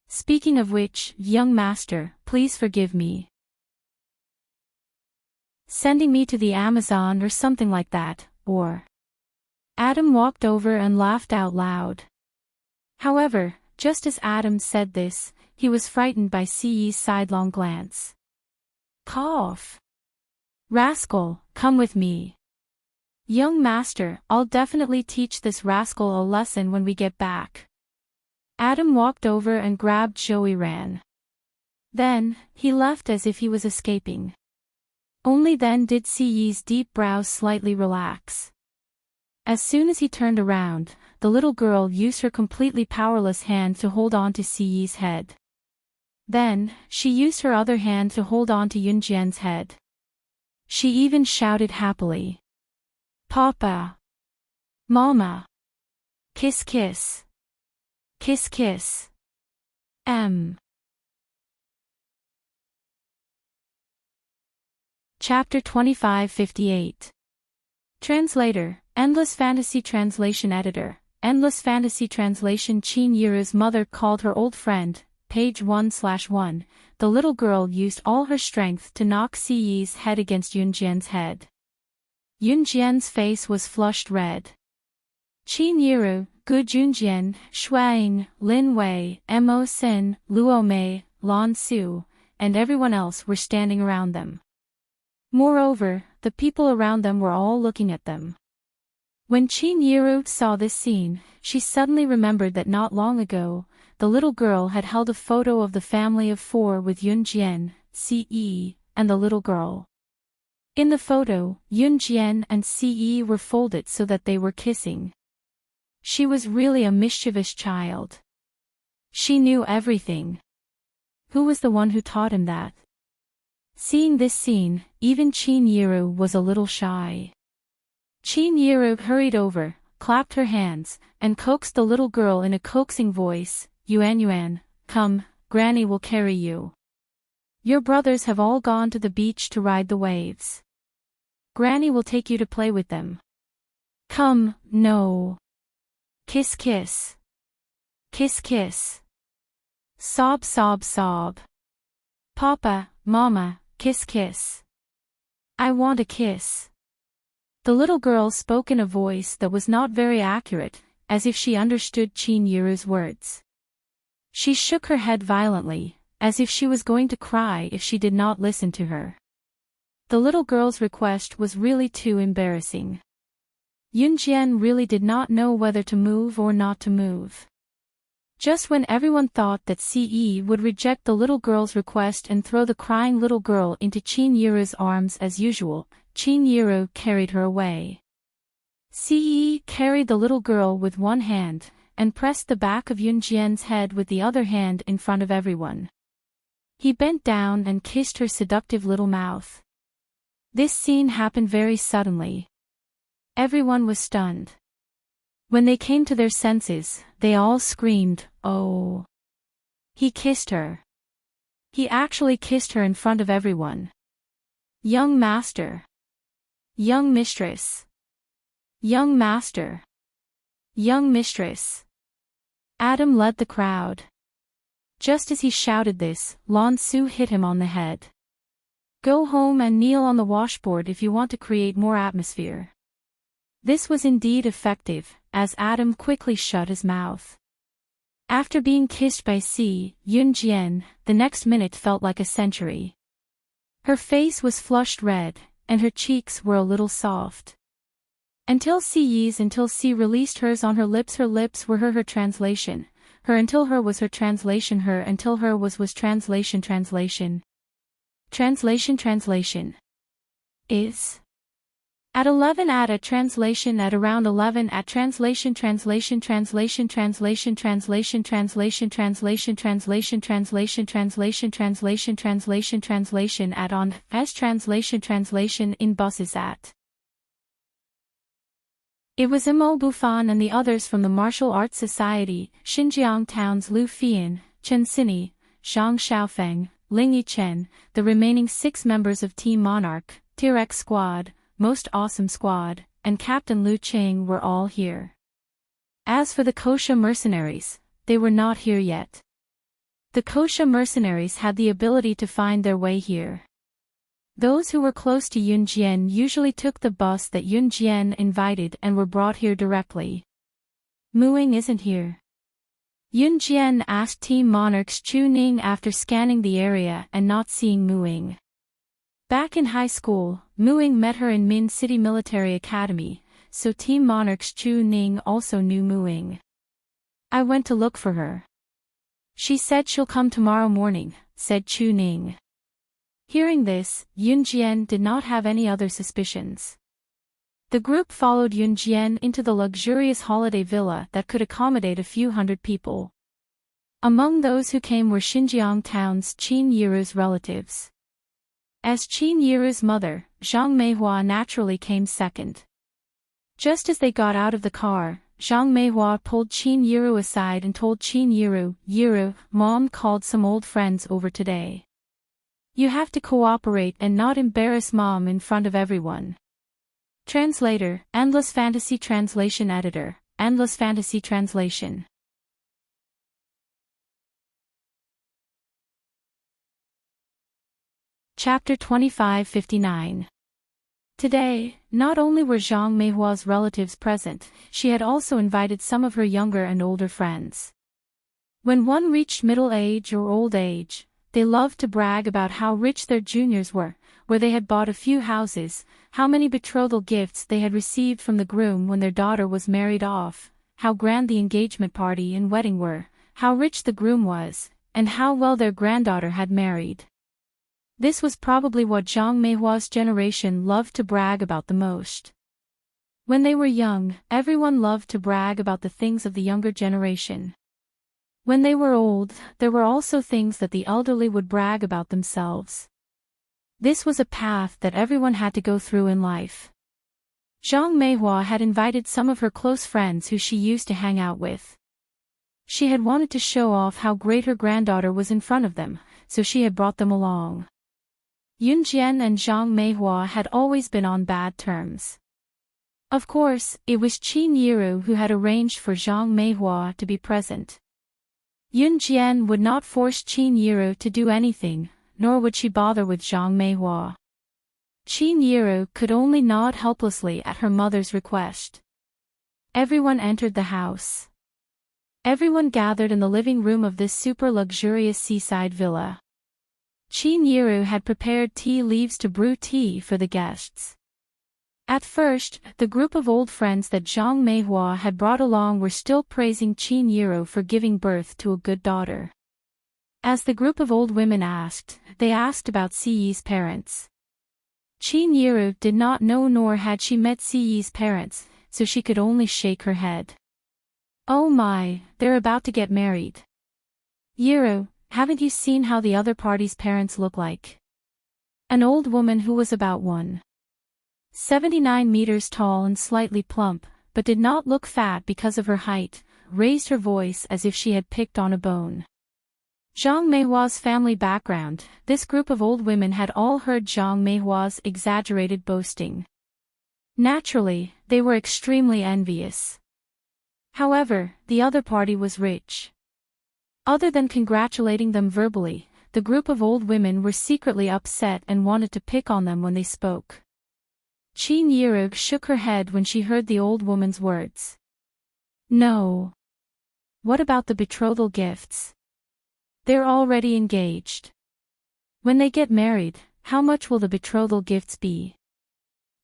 Speaking of which, young master, please forgive me. Sending me to the Amazon or something like that, or... Adam walked over and laughed out loud. However, just as Adam said this, he was frightened by Ce's sidelong glance. Cough! Rascal, come with me. Young master, I'll definitely teach this rascal a lesson when we get back. Adam walked over and grabbed Joey ran. Then, he left as if he was escaping. Only then did Ce's deep brows slightly relax. As soon as he turned around, the little girl used her completely powerless hand to hold on to Ce's head. Then, she used her other hand to hold on to Yunjian's head. She even shouted happily. Papa! Mama! Kiss kiss! Kiss kiss! Chapter 2558. Translator, Endless Fantasy Translation Editor, Endless Fantasy Translation. Qin Yiru's mother called her old friend, page 1/1, the little girl used all her strength to knock Ce's head against Yunjian's head. Yunjian's face was flushed red. Qin Yiru, Gu Junjian, Shuang, Lin Wei, Mo Xin, Luo Mei, Lan Su, and everyone else were standing around them. Moreover, the people around them were all looking at them. When Qin Yiru saw this scene, she suddenly remembered that not long ago, the little girl had held a photo of the family of 4 with Yunjian, Ce, and the little girl. In the photo, Yunjian and Ce were folded so that they were kissing. She was really a mischievous child. She knew everything. Who was the one who taught him that? Seeing this scene, even Qin Yiru was a little shy. Qin Yiru hurried over, clapped her hands, and coaxed the little girl in a coaxing voice, Yuan Yuan, come, Granny will carry you. Your brothers have all gone to the beach to ride the waves. Granny will take you to play with them. Come, no. Kiss kiss. Kiss kiss. Sob sob sob. Papa, Mama, kiss kiss. I want a kiss. The little girl spoke in a voice that was not very accurate, as if she understood Qin Yiru's words. She shook her head violently, as if she was going to cry if she did not listen to her. The little girl's request was really too embarrassing. Yunjian really did not know whether to move or not to move. Just when everyone thought that Ce would reject the little girl's request and throw the crying little girl into Qin Yiru's arms as usual, Qin Yiru carried her away. Ce carried the little girl with one hand, and pressed the back of Yunjian's head with the other hand in front of everyone. He bent down and kissed her seductive little mouth. This scene happened very suddenly. Everyone was stunned. When they came to their senses, they all screamed, "Oh!" He kissed her. He actually kissed her in front of everyone. Young master. Young mistress. Young master. Young mistress. Adam led the crowd. Just as he shouted this, Lan Su hit him on the head. Go home and kneel on the washboard if you want to create more atmosphere. This was indeed effective, as Adam quickly shut his mouth. After being kissed by Yunjian, the next minute felt like a century. Her face was flushed red, and her cheeks were a little soft. Until C released hers on her lips were her translation. Her until her was her translation, her until her was translation. Translation. Is. At 11 at a translation at around 11 at translation at on as translation in buses at. It was Imo Bufan and the others from the Martial Arts Society, Xinjiang towns Lu Fian, Chen Sini, Zhang Xiaofeng, Ling Yichen, the remaining 6 members of Team Monarch, Tier X Squad, Most Awesome Squad, and Captain Lu Qing were all here. As for the Kosha mercenaries, they were not here yet. The Kosha mercenaries had the ability to find their way here. Those who were close to Yunjian usually took the bus that Yunjian invited and were brought here directly. Muing isn't here. Yunjian asked Team Monarch's Chu Ning after scanning the area and not seeing Muing. Back in high school, Muing met her in Min City Military Academy, so Team Monarch's Chu Ning also knew Muing. I went to look for her. She said she'll come tomorrow morning, said Chu Ning. Hearing this, Yunjian did not have any other suspicions. The group followed Yunjian into the luxurious holiday villa that could accommodate a few hundred people. Among those who came were Xinjiang town's Qin Yiru's relatives. As Qin Yiru's mother, Zhang Meihua naturally came second. Just as they got out of the car, Zhang Meihua pulled Qin Yiru aside and told Qin Yiru, Mom called some old friends over today. You have to cooperate and not embarrass Mom in front of everyone. Translator, Endless Fantasy Translation Editor, Endless Fantasy Translation. Chapter 2559. Today, not only were Zhang Meihua's relatives present, she had also invited some of her younger and older friends. When one reached middle age or old age, they loved to brag about how rich their juniors were, where they had bought a few houses, how many betrothal gifts they had received from the groom when their daughter was married off, how grand the engagement party and wedding were, how rich the groom was, and how well their granddaughter had married. This was probably what Zhang Meihua's generation loved to brag about the most. When they were young, everyone loved to brag about the things of the younger generation. When they were old, there were also things that the elderly would brag about themselves. This was a path that everyone had to go through in life. Zhang Meihua had invited some of her close friends who she used to hang out with. She had wanted to show off how great her granddaughter was in front of them, so she had brought them along. Yunjian and Zhang Meihua had always been on bad terms. Of course, it was Qin Yiru who had arranged for Zhang Meihua to be present. Yunjian would not force Qin Yiru to do anything, nor would she bother with Zhang Meihua. Qin Yiru could only nod helplessly at her mother's request. Everyone entered the house. Everyone gathered in the living room of this super luxurious seaside villa. Qin Yiru had prepared tea leaves to brew tea for the guests. At first, the group of old friends that Zhang Meihua had brought along were still praising Qin Yiru for giving birth to a good daughter. As the group of old women asked, they asked about Siyi's parents. Qin Yiru did not know nor had she met Siyi's parents, so she could only shake her head. Oh my, they're about to get married. Yiru, haven't you seen how the other party's parents look like? An old woman who was about 1.79 meters tall and slightly plump, but did not look fat because of her height, raised her voice as if she had picked on a bone. Zhang Meihua's family background, this group of old women had all heard Zhang Meihua's exaggerated boasting. Naturally, they were extremely envious. However, the other party was rich. Other than congratulating them verbally, the group of old women were secretly upset and wanted to pick on them when they spoke. Qin Yiru shook her head when she heard the old woman's words. No. What about the betrothal gifts? They're already engaged. When they get married, how much will the betrothal gifts be?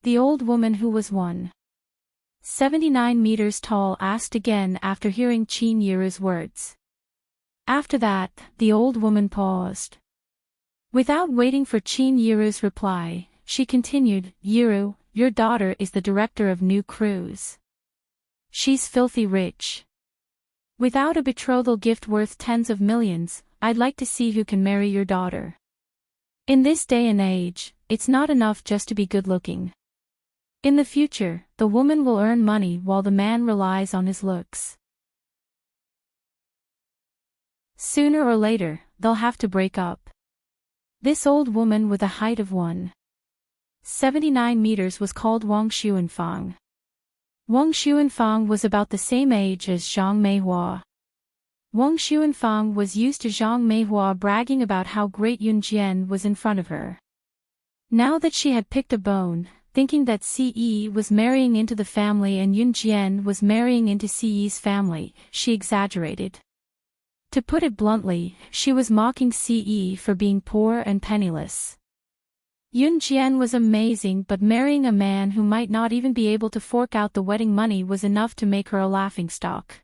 The old woman who was 179 meters tall asked again after hearing Qin Yiru's words. After that, the old woman paused. Without waiting for Qin Yiru's reply, she continued, Yiru, your daughter is the director of new cruise. She's filthy rich. Without a betrothal gift worth tens of millions, I'd like to see who can marry your daughter. In this day and age, it's not enough just to be good-looking. In the future, the woman will earn money while the man relies on his looks. Sooner or later, they'll have to break up. This old woman with a height of 179 meters was called Wang Xuanfang. Wang Xuanfang was about the same age as Zhang Meihua. Wang Xuanfang was used to Zhang Meihua bragging about how great Yun Jian was in front of her. Now that she had picked a bone, thinking that Ce was marrying into the family and Yun Jian was marrying into Ce's family, she exaggerated. To put it bluntly, she was mocking Ce for being poor and penniless. Yun Jian was amazing, but marrying a man who might not even be able to fork out the wedding money was enough to make her a laughingstock.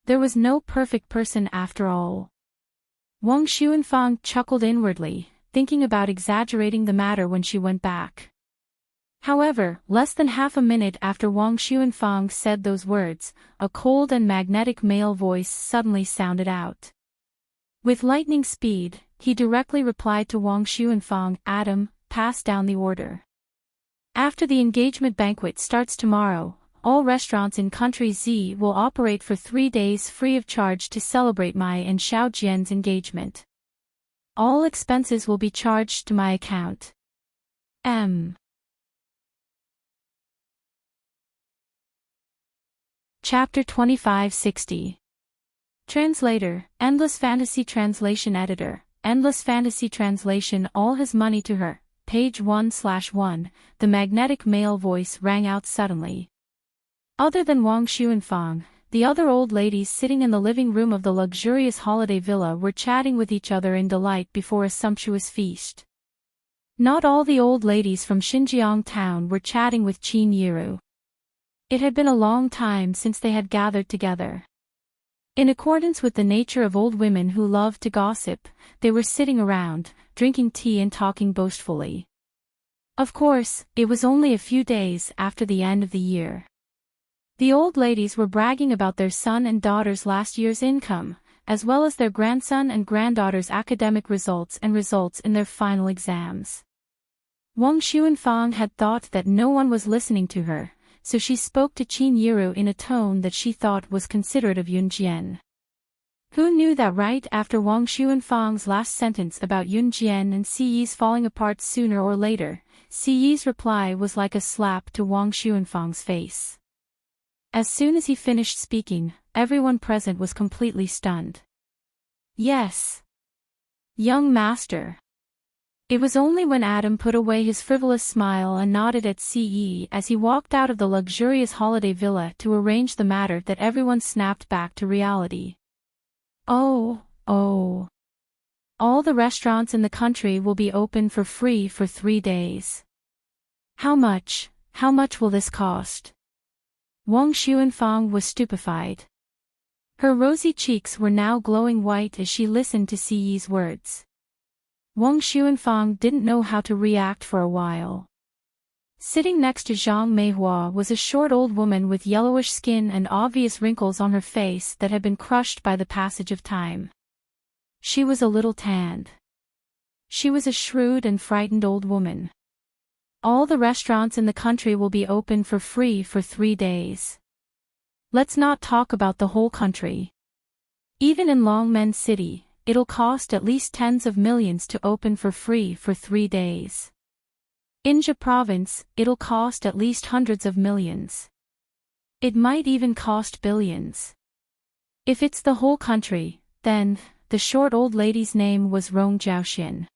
There was no perfect person after all. Wang Xuanfang chuckled inwardly, thinking about exaggerating the matter when she went back. However, less than half a minute after Wang Xuanfang said those words, a cold and magnetic male voice suddenly sounded out. With lightning speed, he directly replied to Wang Xuanfang, Adam, pass down the order. After the engagement banquet starts tomorrow, all restaurants in Country Z will operate for 3 days free of charge to celebrate my and Xiao Jian's engagement. All expenses will be charged to my account. Chapter 2560. Translator, Endless Fantasy Translation Editor, Endless Fantasy Translation. All his money to her. Page 1/1. The magnetic male voice rang out suddenly. Other than Wang Xuanfang, the other old ladies sitting in the living room of the luxurious holiday villa were chatting with each other in delight before a sumptuous feast. Not all the old ladies from Xinjiang town were chatting with Qin Yiru. It had been a long time since they had gathered together. In accordance with the nature of old women who loved to gossip, they were sitting around, drinking tea and talking boastfully. Of course, it was only a few days after the end of the year. The old ladies were bragging about their son and daughter's last year's income, as well as their grandson and granddaughter's academic results and results in their final exams. Wang Xuanfang had thought that no one was listening to her, so she spoke to Qin Yiru in a tone that she thought was considerate of Yun Jian. Who knew that right after Wang Xuanfang's last sentence about Yun Jian and Ce's falling apart sooner or later, Ce's reply was like a slap to Wang Xuanfang's face. As soon as he finished speaking, everyone present was completely stunned. Yes. Young master. It was only when Adam put away his frivolous smile and nodded at Ce as he walked out of the luxurious holiday villa to arrange the matter that everyone snapped back to reality. Oh. All the restaurants in the country will be open for free for 3 days. How much will this cost? Wang Xuanfang was stupefied. Her rosy cheeks were now glowing white as she listened to Ce's words. Wang Xuanfang didn't know how to react for a while. Sitting next to Zhang Meihua was a short old woman with yellowish skin and obvious wrinkles on her face that had been crushed by the passage of time. She was a little tanned. She was a shrewd and frightened old woman. All the restaurants in the country will be open for free for 3 days. Let's not talk about the whole country. Even in Longmen City, it'll cost at least tens of millions to open for free for 3 days. In Jia province, it'll cost at least hundreds of millions. It might even cost billions. If it's the whole country, then the short old lady's name was Rong Jiaoxian.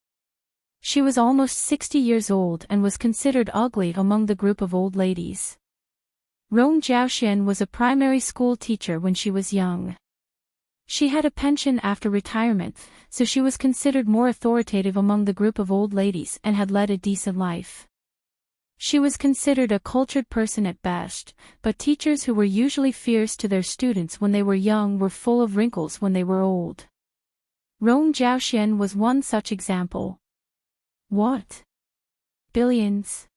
She was almost 60 years old and was considered ugly among the group of old ladies. Rong Jiaoxian was a primary school teacher when she was young. She had a pension after retirement, so she was considered more authoritative among the group of old ladies and had led a decent life. She was considered a cultured person at best, but teachers who were usually fierce to their students when they were young were full of wrinkles when they were old. Rong Jiaoxian was one such example. What? Billions?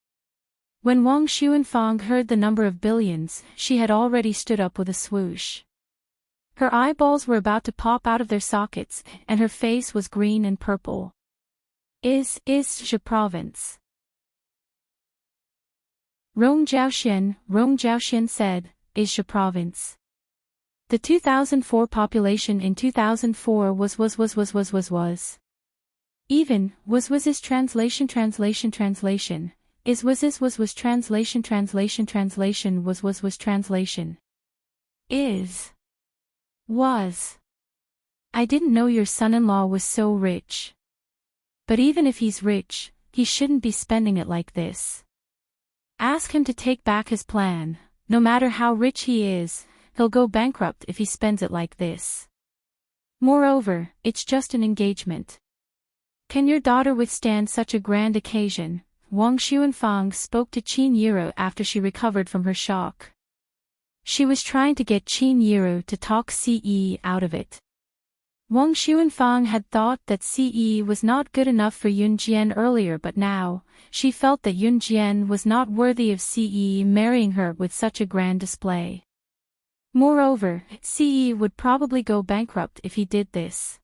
When Wang Xuanfang heard the number of billions, she had already stood up with a swoosh. Her eyeballs were about to pop out of their sockets, and her face was green and purple. Is je province? Rong Jiaoxian said, is je province. The 2004 population in 2004 was. Even, was is translation is was translation was translation. Is. Was. I didn't know your son-in-law was so rich. But even if he's rich, he shouldn't be spending it like this. Ask him to take back his plan. No matter how rich he is, he'll go bankrupt if he spends it like this. Moreover, it's just an engagement. Can your daughter withstand such a grand occasion? Wang Xuanfang spoke to Qin Yiro after she recovered from her shock. She was trying to get Qin Yiro to talk CE out of it. Wang Xuanfang had thought that CE was not good enough for Yun Jian earlier, but now, she felt that Yun Jian was not worthy of CE marrying her with such a grand display. Moreover, CE would probably go bankrupt if he did this.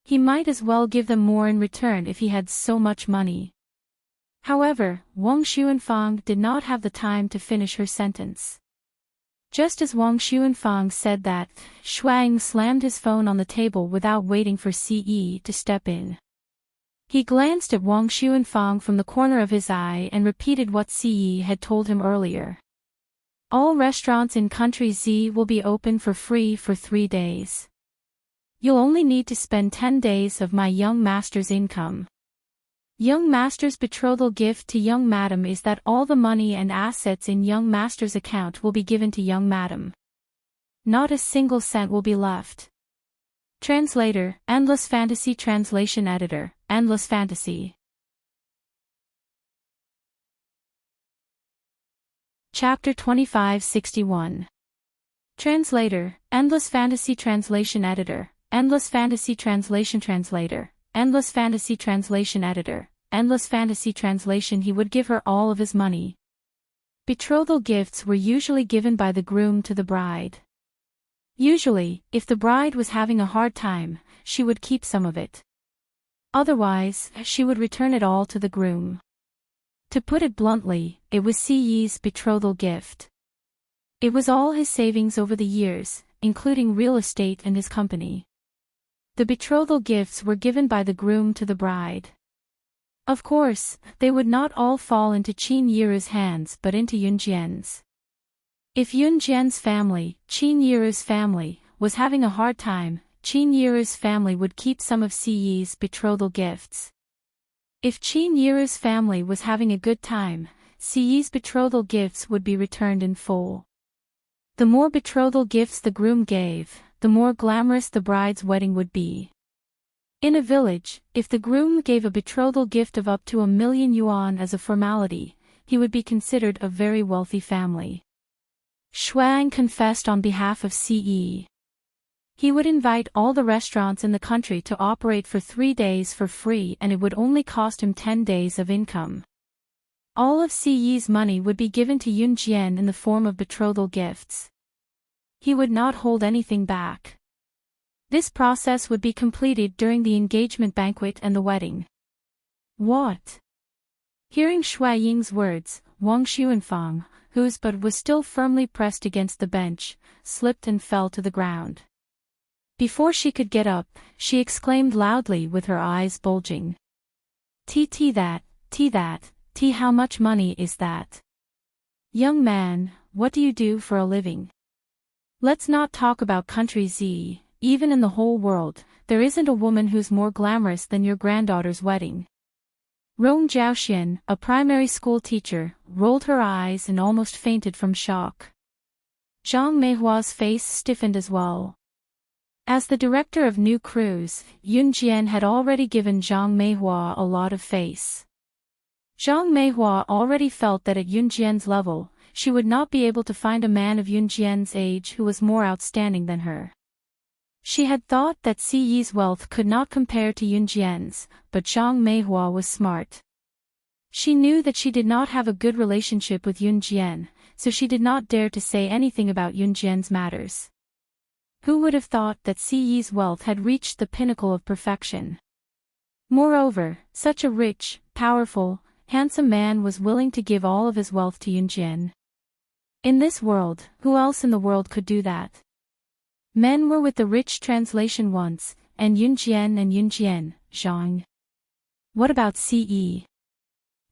He might as well give them more in return if he had so much money. However, Wang Xuanfang did not have the time to finish her sentence. Just as Wang Xuanfang said that, Shuang slammed his phone on the table without waiting for CE to step in. He glanced at Wang Xuanfang from the corner of his eye and repeated what CE had told him earlier. All restaurants in Country Z will be open for free for 3 days. You'll only need to spend 10 days of my young master's income. Young master's betrothal gift to young madam is that all the money and assets in young master's account will be given to young madam. Not a single cent will be left. Translator, Endless Fantasy Translation Editor, Endless Fantasy. Chapter 2561. Translator, Endless Fantasy Translation Editor, Endless Fantasy Translation Translator, Endless Fantasy Translation Editor, Endless Fantasy Translation. He would give her all of his money. Betrothal gifts were usually given by the groom to the bride. Usually, if the bride was having a hard time, she would keep some of it. Otherwise, she would return it all to the groom. To put it bluntly, it was CE's betrothal gift. It was all his savings over the years, including real estate and his company. The betrothal gifts were given by the groom to the bride. Of course, they would not all fall into Qin Yiru's hands but into Yun Jian's. If Yun Jian's family, Qin Yiru's family, was having a hard time, Qin Yiru's family would keep some of CE's betrothal gifts. If Qin Yiru's family was having a good time, CE's betrothal gifts would be returned in full. The more betrothal gifts the groom gave, the more glamorous the bride's wedding would be. In a village, if the groom gave a betrothal gift of up to 1,000,000 yuan as a formality, he would be considered a very wealthy family. Shuang confessed on behalf of CE. He would invite all the restaurants in the country to operate for 3 days for free, and it would only cost him 10 days of income. All of CE's money would be given to Yun Jian in the form of betrothal gifts. He would not hold anything back. This process would be completed during the engagement banquet and the wedding. What? Hearing Shuai Ying's words, Wang Xuanfang, whose butt was still firmly pressed against the bench, slipped and fell to the ground. Before she could get up, she exclaimed loudly with her eyes bulging. That, how much money is that? Young man, what do you do for a living? Let's not talk about Country Z. Even in the whole world, there isn't a woman who's more glamorous than your granddaughter's wedding. Rong Jiaoxian, a primary school teacher, rolled her eyes and almost fainted from shock. Zhang Meihua's face stiffened as well. As the director of new crews, Yun Jian had already given Zhang Meihua a lot of face. Zhang Meihua already felt that at Yun Jian's level, she would not be able to find a man of Yun Jian's age who was more outstanding than her. She had thought that Si Yi's wealth could not compare to Yun Jian's, but Zhang Meihua was smart. She knew that she did not have a good relationship with Yun Jian, so she did not dare to say anything about Yun Jian's matters. Who would have thought that Si Yi's wealth had reached the pinnacle of perfection? Moreover, such a rich, powerful, handsome man was willing to give all of his wealth to Yun Jian. In this world, who else in the world could do that? Men were with the rich translation once, and Yun Jian and Yun Jian, Zhang. What about Si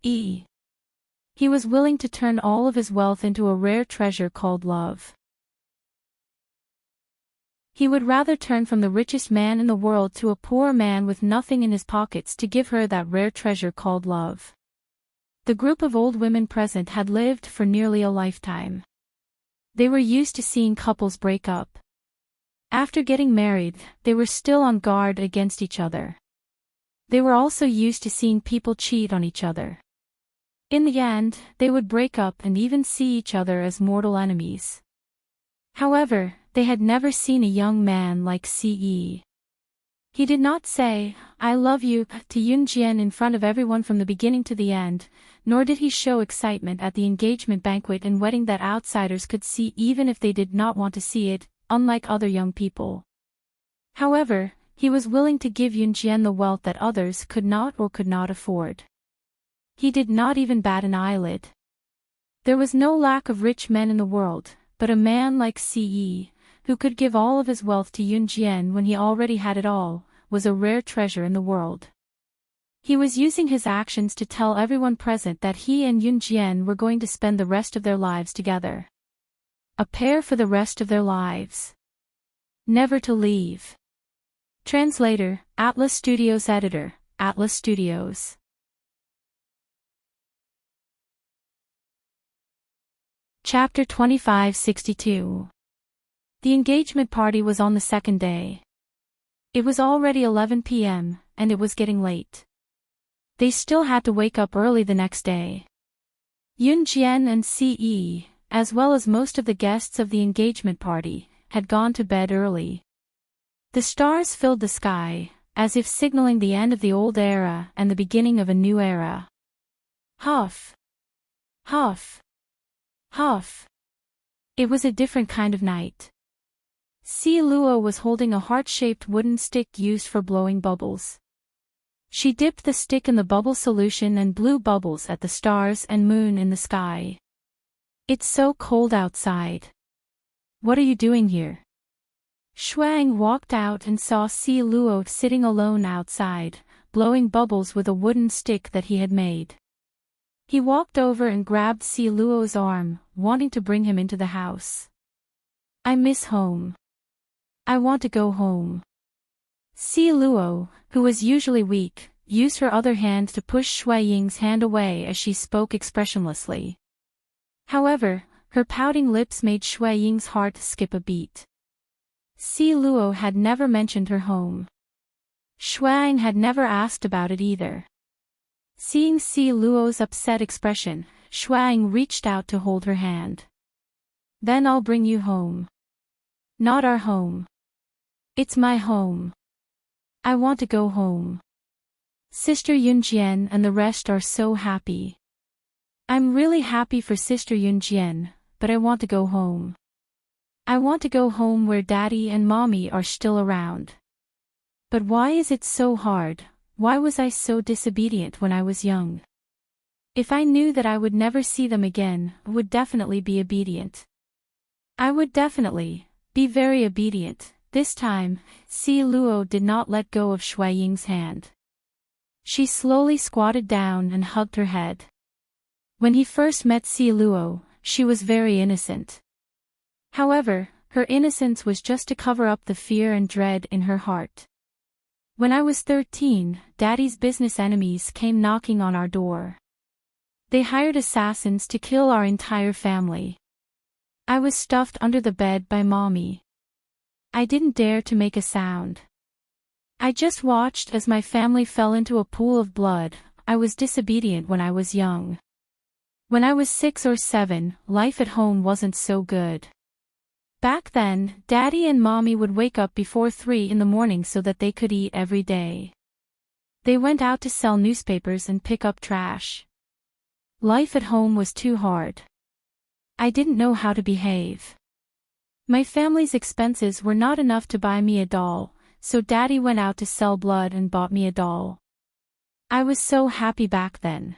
Yi? He was willing to turn all of his wealth into a rare treasure called love. He would rather turn from the richest man in the world to a poor man with nothing in his pockets to give her that rare treasure called love. The group of old women present had lived for nearly a lifetime. They were used to seeing couples break up. After getting married, they were still on guard against each other. They were also used to seeing people cheat on each other. In the end, they would break up and even see each other as mortal enemies. However, they had never seen a young man like Si Yi. He did not say, "I love you," to Yun Jian in front of everyone from the beginning to the end, nor did he show excitement at the engagement banquet and wedding that outsiders could see even if they did not want to see it, unlike other young people. However, he was willing to give Yun Jian the wealth that others could not or could not afford. He did not even bat an eyelid. There was no lack of rich men in the world, but a man like Si Yi, who could give all of his wealth to Yun Jian when he already had it all, was a rare treasure in the world. He was using his actions to tell everyone present that he and Yun Jian were going to spend the rest of their lives together. A pair for the rest of their lives. Never to leave. Translator, Atlas Studios Editor, Atlas Studios. Chapter 2562. The engagement party was on the second day. It was already 11 p.m., and it was getting late. They still had to wake up early the next day. Yun Jian and Si Yi, as well as most of the guests of the engagement party, had gone to bed early. The stars filled the sky, as if signaling the end of the old era and the beginning of a new era. Huff. Huff. Huff. It was a different kind of night. Si Luo was holding a heart-shaped wooden stick used for blowing bubbles. She dipped the stick in the bubble solution and blew bubbles at the stars and moon in the sky. "It's so cold outside. What are you doing here?" Shuang walked out and saw Si Luo sitting alone outside, blowing bubbles with a wooden stick that he had made. He walked over and grabbed Si Luo's arm, wanting to bring him into the house. "I miss home. I want to go home." Si Luo, who was usually weak, used her other hand to push Shui Ying's hand away as she spoke expressionlessly. However, her pouting lips made Shui Ying's heart skip a beat. Si Luo had never mentioned her home. Shuang had never asked about it either. Seeing Si Luo's upset expression, Shuang reached out to hold her hand. "Then I'll bring you home." "Not our home. It's my home. I want to go home. Sister Yun Jian and the rest are so happy. I'm really happy for Sister Yun Jian, but I want to go home. I want to go home where Daddy and Mommy are still around. But why is it so hard? Why was I so disobedient when I was young? If I knew that I would never see them again, I would definitely be obedient. I would definitely be very obedient." This time, Si Luo did not let go of Shui Ying's hand. She slowly squatted down and hugged her head. When he first met Si Luo, she was very innocent. However, her innocence was just to cover up the fear and dread in her heart. When I was 13, Daddy's business enemies came knocking on our door. They hired assassins to kill our entire family. I was stuffed under the bed by Mommy. I didn't dare to make a sound. I just watched as my family fell into a pool of blood. I was disobedient when I was young. When I was 6 or 7, life at home wasn't so good. Back then, Daddy and Mommy would wake up before 3 in the morning so that they could eat every day. They went out to sell newspapers and pick up trash. Life at home was too hard. I didn't know how to behave. My family's expenses were not enough to buy me a doll, so Daddy went out to sell blood and bought me a doll. I was so happy back then.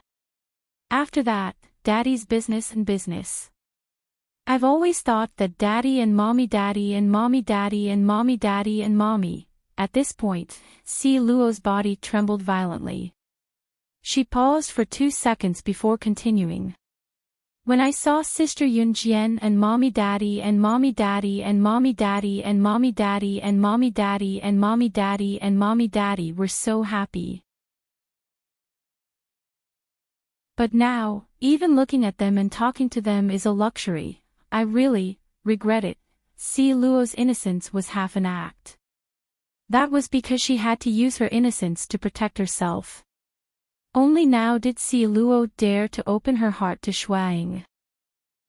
After that, Daddy's business and business. I've always thought that Daddy and Mommy Daddy and Mommy Daddy and Mommy Daddy and Mommy. At this point, Si Luo's body trembled violently. She paused for 2 seconds before continuing. When I saw Sister Yun Jian and Mommy Daddy and Mommy Daddy and Mommy Daddy and Mommy Daddy and Mommy Daddy and Mommy Daddy and Mommy Daddy were so happy. But now, even looking at them and talking to them is a luxury. I really regret it. Si Luo's innocence was half an act. That was because she had to use her innocence to protect herself. Only now did Si Luo dare to open her heart to Shuang.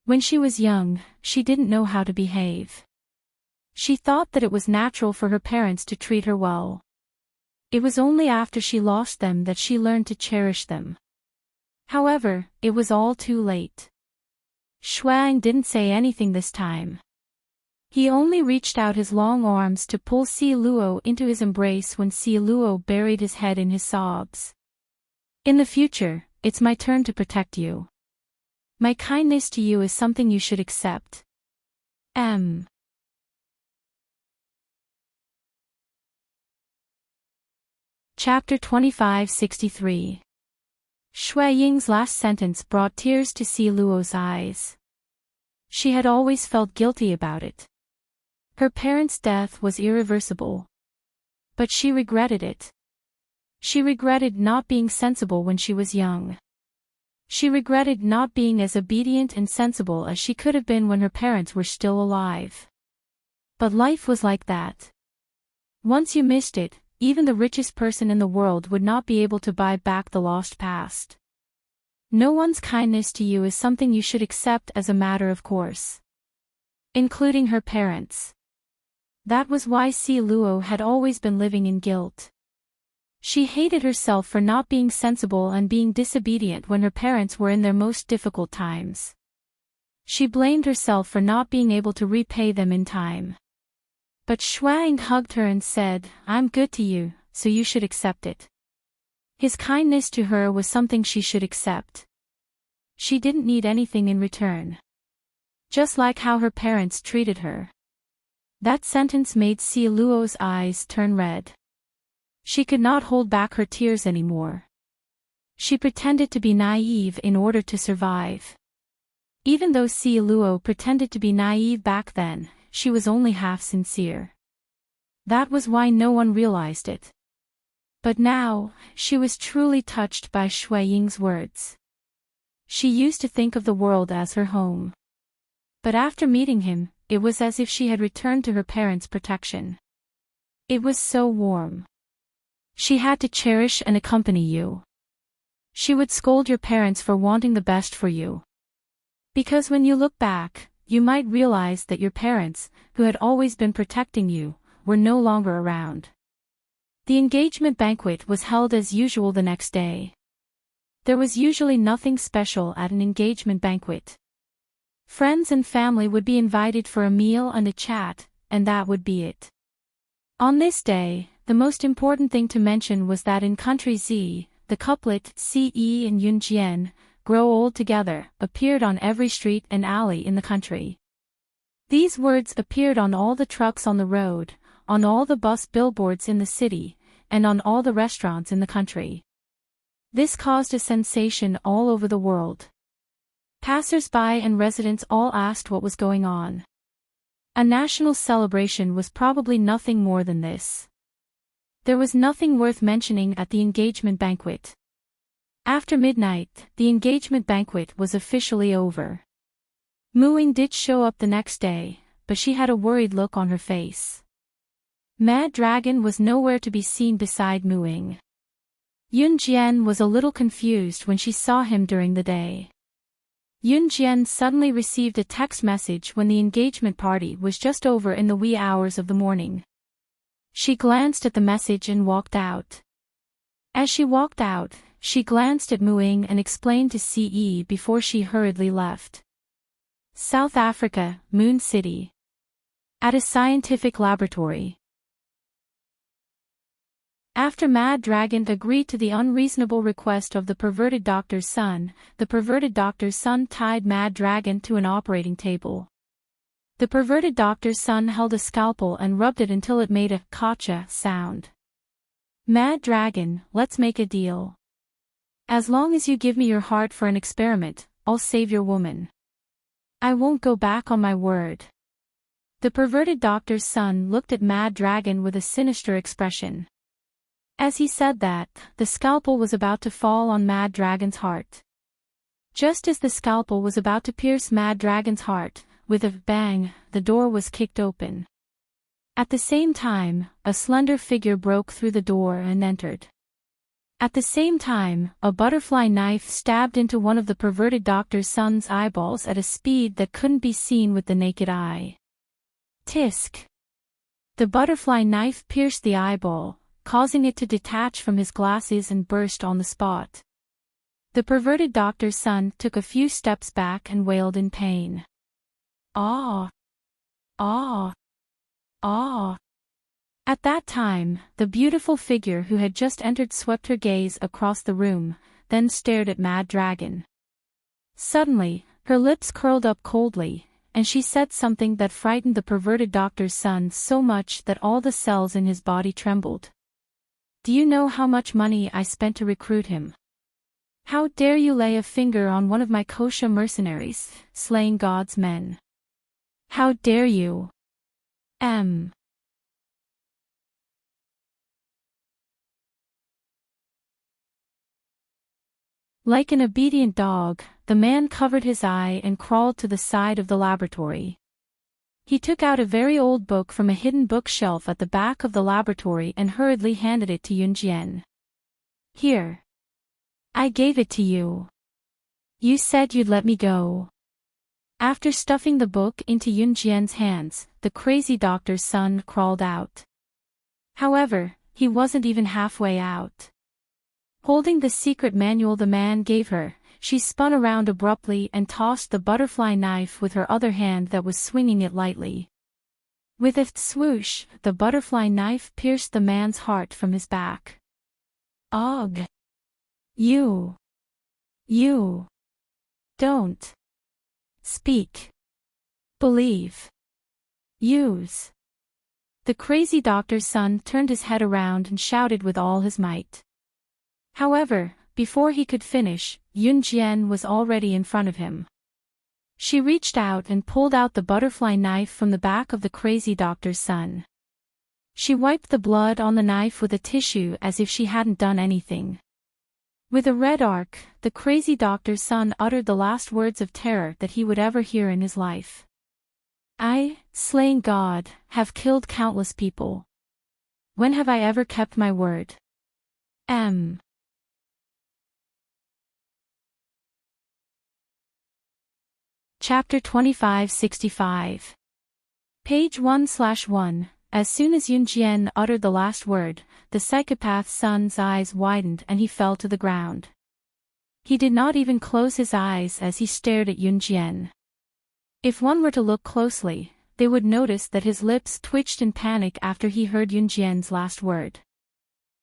When she was young, she didn't know how to behave. She thought that it was natural for her parents to treat her well. It was only after she lost them that she learned to cherish them. However, it was all too late. Shuang didn't say anything this time. He only reached out his long arms to pull Si Luo into his embrace when Si Luo buried his head in his sobs. In the future, it's my turn to protect you. My kindness to you is something you should accept. Chapter 2563. Shui Ying's last sentence brought tears to Si Luo's eyes. She had always felt guilty about it. Her parents' death was irreversible. But she regretted it. She regretted not being sensible when she was young. She regretted not being as obedient and sensible as she could have been when her parents were still alive. But life was like that. Once you missed it, even the richest person in the world would not be able to buy back the lost past. No one's kindness to you is something you should accept as a matter of course. Including her parents. That was why Si Luo had always been living in guilt. She hated herself for not being sensible and being disobedient when her parents were in their most difficult times. She blamed herself for not being able to repay them in time. But Shuang hugged her and said, "I'm good to you, so you should accept it." His kindness to her was something she should accept. She didn't need anything in return. Just like how her parents treated her. That sentence made Si Luo's eyes turn red. She could not hold back her tears anymore. She pretended to be naive in order to survive. Even though Si Luo pretended to be naive back then, she was only half sincere. That was why no one realized it. But now, she was truly touched by Shui Ying's words. She used to think of the world as her home. But after meeting him, it was as if she had returned to her parents' protection. It was so warm. She had to cherish and accompany you. She would scold your parents for wanting the best for you. Because when you look back, you might realize that your parents, who had always been protecting you, were no longer around. The engagement banquet was held as usual the next day. There was usually nothing special at an engagement banquet. Friends and family would be invited for a meal and a chat, and that would be it. On this day, the most important thing to mention was that in Country Z, the couplet Ce and Yun Jian, grow old together, appeared on every street and alley in the country. These words appeared on all the trucks on the road, on all the bus billboards in the city, and on all the restaurants in the country. This caused a sensation all over the world. Passers-by and residents all asked what was going on. A national celebration was probably nothing more than this. There was nothing worth mentioning at the engagement banquet. After midnight, the engagement banquet was officially over. Mooing did show up the next day, but she had a worried look on her face. Mad Dragon was nowhere to be seen beside Mooing. Yunjian was a little confused when she saw him during the day. Yunjian suddenly received a text message when the engagement party was just over in the wee hours of the morning. She glanced at the message and walked out. As she walked out, she glanced at Mooing and explained to CE before she hurriedly left. South Africa, Moon City. At a scientific laboratory. After Mad Dragon agreed to the unreasonable request of the perverted doctor's son, the perverted doctor's son tied Mad Dragon to an operating table. The perverted doctor's son held a scalpel and rubbed it until it made a "kacha" sound. Mad Dragon, let's make a deal. As long as you give me your heart for an experiment, I'll save your woman. I won't go back on my word. The perverted doctor's son looked at Mad Dragon with a sinister expression. As he said that, the scalpel was about to fall on Mad Dragon's heart. Just as the scalpel was about to pierce Mad Dragon's heart, with a bang, the door was kicked open. At the same time, a slender figure broke through the door and entered. At the same time, a butterfly knife stabbed into one of the perverted doctor's son's eyeballs at a speed that couldn't be seen with the naked eye. Tisk! The butterfly knife pierced the eyeball, causing it to detach from his glasses and burst on the spot. The perverted doctor's son took a few steps back and wailed in pain. Ah! Ah! Ah! At that time, the beautiful figure who had just entered swept her gaze across the room, then stared at Mad Dragon. Suddenly, her lips curled up coldly, and she said something that frightened the perverted doctor's son so much that all the cells in his body trembled. Do you know how much money I spent to recruit him? How dare you lay a finger on one of my kosher mercenaries, slaying God's men? How dare you? Like an obedient dog, the man covered his eye and crawled to the side of the laboratory. He took out a very old book from a hidden bookshelf at the back of the laboratory and hurriedly handed it to Yunjian. Here. I gave it to you. You said you'd let me go. After stuffing the book into Yunjian's hands, the crazy doctor's son crawled out. However, he wasn't even halfway out. Holding the secret manual the man gave her, she spun around abruptly and tossed the butterfly knife with her other hand that was swinging it lightly. With a swoosh, the butterfly knife pierced the man's heart from his back. Ugh! You! Don't! Speak! Believe! Use! The crazy doctor's son turned his head around and shouted with all his might. However, before he could finish, Yunjian was already in front of him. She reached out and pulled out the butterfly knife from the back of the crazy doctor's son. She wiped the blood on the knife with a tissue as if she hadn't done anything. With a red arc, the crazy doctor's son uttered the last words of terror that he would ever hear in his life. I, slaying God, have killed countless people. When have I ever kept my word? Chapter 2565. Page 1/1. As soon as Yunjian uttered the last word, the psychopath's son's eyes widened and he fell to the ground. He did not even close his eyes as he stared at Yunjian. If one were to look closely, they would notice that his lips twitched in panic after he heard Yunjian's last word.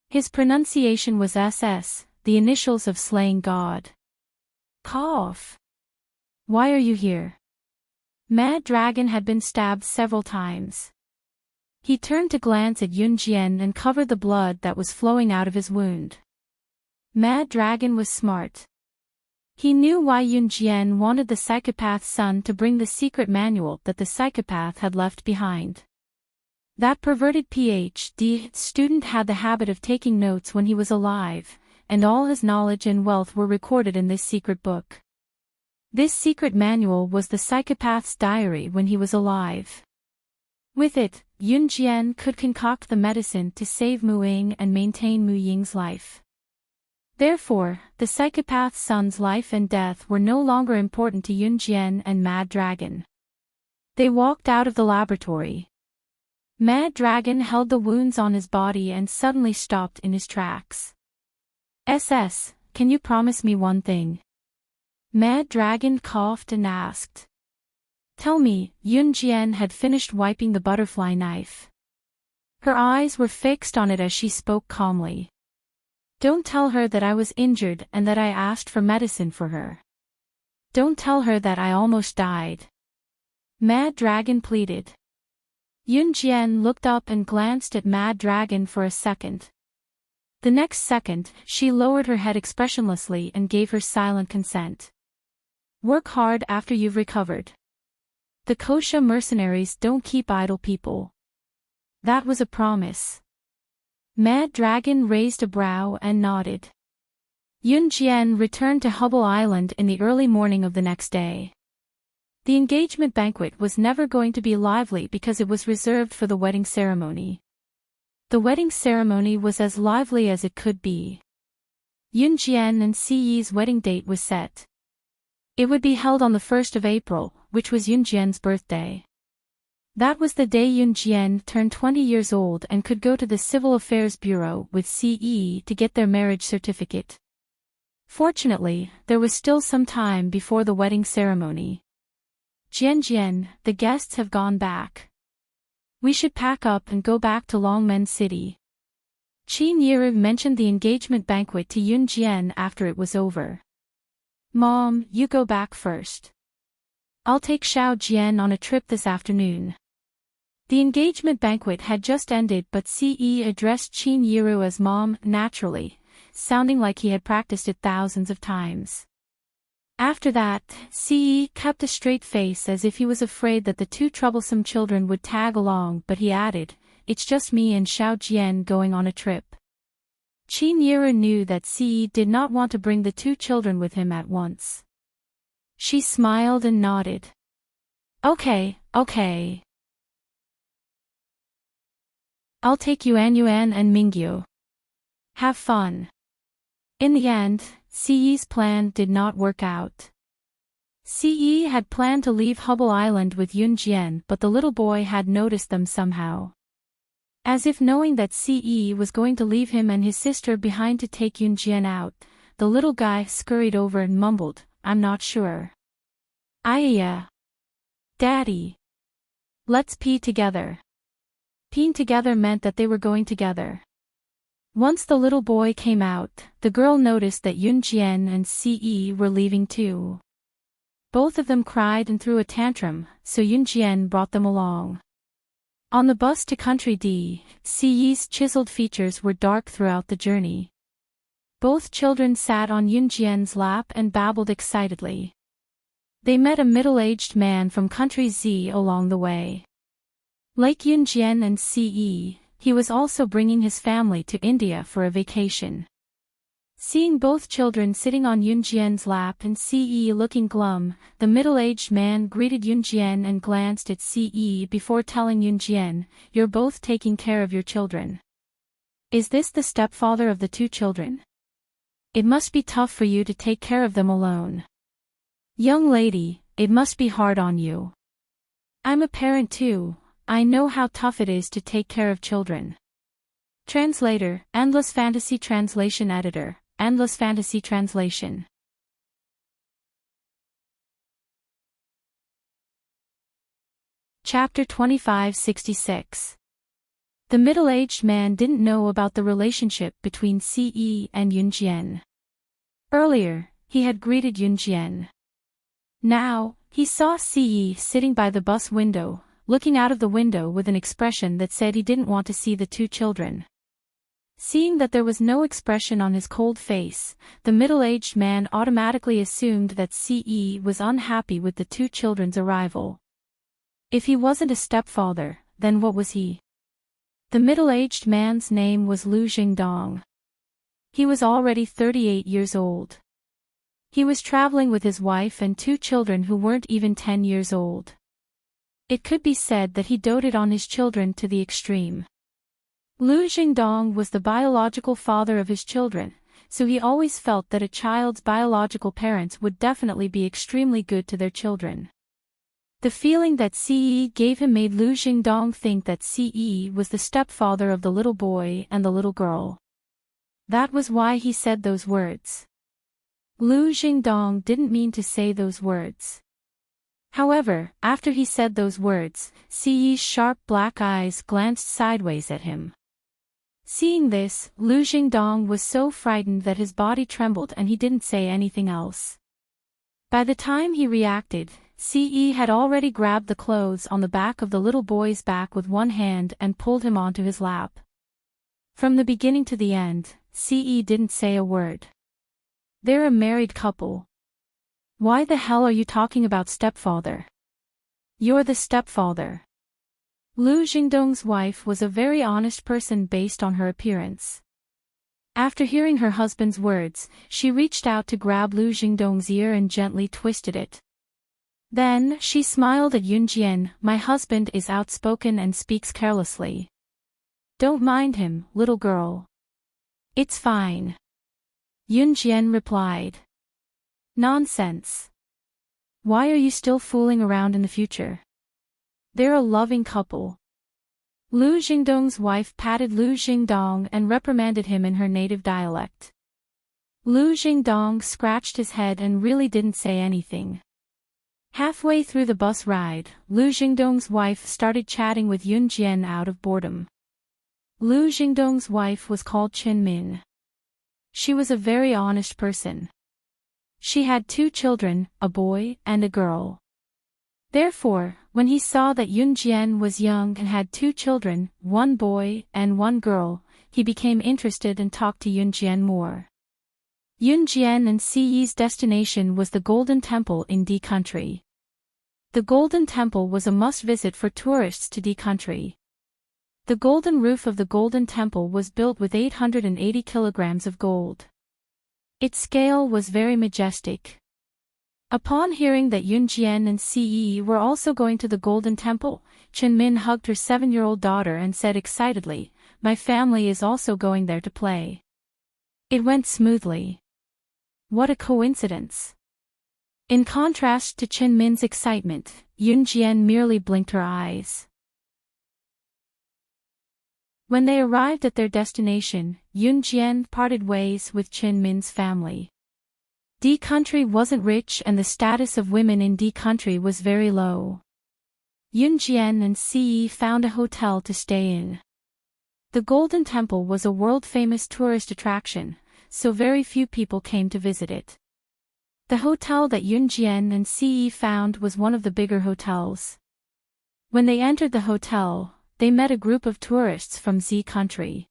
His pronunciation was SS, the initials of slaying God. Cough. Why are you here? Mad Dragon had been stabbed several times. He turned to glance at Yunjian and covered the blood that was flowing out of his wound. Mad Dragon was smart. He knew why Yunjian wanted the psychopath's son to bring the secret manual that the psychopath had left behind. That perverted PhD student had the habit of taking notes when he was alive, and all his knowledge and wealth were recorded in this secret book. This secret manual was the psychopath's diary when he was alive. With it, Yun Jian could concoct the medicine to save Mu Ying and maintain Mu Ying's life. Therefore, the psychopath's son's life and death were no longer important to Yun Jian and Mad Dragon. They walked out of the laboratory. Mad Dragon held the wounds on his body and suddenly stopped in his tracks. Can you promise me one thing? Mad Dragon coughed and asked. Tell me, Yun Jian had finished wiping the butterfly knife. Her eyes were fixed on it as she spoke calmly. Don't tell her that I was injured and that I asked for medicine for her. Don't tell her that I almost died. Mad Dragon pleaded. Yun Jian looked up and glanced at Mad Dragon for a second. The next second, she lowered her head expressionlessly and gave her silent consent. Work hard after you've recovered. The Kosha mercenaries don't keep idle people. That was a promise. Mad Dragon raised a brow and nodded. Yun Jian returned to Hubble Island in the early morning of the next day. The engagement banquet was never going to be lively because it was reserved for the wedding ceremony. The wedding ceremony was as lively as it could be. Yun Jian and Si Yi's wedding date was set. It would be held on the 1st of April, which was Yun Jian's birthday. That was the day Yun Jian turned 20 years old and could go to the Civil Affairs Bureau with Si Yi to get their marriage certificate. Fortunately, there was still some time before the wedding ceremony. Jian, the guests have gone back. We should pack up and go back to Longmen City. Qin Yiru mentioned the engagement banquet to Yun Jian after it was over. Mom, you go back first. I'll take Xiao Jian on a trip this afternoon. The engagement banquet had just ended, but Si Yi addressed Qin Yiru as Mom, naturally, sounding like he had practiced it thousands of times. After that, Si Yi kept a straight face as if he was afraid that the two troublesome children would tag along, but he added, "It's just me and Xiao Jian going on a trip." Qin Yiru knew that Si Yi did not want to bring the two children with him at once. She smiled and nodded. Okay. I'll take Yuan and Mingyu. Have fun. In the end, Si Yi's plan did not work out. Si Yi had planned to leave Hubble Island with Yun Jian, but the little boy had noticed them somehow. As if knowing that Si Yi was going to leave him and his sister behind to take Yun Jian out, the little guy scurried over and mumbled, "I'm not sure." "Yeah. Daddy. Let's pee together." Peeing together meant that they were going together. Once the little boy came out, the girl noticed that Yun Jian and Si Yi were leaving too. Both of them cried and threw a tantrum, so Yun Jian brought them along. On the bus to Country D, Si Yi's chiseled features were dark throughout the journey. Both children sat on Yun Jian's lap and babbled excitedly. They met a middle-aged man from Country Z along the way. Like Yun Jian and Si Yi, he was also bringing his family to India for a vacation. Seeing both children sitting on Yun Jian's lap and Si Yi looking glum, the middle-aged man greeted Yun Jian and glanced at Si Yi before telling Yun Jian, "You're both taking care of your children. Is this the stepfather of the two children? It must be tough for you to take care of them alone. Young lady, it must be hard on you. I'm a parent too, I know how tough it is to take care of children." Translator, Endless Fantasy Translation Editor, Endless Fantasy Translation. Chapter 2566. The middle-aged man didn't know about the relationship between Si Yi and Yun Jian. Earlier, he had greeted Yun Jian. Now, he saw Si Yi sitting by the bus window, looking out of the window with an expression that said he didn't want to see the two children. Seeing that there was no expression on his cold face, the middle-aged man automatically assumed that Si Yi was unhappy with the two children's arrival. If he wasn't a stepfather, then what was he? The middle-aged man's name was Lu Jingdong. He was already 38 years old. He was traveling with his wife and 2 children who weren't even 10 years old. It could be said that he doted on his children to the extreme. Lu Jingdong was the biological father of his children, so he always felt that a child's biological parents would definitely be extremely good to their children. The feeling that Ce gave him made Lu Jingdong think that Ce was the stepfather of the little boy and the little girl. That was why he said those words. Lu Jingdong didn't mean to say those words. However, after he said those words, Ce's sharp black eyes glanced sideways at him. Seeing this, Lu Jingdong was so frightened that his body trembled and he didn't say anything else. By the time he reacted, Ce had already grabbed the clothes on the back of the little boy's back with one hand and pulled him onto his lap. From the beginning to the end, Ce didn't say a word. They're a married couple. Why the hell are you talking about stepfather? You're the stepfather. Lu Jingdong's wife was a very honest person based on her appearance. After hearing her husband's words, she reached out to grab Lu Jingdong's ear and gently twisted it. Then, she smiled at Yunjian. My husband is outspoken and speaks carelessly. Don't mind him, little girl. It's fine. Yunjian replied. Nonsense. Why are you still fooling around in the future? They're a loving couple. Lu Jingdong's wife patted Lu Jingdong and reprimanded him in her native dialect. Lu Jingdong scratched his head and really didn't say anything. Halfway through the bus ride, Lu Jingdong's wife started chatting with Yunjian out of boredom. Lu Jingdong's wife was called Qinmin. She was a very honest person. She had 2 children, a boy and a girl. Therefore, when he saw that Yunjian was young and had 2 children, 1 boy and 1 girl, he became interested and talked to Yunjian more. Yunjian and Ce's destination was the Golden Temple in D Country. The Golden Temple was a must-visit for tourists to D Country. The golden roof of the Golden Temple was built with 880 kilograms of gold. Its scale was very majestic. Upon hearing that Yunjian and Ce were also going to the Golden Temple, Qinmin hugged her 7-year-old daughter and said excitedly, "My family is also going there to play." It went smoothly. What a coincidence. In contrast to Qinmin's excitement, Yunjian merely blinked her eyes. When they arrived at their destination, Yunjian parted ways with Qinmin's family. D Country wasn't rich and the status of women in D Country was very low. Yunjian and Ce found a hotel to stay in. The Golden Temple was a world-famous tourist attraction, so very few people came to visit it. The hotel that Yunjian and Ce found was one of the bigger hotels. When they entered the hotel, they met a group of tourists from Z Country.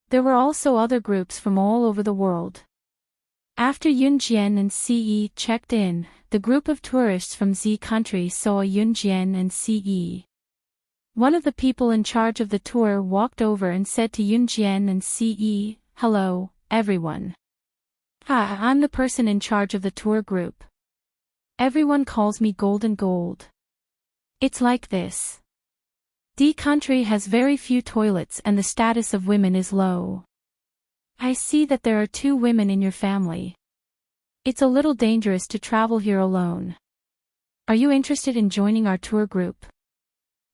There were also other groups from all over the world. After Yunjian and Ce checked in, the group of tourists from Z Country saw Yunjian and Ce. One of the people in charge of the tour walked over and said to Yunjian and Ce, "Hello, everyone. Hi, I'm the person in charge of the tour group. Everyone calls me Golden Gold. It's like this. D Country has very few toilets and the status of women is low. I see that there are 2 women in your family. It's a little dangerous to travel here alone. Are you interested in joining our tour group?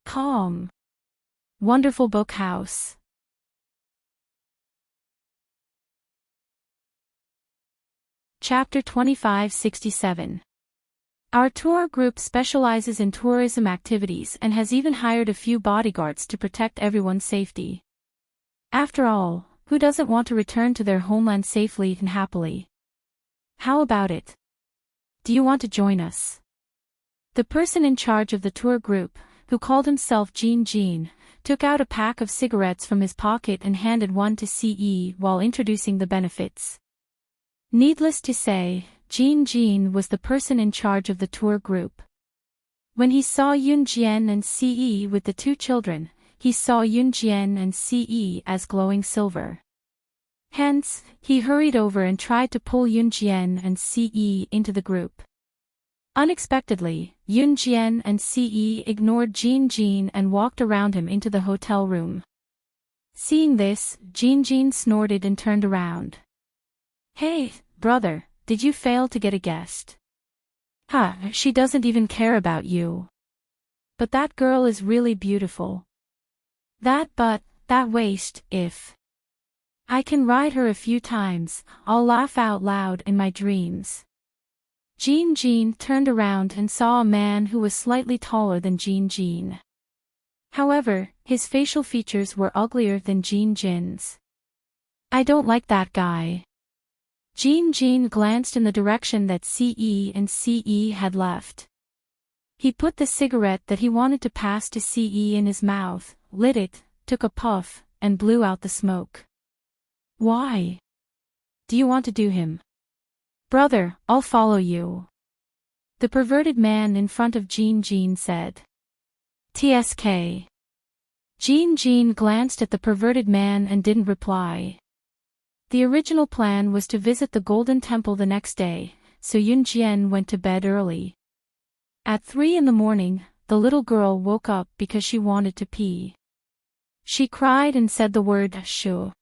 Calm. Wonderful book house." Chapter 2567. Our tour group specializes in tourism activities and has even hired a few bodyguards to protect everyone's safety. After all, who doesn't want to return to their homeland safely and happily? How about it? Do you want to join us? The person in charge of the tour group, who called himself Jean, took out a pack of cigarettes from his pocket and handed one to Ce while introducing the benefits. Needless to say, Jean was the person in charge of the tour group. When he saw Yunjian and Ce with the 2 children, he saw Yunjian and Ce as glowing silver. Hence, he hurried over and tried to pull Yunjian and Ce into the group. Unexpectedly, Yunjian and Ce ignored Jin and walked around him into the hotel room. Seeing this, Jin snorted and turned around. "Hey, brother, did you fail to get a guest?" "Huh, she doesn't even care about you. But that girl is really beautiful. That butt, that waist, if I can ride her a few times, I'll laugh out loud in my dreams." Jin turned around and saw a man who was slightly taller than Jin. However, his facial features were uglier than Jin's. "I don't like that guy." Jin glanced in the direction that Ce had left. He put the cigarette that he wanted to pass to Ce in his mouth, lit it, took a puff, and blew out the smoke. "Why? Do you want to do him?" "Brother, I'll follow you," the perverted man in front of Jin said. "TSK." Jin glanced at the perverted man and didn't reply. The original plan was to visit the Golden Temple the next day, so Yunjian went to bed early. At 3 in the morning, the little girl woke up because she wanted to pee. She cried and said the word "shoo."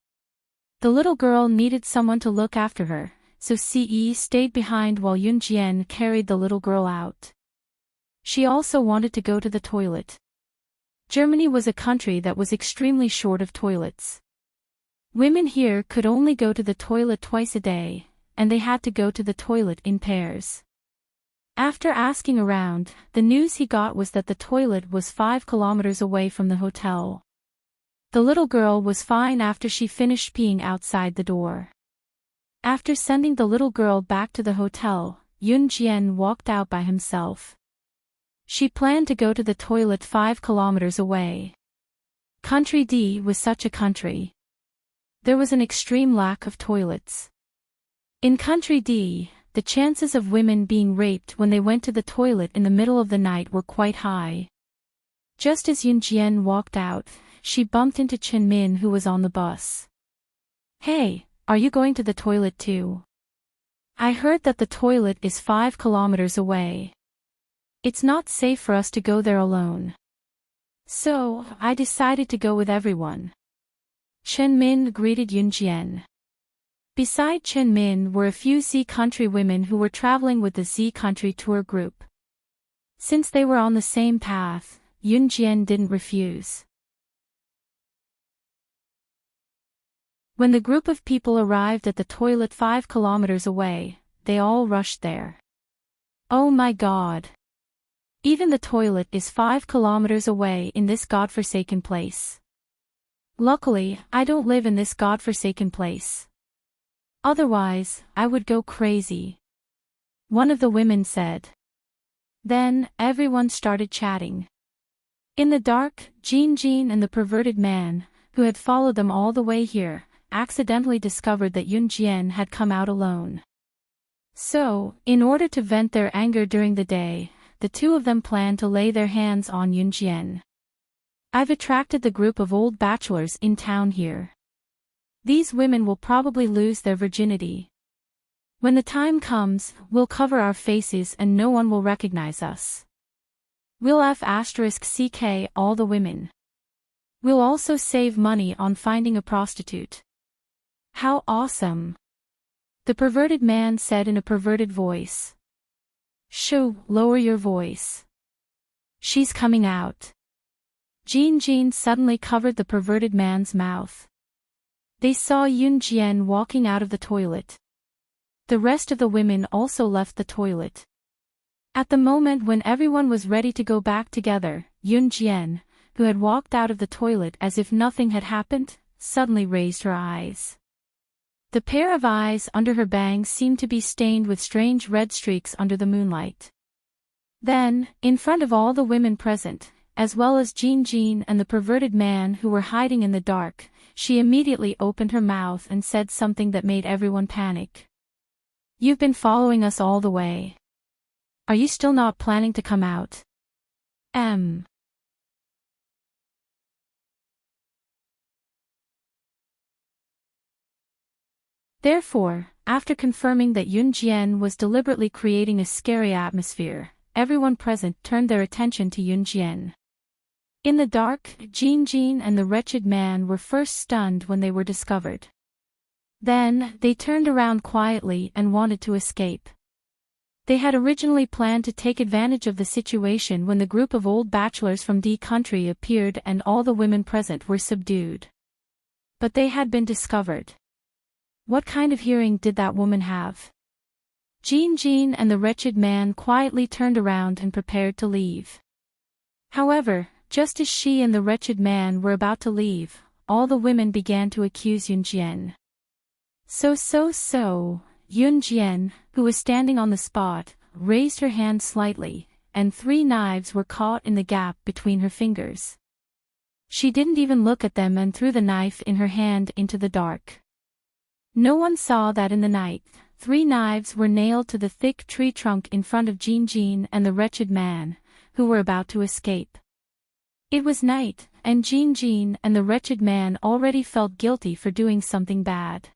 The little girl needed someone to look after her, so Ce stayed behind while Yunjian carried the little girl out. She also wanted to go to the toilet. Germany was a country that was extremely short of toilets. Women here could only go to the toilet twice a day, and they had to go to the toilet in pairs. After asking around, the news he got was that the toilet was 5 kilometers away from the hotel. The little girl was fine after she finished peeing outside the door. After sending the little girl back to the hotel, Yunjian walked out by himself. She planned to go to the toilet 5 kilometers away. Country D was such a country. There was an extreme lack of toilets. In Country D, the chances of women being raped when they went to the toilet in the middle of the night were quite high. Just as Yunjian walked out, she bumped into Chenmin, who was on the bus. "Hey, are you going to the toilet too? I heard that the toilet is 5 kilometers away. It's not safe for us to go there alone. So, I decided to go with everyone." Chenmin greeted Yunjian. Beside Chenmin were a few Z Country women who were traveling with the Z Country tour group. Since they were on the same path, Yunjian didn't refuse. When the group of people arrived at the toilet 5 kilometers away, they all rushed there. Oh my God! Even the toilet is 5 kilometers away in this godforsaken place. Luckily, I don't live in this godforsaken place. Otherwise, I would go crazy. One of the women said. Then, everyone started chatting. In the dark, Jin and the perverted man, who had followed them all the way here, accidentally discovered that Yunjian had come out alone. So, in order to vent their anger during the day, the two of them planned to lay their hands on Yunjian. I've attracted the group of old bachelors in town here. These women will probably lose their virginity. When the time comes, we'll cover our faces and no one will recognize us. We'll F***ck all the women. We'll also save money on finding a prostitute. How awesome! The perverted man said in a perverted voice. Shoo, lower your voice. She's coming out. Jin suddenly covered the perverted man's mouth. They saw Yunjian walking out of the toilet. The rest of the women also left the toilet. At the moment when everyone was ready to go back together, Yunjian, who had walked out of the toilet as if nothing had happened, suddenly raised her eyes. The pair of eyes under her bangs seemed to be stained with strange red streaks under the moonlight. Then, in front of all the women present, as well as Jin and the perverted man who were hiding in the dark, she immediately opened her mouth and said something that made everyone panic. You've been following us all the way. Are you still not planning to come out? Therefore, after confirming that Yun Jian was deliberately creating a scary atmosphere, everyone present turned their attention to Yun Jian. In the dark, Jin and the wretched man were first stunned when they were discovered. Then, they turned around quietly and wanted to escape. They had originally planned to take advantage of the situation when the group of old bachelors from D country appeared and all the women present were subdued. But they had been discovered. What kind of hearing did that woman have? Jin and the wretched man quietly turned around and prepared to leave. However, just as she and the wretched man were about to leave, all the women began to accuse Yun Jian. Yun Jian, who was standing on the spot, raised her hand slightly, and 3 knives were caught in the gap between her fingers. She didn't even look at them and threw the knife in her hand into the dark. No one saw that in the night, 3 knives were nailed to the thick tree trunk in front of Jin and the wretched man, who were about to escape. It was night, and Jin and the wretched man already felt guilty for doing something bad.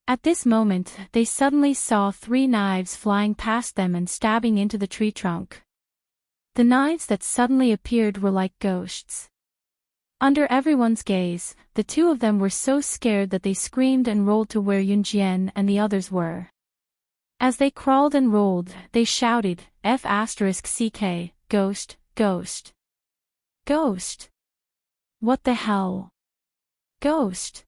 At this moment, they suddenly saw 3 knives flying past them and stabbing into the tree trunk. The knives that suddenly appeared were like ghosts. Under everyone's gaze, the 2 of them were so scared that they screamed and rolled to where Yun Jian and the others were. As they crawled and rolled, they shouted, F***CK, ghost, ghost. Ghost. What the hell? Ghost.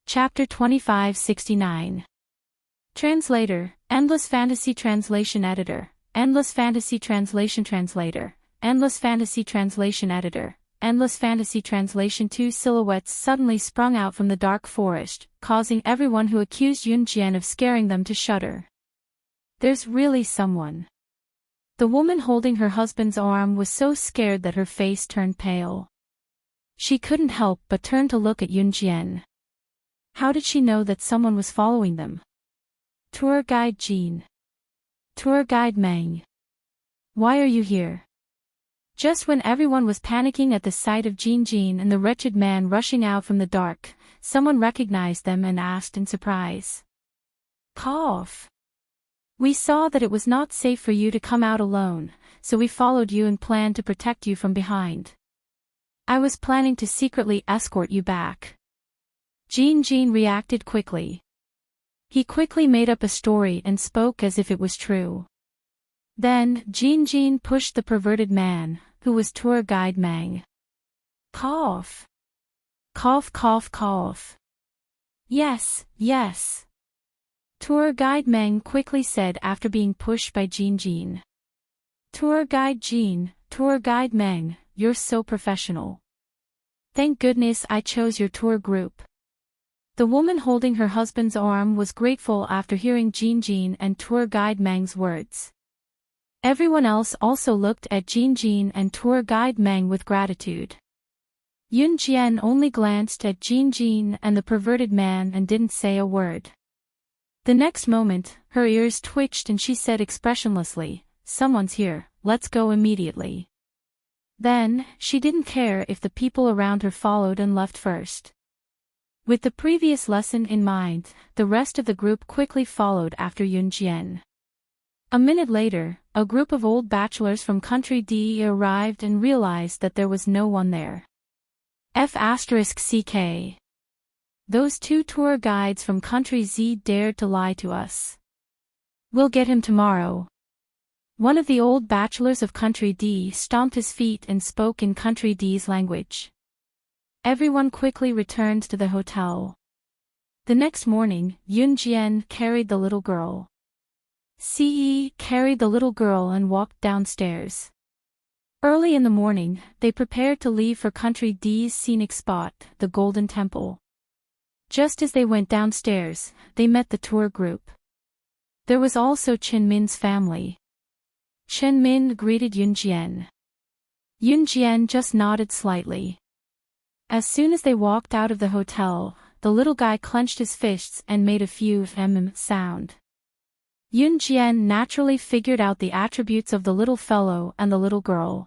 Chapter 2569. Translator, Endless Fantasy Translation Editor, Endless Fantasy Translation Translator, Endless Fantasy Translation Editor, Endless Fantasy Translation. 2 silhouettes suddenly sprung out from the dark forest, causing everyone who accused Yun Jian of scaring them to shudder. There's really someone. The woman holding her husband's arm was so scared that her face turned pale. She couldn't help but turn to look at Yun Jian. How did she know that someone was following them? Tour Guide Jean. Tour Guide Meng. Why are you here? Just when everyone was panicking at the sight of Jin and the wretched man rushing out from the dark, someone recognized them and asked in surprise. Cough. We saw that it was not safe for you to come out alone, so we followed you and planned to protect you from behind. I was planning to secretly escort you back. Jin reacted quickly. He quickly made up a story and spoke as if it was true. Then, Jin pushed the perverted man, who was tour guide Meng. Cough. Cough cough cough. Yes, yes. Tour guide Meng quickly said after being pushed by Jin. Tour guide Jean, tour guide Meng, you're so professional. Thank goodness I chose your tour group. The woman holding her husband's arm was grateful after hearing Jin and tour guide Meng's words. Everyone else also looked at Jin and tour guide Meng with gratitude. Yun Jian only glanced at Jin and the perverted man and didn't say a word. The next moment, her ears twitched and she said expressionlessly, "Someone's here, let's go immediately." Then, she didn't care if the people around her followed and left first. With the previous lesson in mind, the rest of the group quickly followed after Yun Jian. A minute later, a group of old bachelors from Country D arrived and realized that there was no one there. F***CK. Those 2 tour guides from Country Z dared to lie to us. We'll get him tomorrow. One of the old bachelors of Country D stomped his feet and spoke in Country D's language. Everyone quickly returned to the hotel. The next morning, Yun Jian carried the little girl. Ce carried the little girl and walked downstairs. Early in the morning, they prepared to leave for Country D's scenic spot, the Golden Temple. Just as they went downstairs, they met the tour group. There was also Chen Min's family. Chen Min greeted Yun Jian. Yun Jian just nodded slightly. As soon as they walked out of the hotel, the little guy clenched his fists and made a few sound. Yun Jian naturally figured out the attributes of the little fellow and the little girl.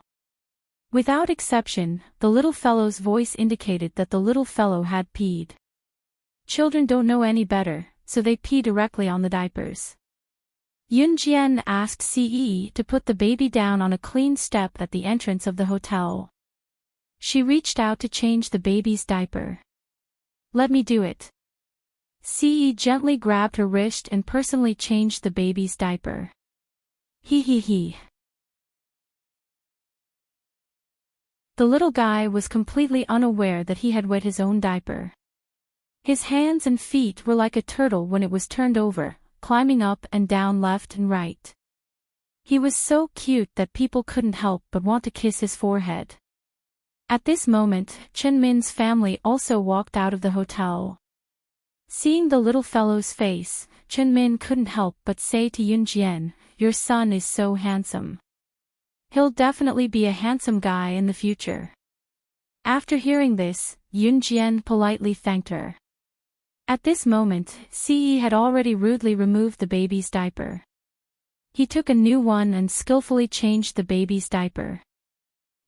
Without exception, the little fellow's voice indicated that the little fellow had peed. Children don't know any better, so they pee directly on the diapers. Yunjian asked Ce to put the baby down on a clean step at the entrance of the hotel. She reached out to change the baby's diaper. Let me do it. Ce gently grabbed her wrist and personally changed the baby's diaper. He. The little guy was completely unaware that he had wet his own diaper. His hands and feet were like a turtle when it was turned over, climbing up and down left and right. He was so cute that people couldn't help but want to kiss his forehead. At this moment, Chen Min's family also walked out of the hotel. Seeing the little fellow's face, Chen Min couldn't help but say to Yunjian, "Your son is so handsome. He'll definitely be a handsome guy in the future." After hearing this, Yunjian politely thanked her. At this moment, Ce had already rudely removed the baby's diaper. He took a new one and skillfully changed the baby's diaper.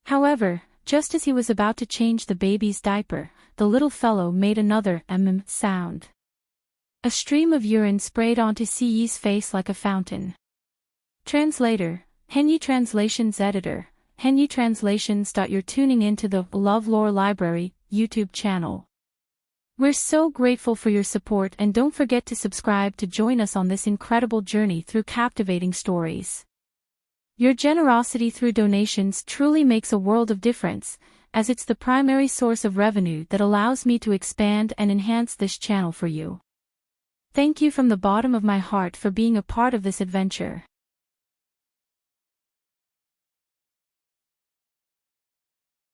However, just as he was about to change the baby's diaper, the little fellow made another sound. A stream of urine sprayed onto Ce's face like a fountain. Translator, Henyi Translations Editor, Henyi Translations. You're tuning into the LoveLore Library YouTube channel. We're so grateful for your support, and don't forget to subscribe to join us on this incredible journey through captivating stories. Your generosity through donations truly makes a world of difference, as it's the primary source of revenue that allows me to expand and enhance this channel for you. Thank you from the bottom of my heart for being a part of this adventure.